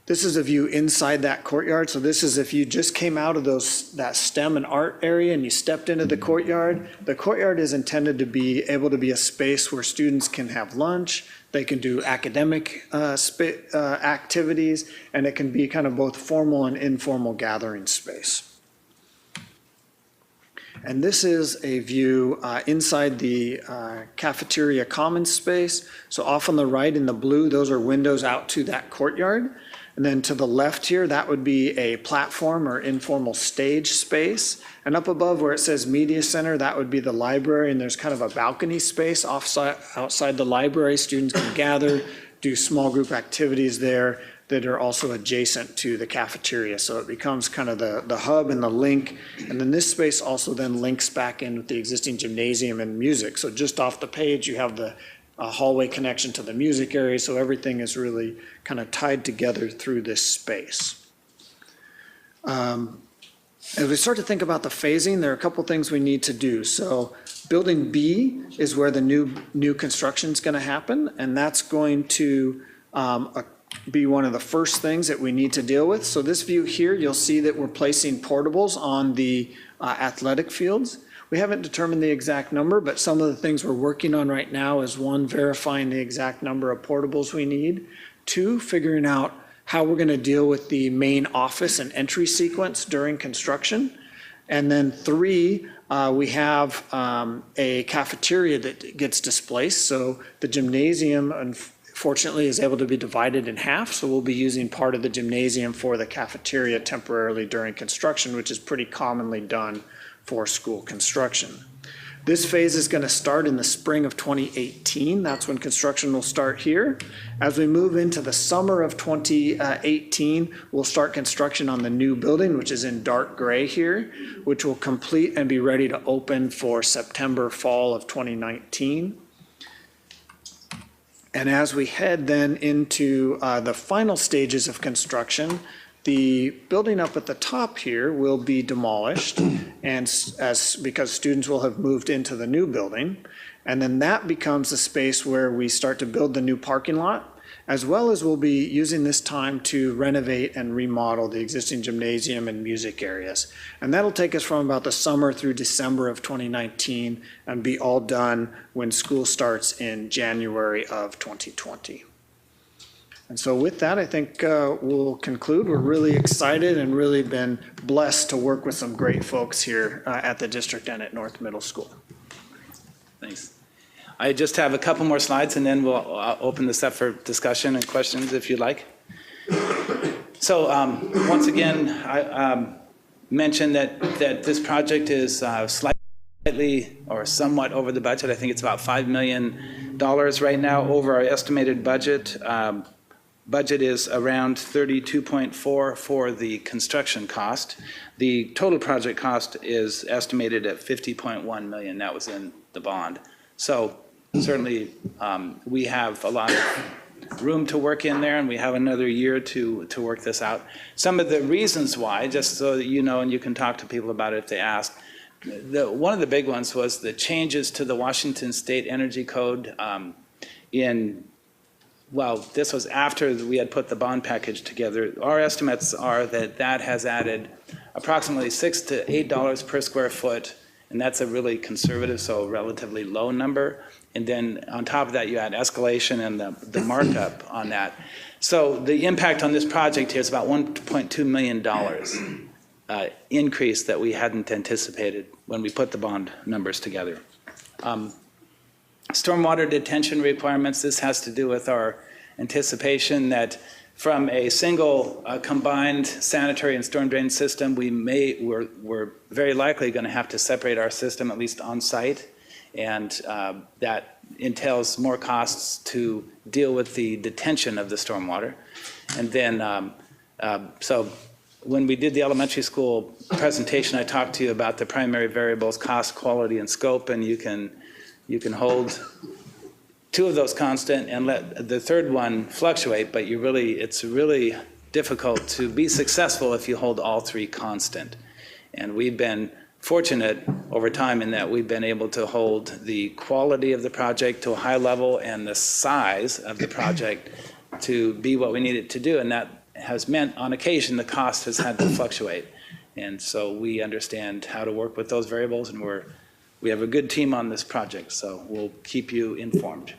This is a view inside that courtyard. So this is if you just came out of that STEM and art area and you stepped into the courtyard. The courtyard is intended to be able to be a space where students can have lunch, they can do academic activities, and it can be kind of both formal and informal gathering space. And this is a view inside the cafeteria commons space. So off on the right in the blue, those are windows out to that courtyard. And then to the left here, that would be a platform or informal stage space. And up above where it says Media Center, that would be the library, and there's kind of a balcony space outside the library. Students can gather, do small group activities there that are also adjacent to the cafeteria. So it becomes kind of the hub and the link. And then this space also then links back in with the existing gymnasium and music. So just off the page, you have the hallway connection to the music area, so everything is really kind of tied together through this space. As we start to think about the phasing, there are a couple things we need to do. So building B is where the new construction is going to happen, and that's going to be one of the first things that we need to deal with. So this view here, you'll see that we're placing portables on the athletic fields. We haven't determined the exact number, but some of the things we're working on right now is 1, verifying the exact number of portables we need. 2, figuring out how we're going to deal with the main office and entry sequence during construction. And then 3, we have a cafeteria that gets displaced. So the gymnasium, unfortunately, is able to be divided in half. So we'll be using part of the gymnasium for the cafeteria temporarily during construction, which is pretty commonly done for school construction. This phase is going to start in the spring of 2018. That's when construction will start here. As we move into the summer of 2018, we'll start construction on the new building, which is in dark gray here, which will complete and be ready to open for September, fall of 2019. And as we head then into the final stages of construction, the building up at the top here will be demolished, and because students will have moved into the new building. And then that becomes the space where we start to build the new parking lot, as well as we'll be using this time to renovate and remodel the existing gymnasium and music areas. And that'll take us from about the summer through December of 2019 and be all done when school starts in January of 2020. And so with that, I think we'll conclude. We're really excited and really been blessed to work with some great folks here at the district and at North Middle School. Thanks. I just have a couple more slides, and then we'll open this up for discussion and questions if you'd like. So once again, I mentioned that this project is slightly or somewhat over the budget. I think it's about $5 million right now over our estimated budget. budget is around 32.4 for the construction cost. The total project cost is estimated at 50.1 million. That was in the bond. So certainly, we have a lot of room to work in there, and we have another year to work this out. Some of the reasons why, just so that you know, and you can talk to people about it if they ask, one of the big ones was the changes to the Washington State Energy Code well, this was after we had put the bond package together. Our estimates are that that has added approximately $6 to $8 per square foot, and that's a really conservative, so relatively low number. And then on top of that, you add escalation and the markup on that. So the impact on this project here is about $1.2 million increase that we hadn't anticipated when we put the bond numbers together. Stormwater detention requirements, this has to do with our anticipation that from a single combined sanitary and storm drain system, we're very likely going to have to separate our system, at least on site, and that entails more costs to deal with the detention of the stormwater. And then, so when we did the elementary school presentation, I talked to you about the primary variables, cost, quality, and scope, and you can hold two of those constant and let the third one fluctuate, but it's really difficult to be successful if you hold all three constant. And we've been fortunate over time in that we've been able to hold the quality of the project to a high level and the size of the project to be what we need it to do. And that has meant on occasion the cost has had to fluctuate. And so we understand how to work with those variables, and we have a good team on this project, so we'll keep you informed.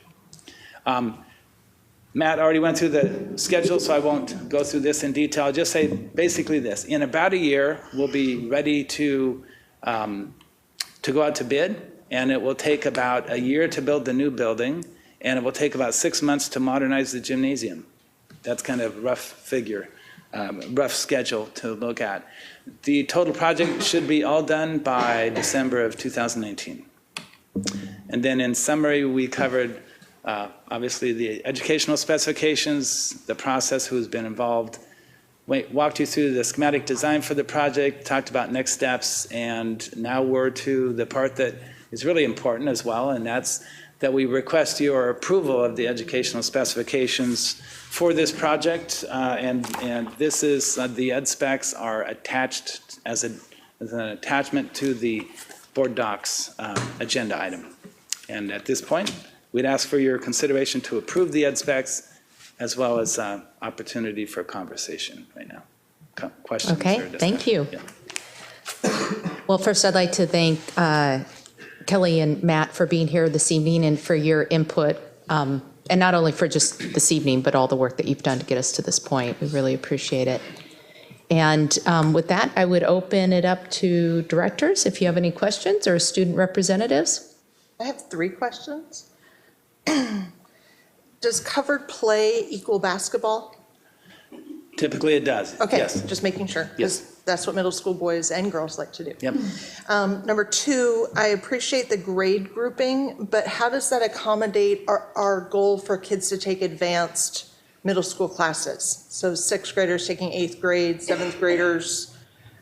Matt already went through the schedule, so I won't go through this in detail. I'll just say basically this. In about a year, we'll be ready to go out to bid, and it will take about a year to build the new building, and it will take about 6 months to modernize the gymnasium. That's kind of rough figure, rough schedule to look at. The total project should be all done by December of 2019. And then in summary, we covered obviously the educational specifications, the process, who's been involved, walked you through the schematic design for the project, talked about next steps, and now we're to the part that is really important as well, and that's that we request your approval of the educational specifications for this project, and this is, the ed specs are attached as an attachment to the board docs agenda item. And at this point, we'd ask for your consideration to approve the ed specs as well as opportunity for conversation right now. Questions? Okay, thank you. Yeah. Well, first I'd like to thank Kelly and Matt for being here this evening and for your input, and not only for just this evening, but all the work that you've done to get us to this point. We really appreciate it. And with that, I would open it up to directors, if you have any questions, or student representatives. I have 3 questions. Does covered play equal basketball? Typically it does. Okay, Yes. just making sure, Yes. because that's what middle school boys and girls like to do. Yep. Number 2, I appreciate the grade grouping, but how does that accommodate our goal for kids to take advanced middle school classes? So 6th graders taking 8th grade, 7th graders.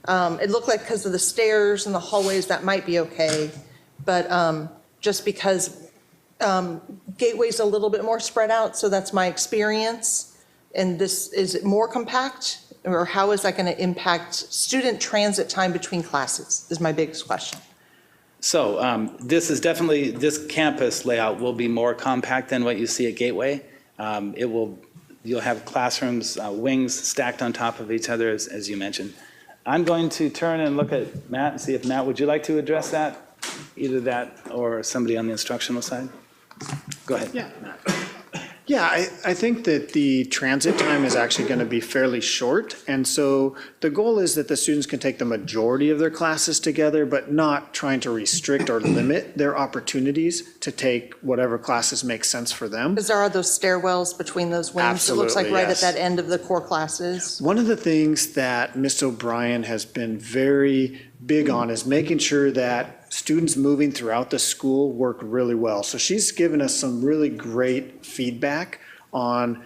It looked like because of the stairs and the hallways, that might be okay. But just because Gateway's a little bit more spread out, so that's my experience. And this, is it more compact? Or how is that going to impact student transit time between classes is my biggest question. So this is definitely, this campus layout will be more compact than what you see at Gateway. You'll have classrooms, wings stacked on top of each other, as you mentioned. I'm going to turn and look at Matt and see if, Matt, would you like to address that? Either that or somebody on the instructional side? Go ahead. Yeah. Yeah, I think that the transit time is actually going to be fairly short. And so the goal is that the students can take the majority of their classes together, but not trying to restrict or limit their opportunities to take whatever classes make sense for them. Because there are those stairwells between those wings. Absolutely, it looks like right yes. at that end of the core classes. One of the things that Ms. O'Brien has been very big on is making sure that students moving throughout the school work really well. So she's given us some really great feedback on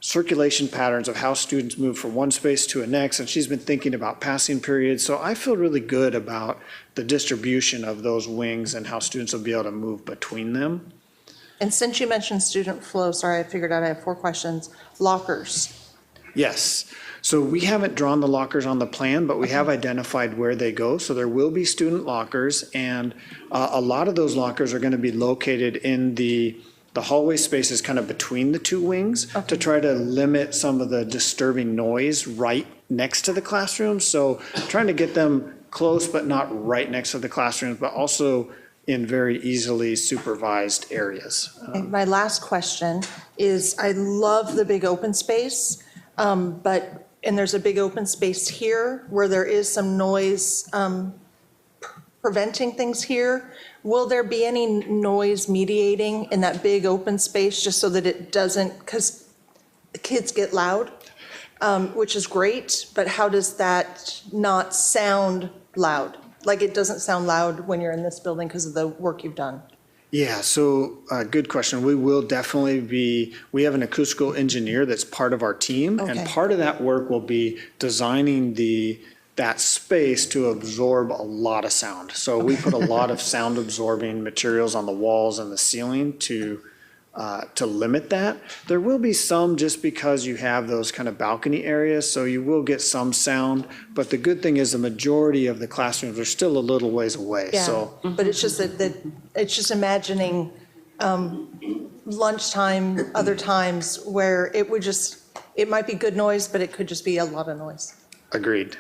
circulation patterns of how students move from one space to a next, and she's been thinking about passing periods. So I feel really good about the distribution of those wings and how students will be able to move between them. And since you mentioned student flow, sorry, I figured out I have 4 questions. Lockers. Yes. So we haven't drawn the lockers on the plan, but we have identified where they go. So there will be student lockers, and a lot of those lockers are going to be located in the hallway spaces kind of between the 2 wings to try to limit some of the disturbing noise right next to the classrooms. So trying to get them close, but not right next to the classrooms, but also in very easily supervised areas. And my last question is, I love the big open space, and there's a big open space here where there is some noise preventing things here. Will there be any noise mediating in that big open space just so that it doesn't, because the kids get loud, which is great, but how does that not sound loud? Like it doesn't sound loud when you're in this building because of the work you've done. Yeah, so good question. We will definitely we have an acoustical engineer that's part of our team, and part of that work will be designing that space to absorb a lot of sound. So we put a lot of sound absorbing materials on the walls and the ceiling to limit that. There will be some just because you have those kind of balcony areas, so you will get some sound, but the good thing is the majority of the classrooms are still a little ways away. Yeah, So but it's just that it's just imagining lunchtime, other times where it might be good noise, but it could just be a lot of noise. Agreed.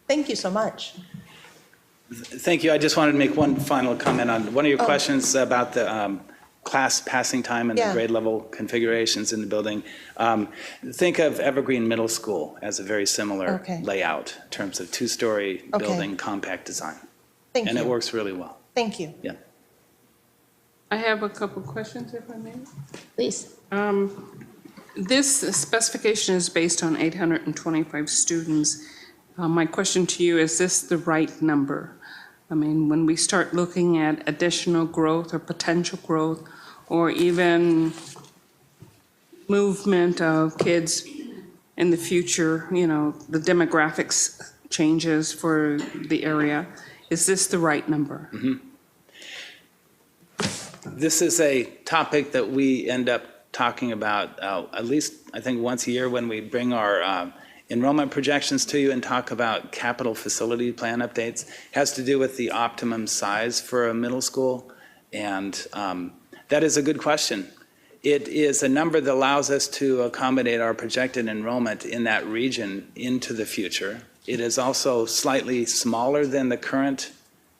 Thank you so much. Thank you. I just wanted to make one final comment on one of your questions about the class passing time and the grade level configurations in the building. Think of Evergreen Middle School as a very similar layout in terms of 2-story building, compact design. Thank you. And it works really well. Thank you. Yeah. I have a couple questions, if I may. Please. This specification is based on 825 students. My question to you, is this the right number? I mean, when we start looking at additional growth or potential growth, or even movement of kids in the future, the demographics changes for the area, is this the right number? Mm-hmm. This is a topic that we end up talking about at least, I think, once a year when we bring our enrollment projections to you and talk about capital facility plan updates. It has to do with the optimum size for a middle school, and that is a good question. It is a number that allows us to accommodate our projected enrollment in that region into the future. It is also slightly smaller than the current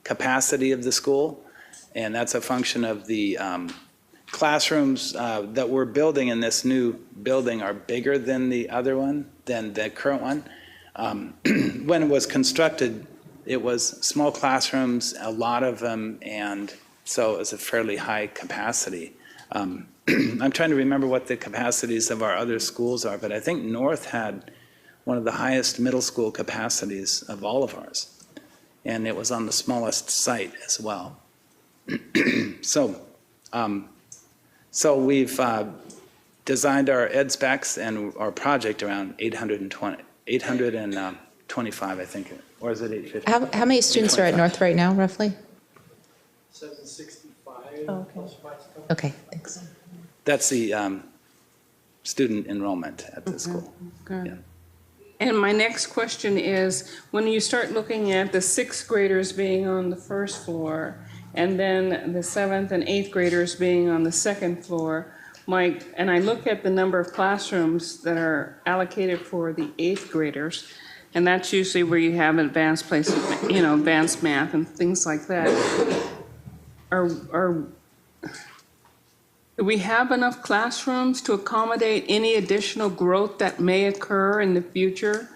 capacity of the school, and that's a function of the classrooms that we're building in this new building are bigger than the other one, than the current one. When it was constructed, it was small classrooms, a lot of them, and so it was a fairly high capacity. I'm trying to remember what the capacities of our other schools are, but I think North had one of the highest middle school capacities of all of ours, and it was on the smallest site as well. So we've designed our ed specs and our project around 825, I think, or is it 850? How many students are at North right now, roughly? 765. Oh, okay, thanks. That's the student enrollment at the school. Good. Yeah. And my next question is, when you start looking at the 6th graders being on the 1st floor, and then the 7th and 8th graders being on the 2nd floor, and I look at the number of classrooms that are allocated for the 8th graders, and that's usually where you have advanced places, advanced math and things like that. Do we have enough classrooms to accommodate any additional growth that may occur in the future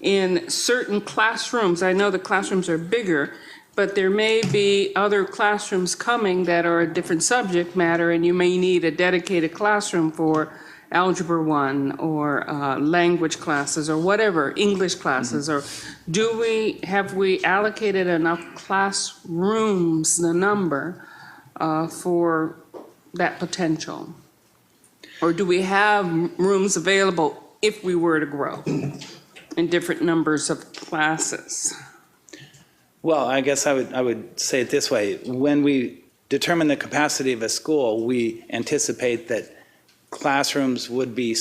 in certain classrooms? I know the classrooms are bigger, but there may be other classrooms coming that are a different subject matter, and you may need a dedicated classroom for Algebra 1 or language classes or whatever, English classes, or have we allocated enough classrooms, the number, for that potential? Or do we have rooms available if we were to grow in different numbers of classes? Well, I guess I would say it this way. When we determine the capacity of a school, we anticipate that classrooms would be,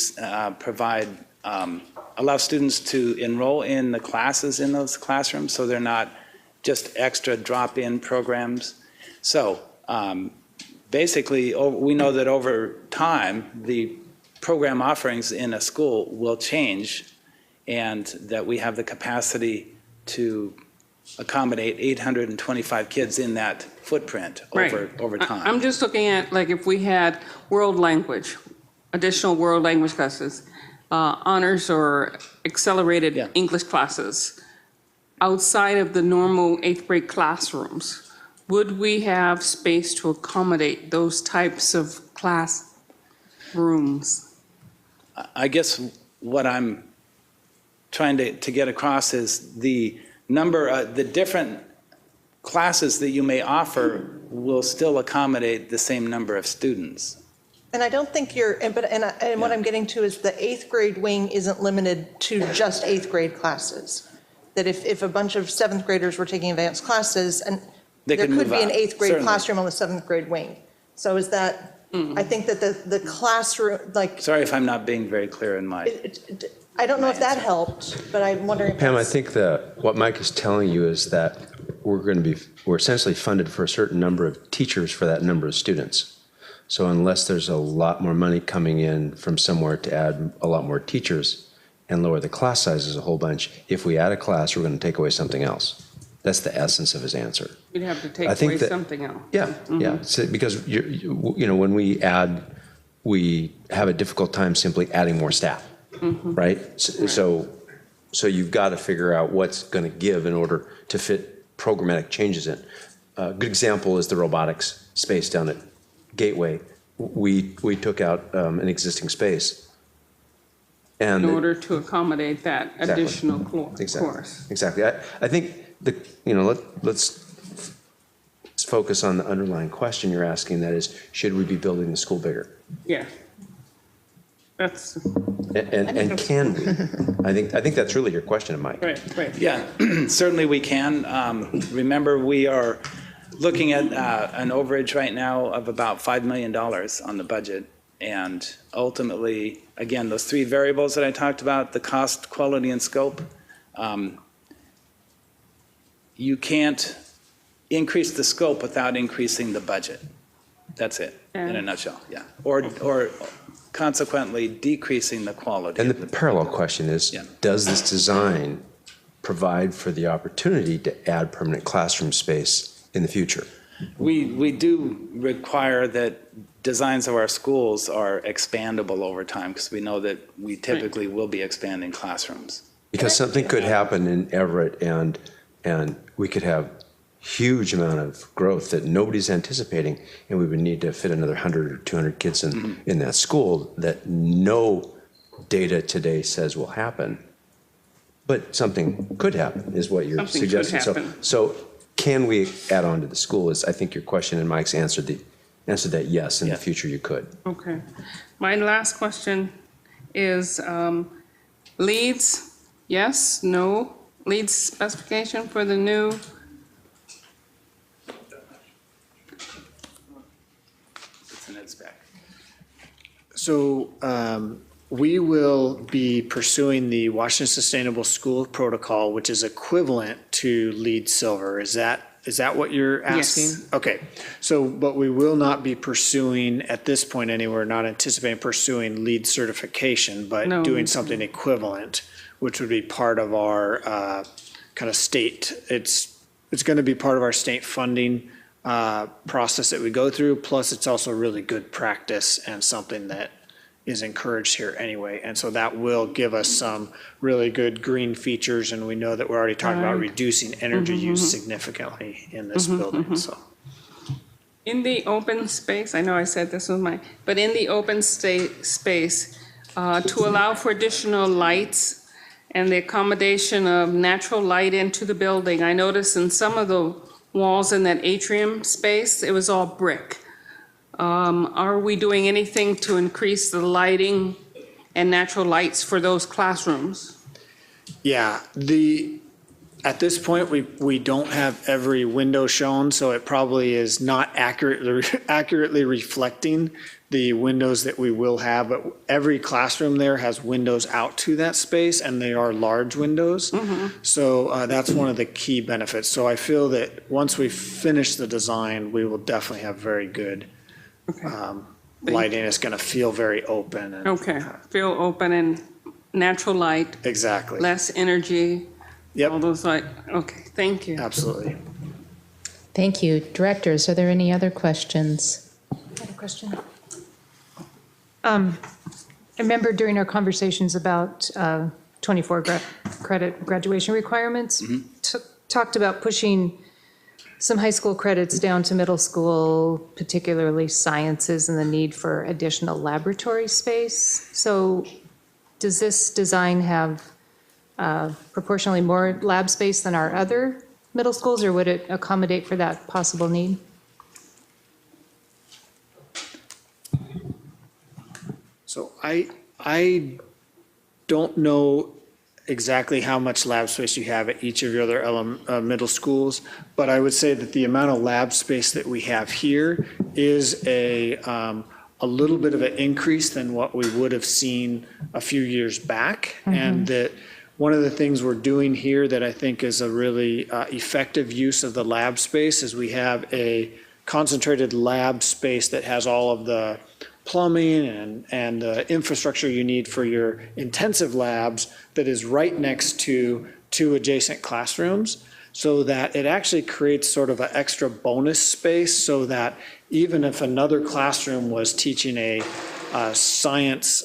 allow students to enroll in the classes in those classrooms, so they're not just extra drop-in programs. So basically, we know that over time, the program offerings in a school will change, and that we have the capacity to accommodate 825 kids in that footprint over time. I'm just looking at, like, if we had world language, additional world language classes, honors or accelerated English classes, outside of the normal 8th grade classrooms, would we have space to accommodate those types of class rooms? I guess what I'm trying to get across is the number, the different classes that you may offer will still accommodate the same number of students. And I don't think and what I'm getting to is the 8th grade wing isn't limited to just 8th grade classes. That if a bunch of 7th graders were taking advanced classes, and there could be an 8th grade classroom on the 7th grade wing. So is that, I think that the classroom, like. Sorry if I'm not being very clear in my. I don't know if that helped, but I'm wondering if Pam, I think that what Mike is telling you is that we're essentially funded for a certain number of teachers for that number of students. So unless there's a lot more money coming in from somewhere to add a lot more teachers and lower the class sizes a whole bunch, if we add a class, we're going to take away something else. That's the essence of his answer. We'd have to take away something else. Yeah, yeah. So, because when we add, we have a difficult time simply adding more staff, right? So you've got to figure out what's going to give in order to fit programmatic changes in. A good example is the robotics space down at Gateway. We took out an existing space. And in order to accommodate that additional course. Exactly. I think let's focus on the underlying question you're asking. That is, should we be building the school bigger? Yeah. That's. And can we? I think that's really your question, Mike. Right. Yeah, certainly we can. Remember, we are looking at an overage right now of about $5 million on the budget. And ultimately, again, those three variables that I talked about, the cost, quality, and scope, you can't increase the scope without increasing the budget. That's it, in a nutshell, yeah. Or consequently, decreasing the quality. And the parallel question is, does this design provide for the opportunity to add permanent classroom space in the future? We do require that designs of our schools are expandable over time, because we know that we typically will be expanding classrooms. Because something could happen in Everett and we could have huge amount of growth that nobody's anticipating, and we would need to fit another 100 or 200 kids in that school that no data today says will happen. But something could happen is what you're suggesting. So can we add on to the school is, I think, your question, and Mike's answered that yes, in the future you could. Okay. My last question is leads, yes, no? Leads specification for the new? It's an ed spec. So we will be pursuing the Washington Sustainable School Protocol, which is equivalent to LEED Silver. Is that what you're asking? Yes. Okay. So, but we will not be pursuing, at this point anyway, not anticipating pursuing LEED certification, but doing something equivalent, which would be part of our kind of state. It's going to be part of our state funding process that we go through. Plus, it's also really good practice and something that is encouraged here anyway. And so that will give us some really good green features. And we know that we're already talking about reducing energy use significantly in this building. So. In the open space, I know I said this was but in the open space, to allow for additional lights and the accommodation of natural light into the building, I noticed in some of the walls in that atrium space, it was all brick. Are we doing anything to increase the lighting and natural lights for those classrooms? Yeah, at this point, we don't have every window shown, so it probably is not accurately reflecting the windows that we will have, but every classroom there has windows out to that space, and they are large windows. So that's one of the key benefits. So I feel that once we finish the design, we will definitely have very good lighting. It's going to feel very open. And, Okay, feel open and natural light. Exactly. Less energy. Yep. All those like, okay, thank you. Absolutely. Thank you. Directors, are there any other questions? I have a question. I remember during our conversations about 24 credit graduation requirements, talked about pushing some high school credits down to middle school, particularly sciences and the need for additional laboratory space. So does this design have proportionally more lab space than our other middle schools, or would it accommodate for that possible need? So I don't know exactly how much lab space you have at each of your other middle schools, but I would say that the amount of lab space that we have here is a little bit of an increase than what we would have seen a few years back. And that one of the things we're doing here that I think is a really effective use of the lab space is we have a concentrated lab space that has all of the plumbing and the infrastructure you need for your intensive labs that is right next to two adjacent classrooms, so that it actually creates sort of an extra bonus space, so that even if another classroom was teaching a science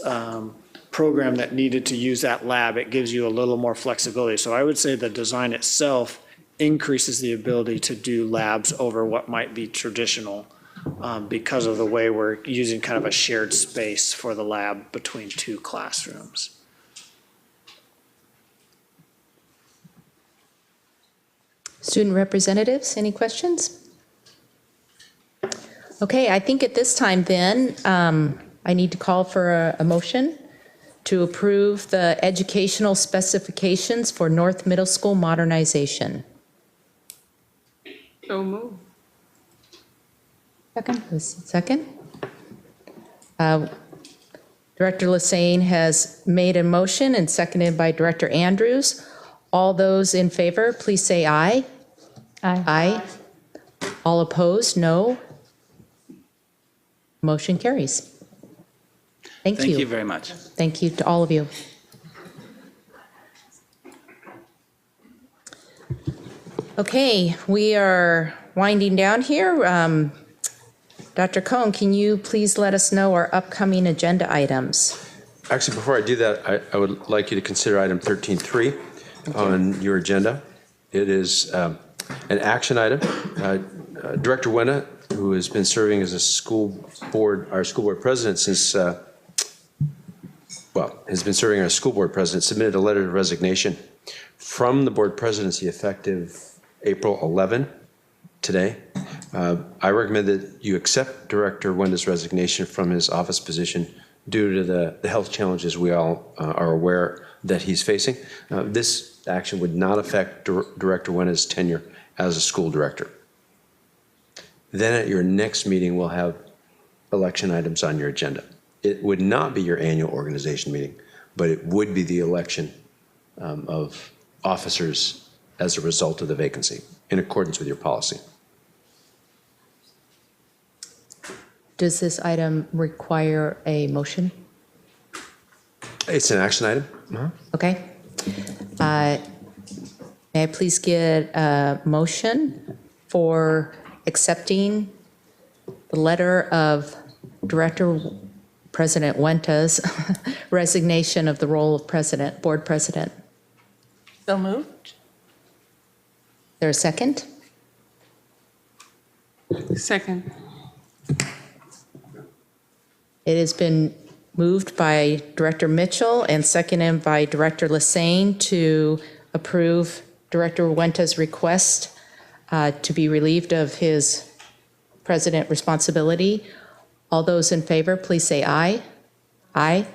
program that needed to use that lab, it gives you a little more flexibility. So I would say the design itself increases the ability to do labs over what might be traditional, because of the way we're using kind of a shared space for the lab between two classrooms. Student representatives, any questions? Okay, I think at this time then, I need to call for a motion to approve the educational specifications for North Middle School modernization. So move. Second. Director Lassane has made a motion and seconded by Director Andrews. All those in favor, please say aye. Aye. All opposed, no. Motion carries. Thank you. Thank you very much. Thank you to all of you. Okay, we are winding down here. Dr. Cohn, can you please let us know our upcoming agenda items? Actually, before I do that, I would like you to consider item 13.3 on your agenda. It is an action item. Director Wena, who has been serving as our school board president since, has been serving as school board president, submitted a letter of resignation from the board presidency effective April 11, today. I recommend that you accept Director Wenda's resignation from his office position due to the health challenges we all are aware that he's facing. This action would not affect Director Wenda's tenure as a school director. Then at your next meeting, we'll have election items on your agenda. It would not be your annual organization meeting, but it would be the election of officers as a result of the vacancy in accordance with your policy. Does this item require a motion? It's an action item. Okay. May I please get a motion for accepting the letter of Director President Wenta's resignation of the role of president, board president? So moved. There a second? Second. It has been moved by Director Mitchell and seconded by Director Lassane to approve Director Wenta's request to be relieved of his president responsibility. All those in favor, please say aye. Aye.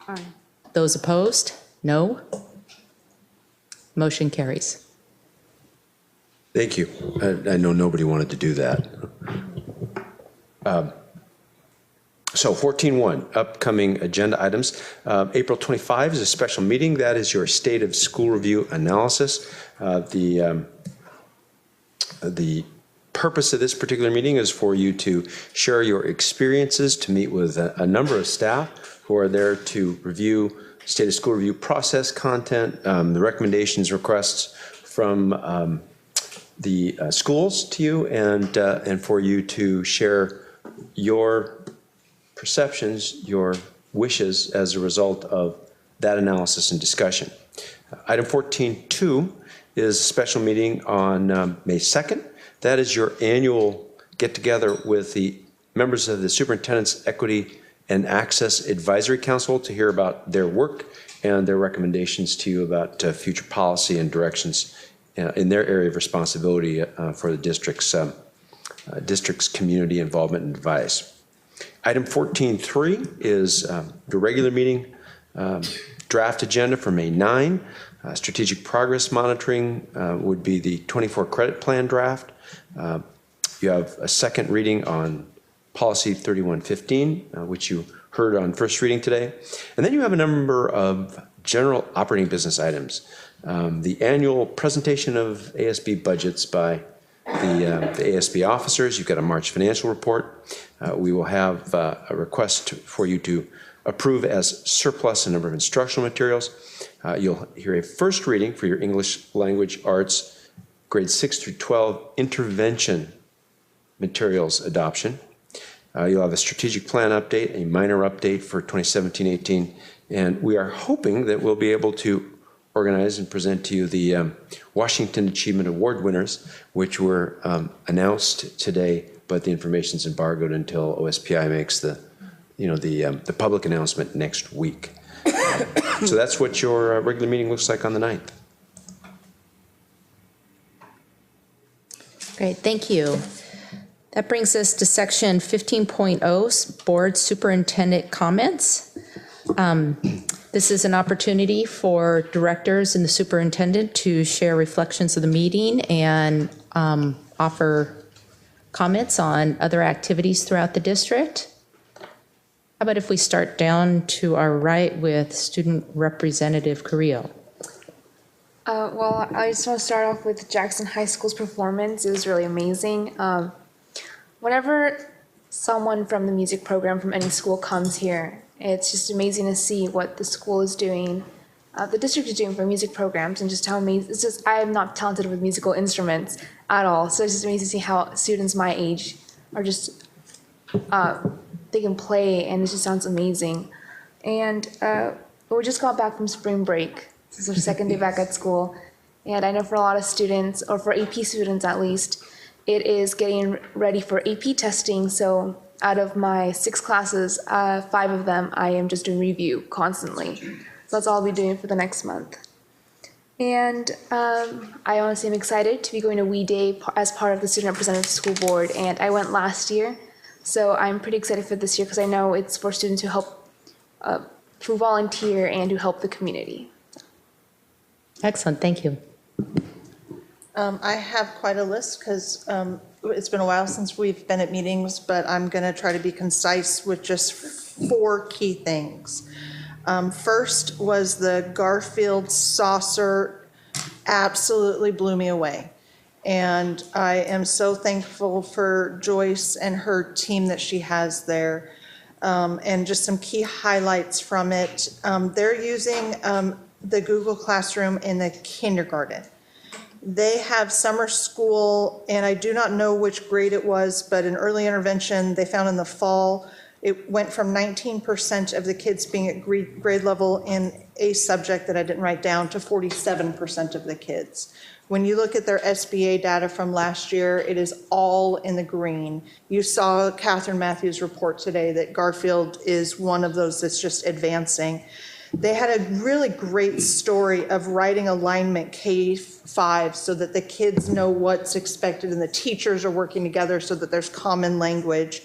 Aye. Those opposed, no. Motion carries. Thank you. I know nobody wanted to do that. So 14.1, upcoming agenda items. April 25 is a special meeting. That is your State of School Review analysis. The purpose of this particular meeting is for you to share your experiences, to meet with a number of staff who are there to review State of School Review process content, the recommendations, requests from the schools to you, and for you to share your perceptions, your wishes as a result of that analysis and discussion. Item 14.2 is a special meeting on May 2nd. That is your annual get-together with the members of the Superintendent's Equity and Access Advisory Council to hear about their work and their recommendations to you about future policy and directions in their area of responsibility for the district's community involvement and advice. Item 14.3 is the regular meeting draft agenda for May 9. Strategic progress monitoring would be the 24 credit plan draft. You have a second reading on policy 3115, which you heard on first reading today. And then you have a number of general operating business items. The annual presentation of ASB budgets by the ASB officers. You've got a March financial report. We will have a request for you to approve as surplus a number of instructional materials. You'll hear a first reading for your English language arts grades 6 through 12 intervention materials adoption. You'll have a strategic plan update, a minor update for 2017-18, and we are hoping that we'll be able to organize and present to you the Washington Achievement Award winners, which were announced today, but the information's embargoed until OSPI makes the public announcement next week. So that's what your regular meeting looks like on the 9th. Great, thank you. That brings us to section 15.0, Board Superintendent Comments. This is an opportunity for directors and the superintendent to share reflections of the meeting and offer comments on other activities throughout the district. How about if we start down to our right with Student Representative Carrillo? Well, I just want to start off with Jackson High School's performance. It was really amazing. Whenever someone from the music program from any school comes here, it's just amazing to see what the school is doing, the district is doing for music programs, and just how amazing. It's just, I am not talented with musical instruments at all, so it's just amazing to see how students my age are just, they can play, and it just sounds amazing. And we just got back from spring break. This is our second day back at school, and I know for a lot of students, or for AP students at least, it is getting ready for AP testing. So out of my 6 classes, 5 of them I am just doing review constantly. So that's all I'll be doing for the next month. And I honestly am excited to be going to WE Day as part of the Student Representative School Board, and I went last year. So I'm pretty excited for this year because I know it's for students who help, who volunteer and who help the community. Excellent, thank you. I have quite a list because it's been a while since we've been at meetings, but I'm going to try to be concise with just 4 key things. First was the Garfield saucer absolutely blew me away. And I am so thankful for Joyce and her team that she has there. And just some key highlights from it. They're using the Google Classroom in the kindergarten. They have summer school, and I do not know which grade it was, but an early intervention they found in the fall, it went from 19% of the kids being at grade level in a subject that I didn't write down to 47% of the kids. When you look at their SBA data from last year, it is all in the green. You saw Catherine Matthews' report today that Garfield is one of those that's just advancing. They had a really great story of writing alignment K-5 so that the kids know what's expected and the teachers are working together so that there's common language.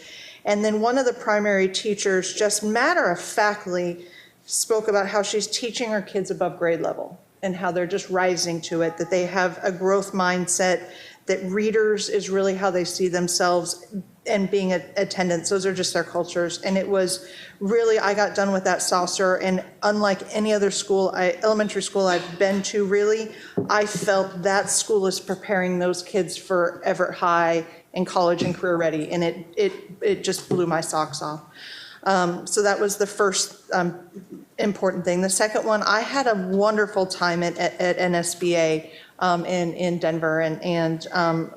And then one of the primary teachers just matter-of-factly spoke about how she's teaching her kids above grade level and how they're just rising to it, that they have a growth mindset, that readers is really how they see themselves, and being attendants, those are just their cultures. And it was really, I got done with that saucer, and unlike any other school, elementary school I've been to really, I felt that school is preparing those kids for Everett High and college and career ready, and it just blew my socks off. So that was the first important thing. The second one, I had a wonderful time at NSBA in Denver, and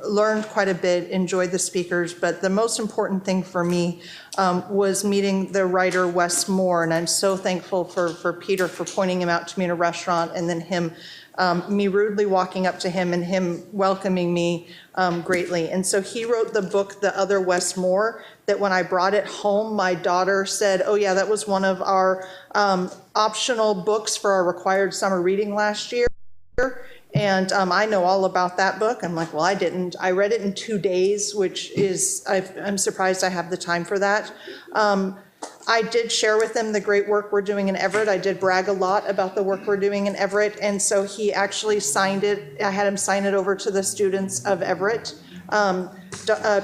learned quite a bit, enjoyed the speakers, but the most important thing for me was meeting the writer Wes Moore, and I'm so thankful for Peter for pointing him out to me in a restaurant, and then me rudely walking up to him and him welcoming me greatly. And so he wrote the book, The Other Wes Moore, that when I brought it home, my daughter said, oh yeah, that was one of our optional books for our required summer reading last year. And I know all about that book. I'm like, well, I didn't. I read it in 2 days, which is, I'm surprised I have the time for that. I did share with him the great work we're doing in Everett. I did brag a lot about the work we're doing in Everett. And so he actually signed it. I had him sign it over to the students of Everett.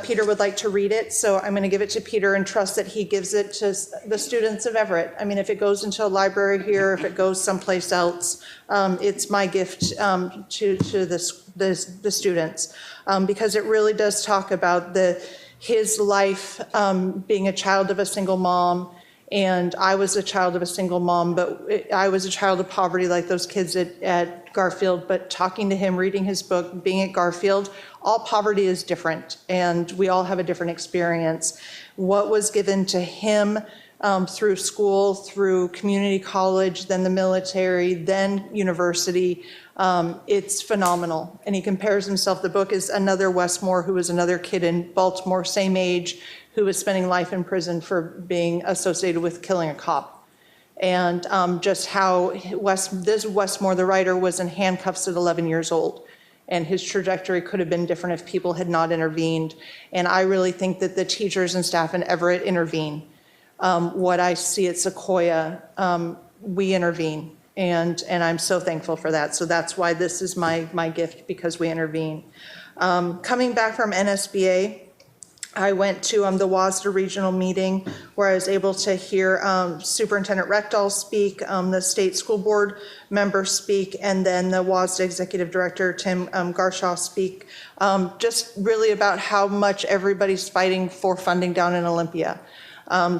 Peter would like to read it, so I'm going to give it to Peter and trust that he gives it to the students of Everett. I mean, if it goes into a library here, if it goes someplace else, it's my gift to the students, because it really does talk about his life being a child of a single mom. And I was a child of a single mom, but I was a child of poverty like those kids at Garfield. But talking to him, reading his book, being at Garfield, all poverty is different, and we all have a different experience. What was given to him through school, through community college, then the military, then university, it's phenomenal. And he compares himself, the book is another Wes Moore, who was another kid in Baltimore, same age, who was spending life in prison for being associated with killing a cop. And just how this Wes Moore, the writer, was in handcuffs at 11 years old. And his trajectory could have been different if people had not intervened. And I really think that the teachers and staff in Everett intervene. What I see at Sequoia, we intervene. And I'm so thankful for that. So that's why this is my gift, because we intervene. Coming back from NSBA, I went to the WASDA regional meeting where I was able to hear Superintendent Reckdahl speak, the state school board member speak, and then the WASDA executive director, Tim Garshaw, speak, just really about how much everybody's fighting for funding down in Olympia.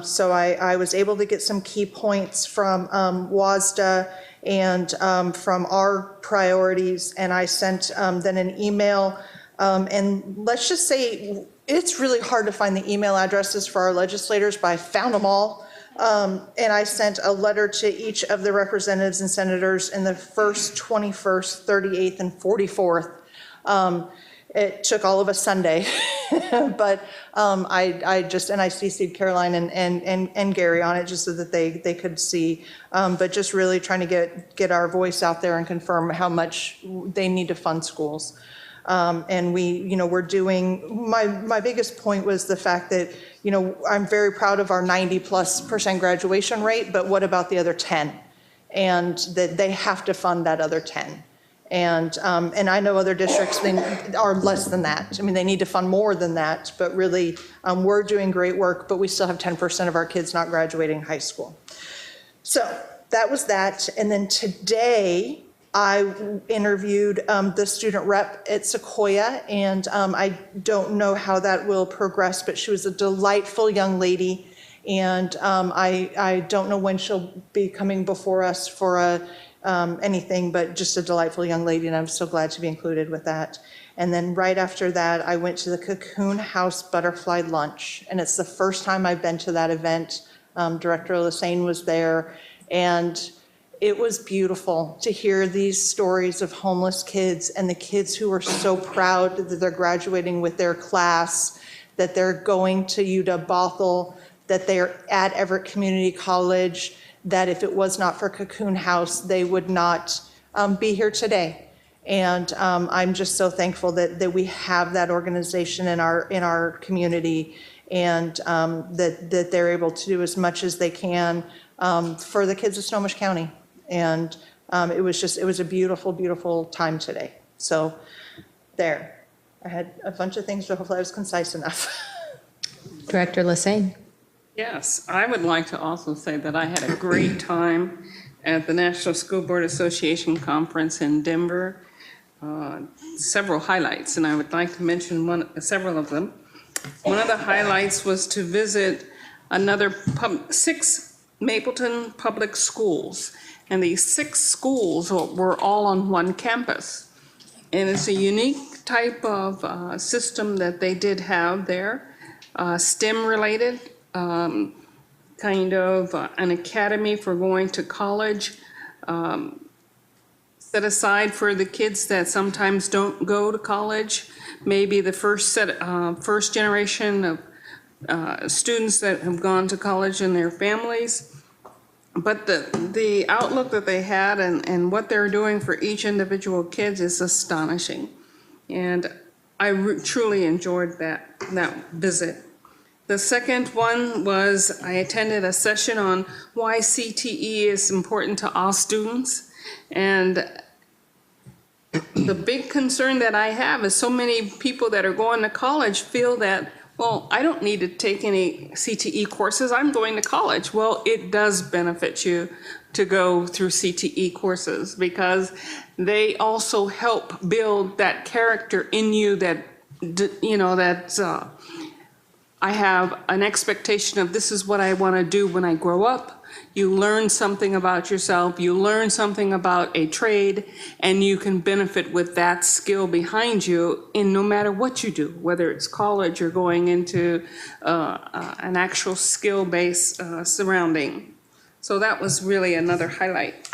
So I was able to get some key points from WASDA and from our priorities, and I sent then an email, and let's just say it's really hard to find the email addresses for our legislators, but I found them all. And I sent a letter to each of the representatives and senators in the 1st, 21st, 38th, and 44th. It took all of a Sunday, but I CC'd Caroline and Gary on it just so that they could see, but just really trying to get our voice out there and confirm how much they need to fund schools. And we're doing, my biggest point was the fact that, I'm very proud of our 90+% graduation rate, but what about the other 10? And that they have to fund that other 10. And I know other districts are less than that. I mean, they need to fund more than that, but really, we're doing great work, but we still have 10% of our kids not graduating high school. So that was that. And then today, I interviewed the student rep at Sequoia, and I don't know how that will progress, but she was a delightful young lady, and I don't know when she'll be coming before us for anything, but just a delightful young lady, and I'm so glad to be included with that. And then right after that, I went to the Cocoon House Butterfly Lunch, and it's the first time I've been to that event. Director Lassane was there, and it was beautiful to hear these stories of homeless kids and the kids who are so proud that they're graduating with their class, that they're going to UW-Bothell, that they're at Everett Community College, that if it was not for Cocoon House, they would not be here today. And I'm just so thankful that we have that organization in our community, and that they're able to do as much as they can for the kids of Snohomish County. And it was a beautiful, beautiful time today. So there, I had a bunch of things, but hopefully I was concise enough. Director Lassane. Yes, I would like to also say that I had a great time at the National School Board Association Conference in Denver. Several highlights, and I would like to mention several of them. One of the highlights was to visit another 6 Mapleton public schools, and these 6 schools were all on one campus. And it's a unique type of system that they did have there, STEM related, kind of an academy for going to college, set aside for the kids that sometimes don't go to college, maybe the first generation of students that have gone to college and their families. But the outlook that they had and what they're doing for each individual kids is astonishing. And I truly enjoyed that visit. The second one was I attended a session on why CTE is important to all students. And the big concern that I have is so many people that are going to college feel that, well, I don't need to take any CTE courses, I'm going to college. Well, it does benefit you to go through CTE courses because they also help build that character in you that, you know, that I have an expectation of this is what I want to do when I grow up. You learn something about yourself, you learn something about a trade, and you can benefit with that skill behind you in no matter what you do, whether it's college or going into an actual skill-based surrounding. So that was really another highlight.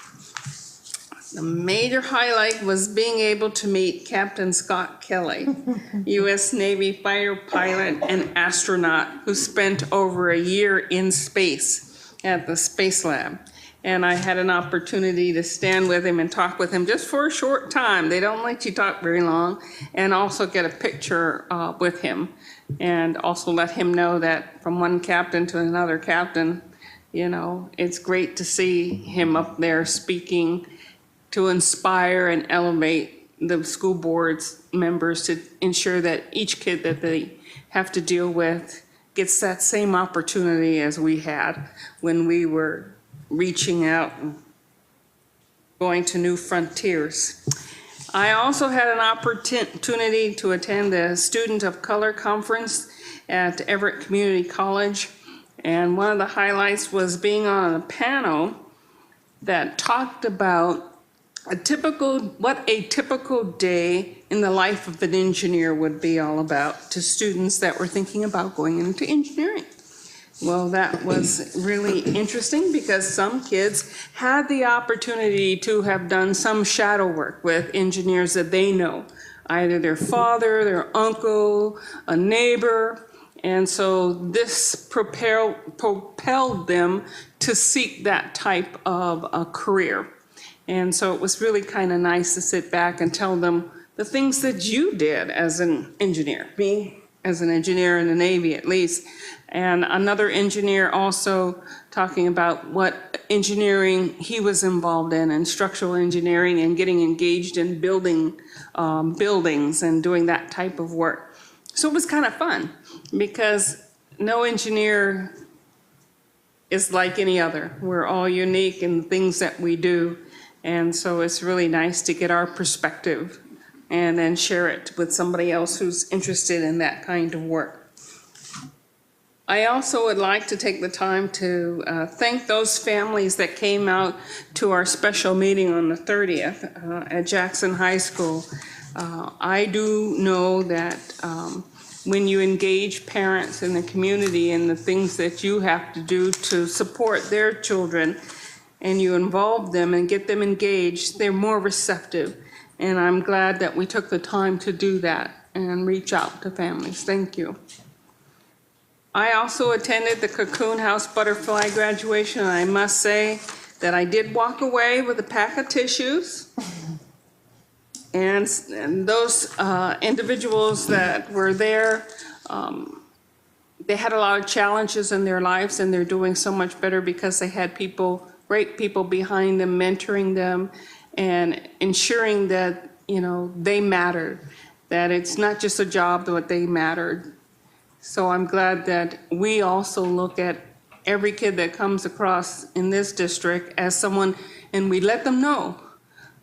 The major highlight was being able to meet Captain Scott Kelly, U.S. Navy fighter pilot and astronaut who spent over a year in space at the Space Lab. And I had an opportunity to stand with him and talk with him just for a short time. They don't let you talk very long. And also get a picture with him. And also let him know that from one captain to another captain, you know, it's great to see him up there speaking to inspire and elevate the school board's members to ensure that each kid that they have to deal with gets that same opportunity as we had when we were reaching out and going to new frontiers. I also had an opportunity to attend the Student of Color Conference at Everett Community College, and one of the highlights was being on a panel that talked about what a typical day in the life of an engineer would be all about to students that were thinking about going into engineering. Well, that was really interesting because some kids had the opportunity to have done some shadow work with engineers that they know, either their father, their uncle, a neighbor. And so this propelled them to seek that type of a career. And so it was really kind of nice to sit back and tell them the things that you did as an engineer, me as an engineer in the Navy at least, and another engineer also talking about what engineering he was involved in structural engineering and getting engaged in building buildings and doing that type of work. So it was kind of fun because no engineer is like any other. We're all unique in the things that we do. And so it's really nice to get our perspective and then share it with somebody else who's interested in that kind of work. I also would like to take the time to thank those families that came out to our special meeting on the 30th at Jackson High School. I do know that when you engage parents in the community and the things that you have to do to support their children, and you involve them and get them engaged, they're more receptive. And I'm glad that we took the time to do that and reach out to families. Thank you. I also attended the Cocoon House Butterfly graduation, and I must say that I did walk away with a pack of tissues. And those individuals that were there, they had a lot of challenges in their lives, and they're doing so much better because they had people, great people behind them, mentoring them and ensuring that, you know, they mattered, that it's not just a job, but they mattered. So I'm glad that we also look at every kid that comes across in this district as someone, and we let them know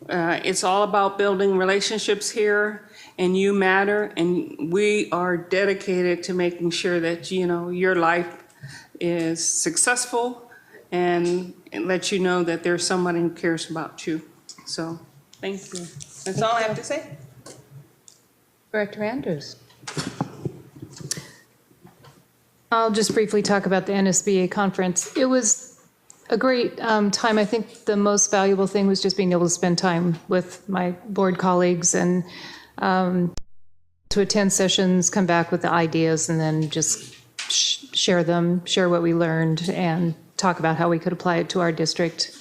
it's all about building relationships here, and you matter, and we are dedicated to making sure that, you know, your life is successful, and let you know that there's someone who cares about you. So, thank you. That's all I have to say. Director Andrews. I'll just briefly talk about the NSBA conference. It was a great time. I think the most valuable thing was just being able to spend time with my board colleagues and to attend sessions, come back with the ideas, and then just share them, share what we learned, and talk about how we could apply it to our district.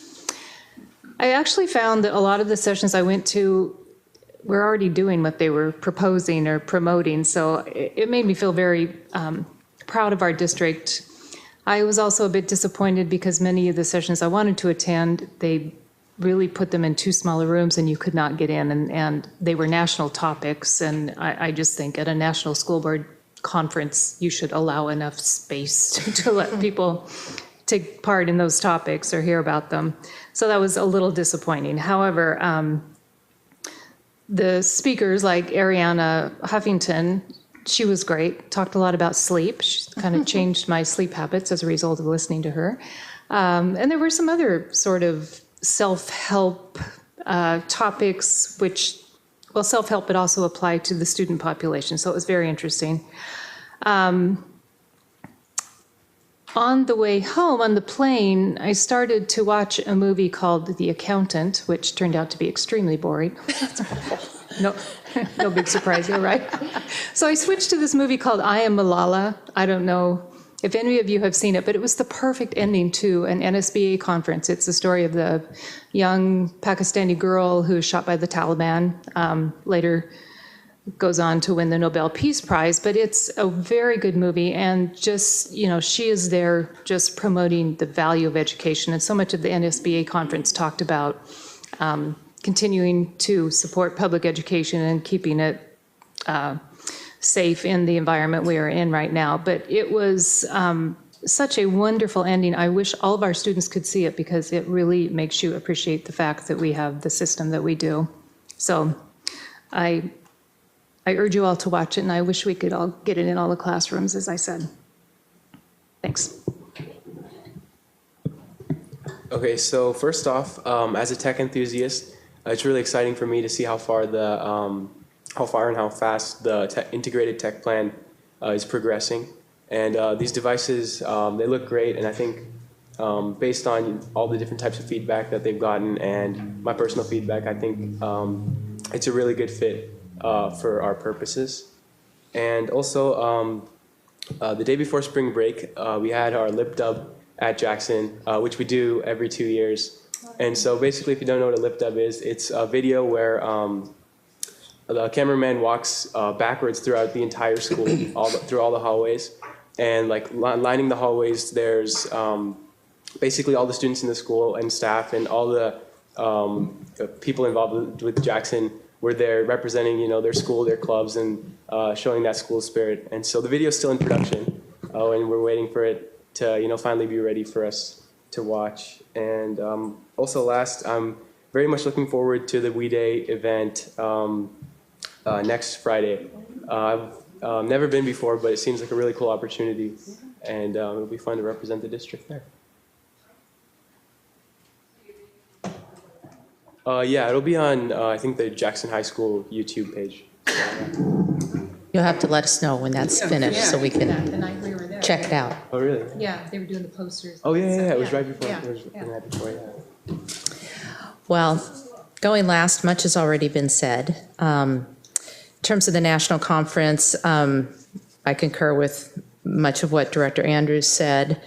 I actually found that a lot of the sessions I went to were already doing what they were proposing or promoting, so it made me feel very proud of our district. I was also a bit disappointed because many of the sessions I wanted to attend, they really put them in too small rooms and you could not get in, and they were national topics, and I just think at a national school board conference, you should allow enough space to let people take part in those topics or hear about them. So that was a little disappointing. However, the speakers like Ariana Huffington, she was great, talked a lot about sleep. She kind of changed my sleep habits as a result of listening to her. And there were some other sort of self-help topics, which, well, self-help, but also apply to the student population. So it was very interesting. On the way home, on the plane, I started to watch a movie called The Accountant, which turned out to be extremely boring. No big surprise here, right? So I switched to this movie called I Am Malala. I don't know if any of you have seen it, but it was the perfect ending to an NSBA conference. It's the story of the young Pakistani girl who was shot by the Taliban, later goes on to win the Nobel Peace Prize, but it's a very good movie, and just, you know, she is there just promoting the value of education, and so much of the NSBA conference talked about continuing to support public education and keeping it safe in the environment we are in right now. But it was such a wonderful ending. I wish all of our students could see it because it really makes you appreciate the fact that we have the system that we do. So I urge you all to watch it, and I wish we could all get it in all the classrooms, as I said. Thanks. Okay, so first off, as a tech enthusiast, it's really exciting for me to see how far and how fast the integrated tech plan is progressing. And these devices, they look great, and I think based on all the different types of feedback that they've gotten and my personal feedback, I think it's a really good fit for our purposes. And also, the day before spring break, we had our lip dub at Jackson, which we do every 2 years. And so basically, if you don't know what a lip dub is, it's a video where the cameraman walks backwards throughout the entire school, through all the hallways. And like lining the hallways, there's basically all the students in the school and staff and all the people involved with Jackson were there representing, you know, their school, their clubs, and showing that school spirit. And so the video is still in production, and we're waiting for it to, you know, finally be ready for us to watch. And also last, I'm very much looking forward to the We Day event next Friday. I've never been before, but it seems like a really cool opportunity, and it'll be fun to represent the district there. Yeah, it'll be on, I think, the Jackson High School YouTube page. You'll have to let us know when that's finished so we can The night we were there. check it out. Oh, really? Yeah, they were doing the posters. Oh, yeah, it was Yeah, right before. yeah, It was yeah. right before, yeah. Well, going last, much has already been said. In terms of the national conference, I concur with much of what Director Andrews said.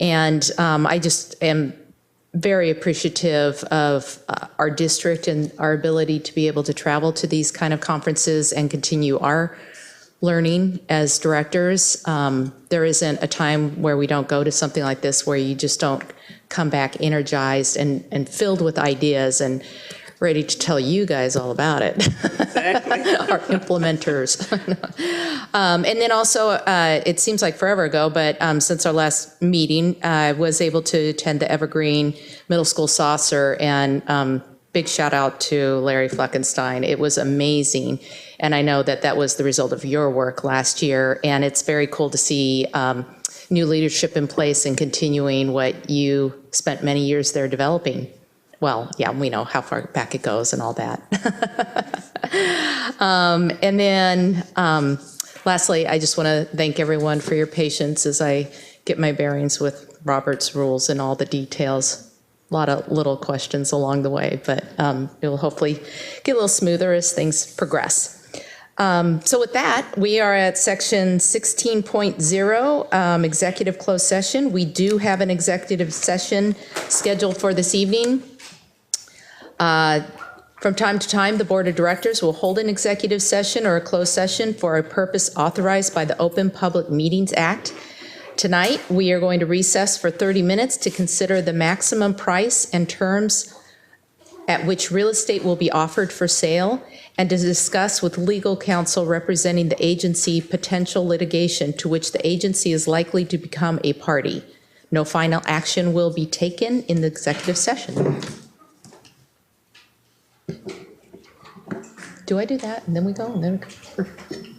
And I just am very appreciative of our district and our ability to be able to travel to these kind of conferences and continue our learning as directors. There isn't a time where we don't go to something like this where you just don't come back energized and filled with ideas and ready to tell you guys all about it. Exactly. Our implementers. And then also, it seems like forever ago, but since our last meeting, I was able to attend the Evergreen Middle School Saucer, and big shout out to Larry Fleckenstein. It was amazing. And I know that that was the result of your work last year, and it's very cool to see new leadership in place and continuing what you spent many years there developing. Well, yeah, we know how far back it goes and all that. And then lastly, I just want to thank everyone for your patience as I get my bearings with Robert's rules and all the details. A lot of little questions along the way, but it will hopefully get a little smoother as things progress. So with that, we are at section 16.0, executive closed session. We do have an executive session scheduled for this evening. From time to time, the Board of Directors will hold an executive session or a closed session for a purpose authorized by the Open Public Meetings Act. Tonight, we are going to recess for 30 minutes to consider the maximum price and terms at which real estate will be offered for sale, and to discuss with legal counsel representing the agency potential litigation to which the agency is likely to become a party. No final action will be taken in the executive session. Do I do that and then we go and then?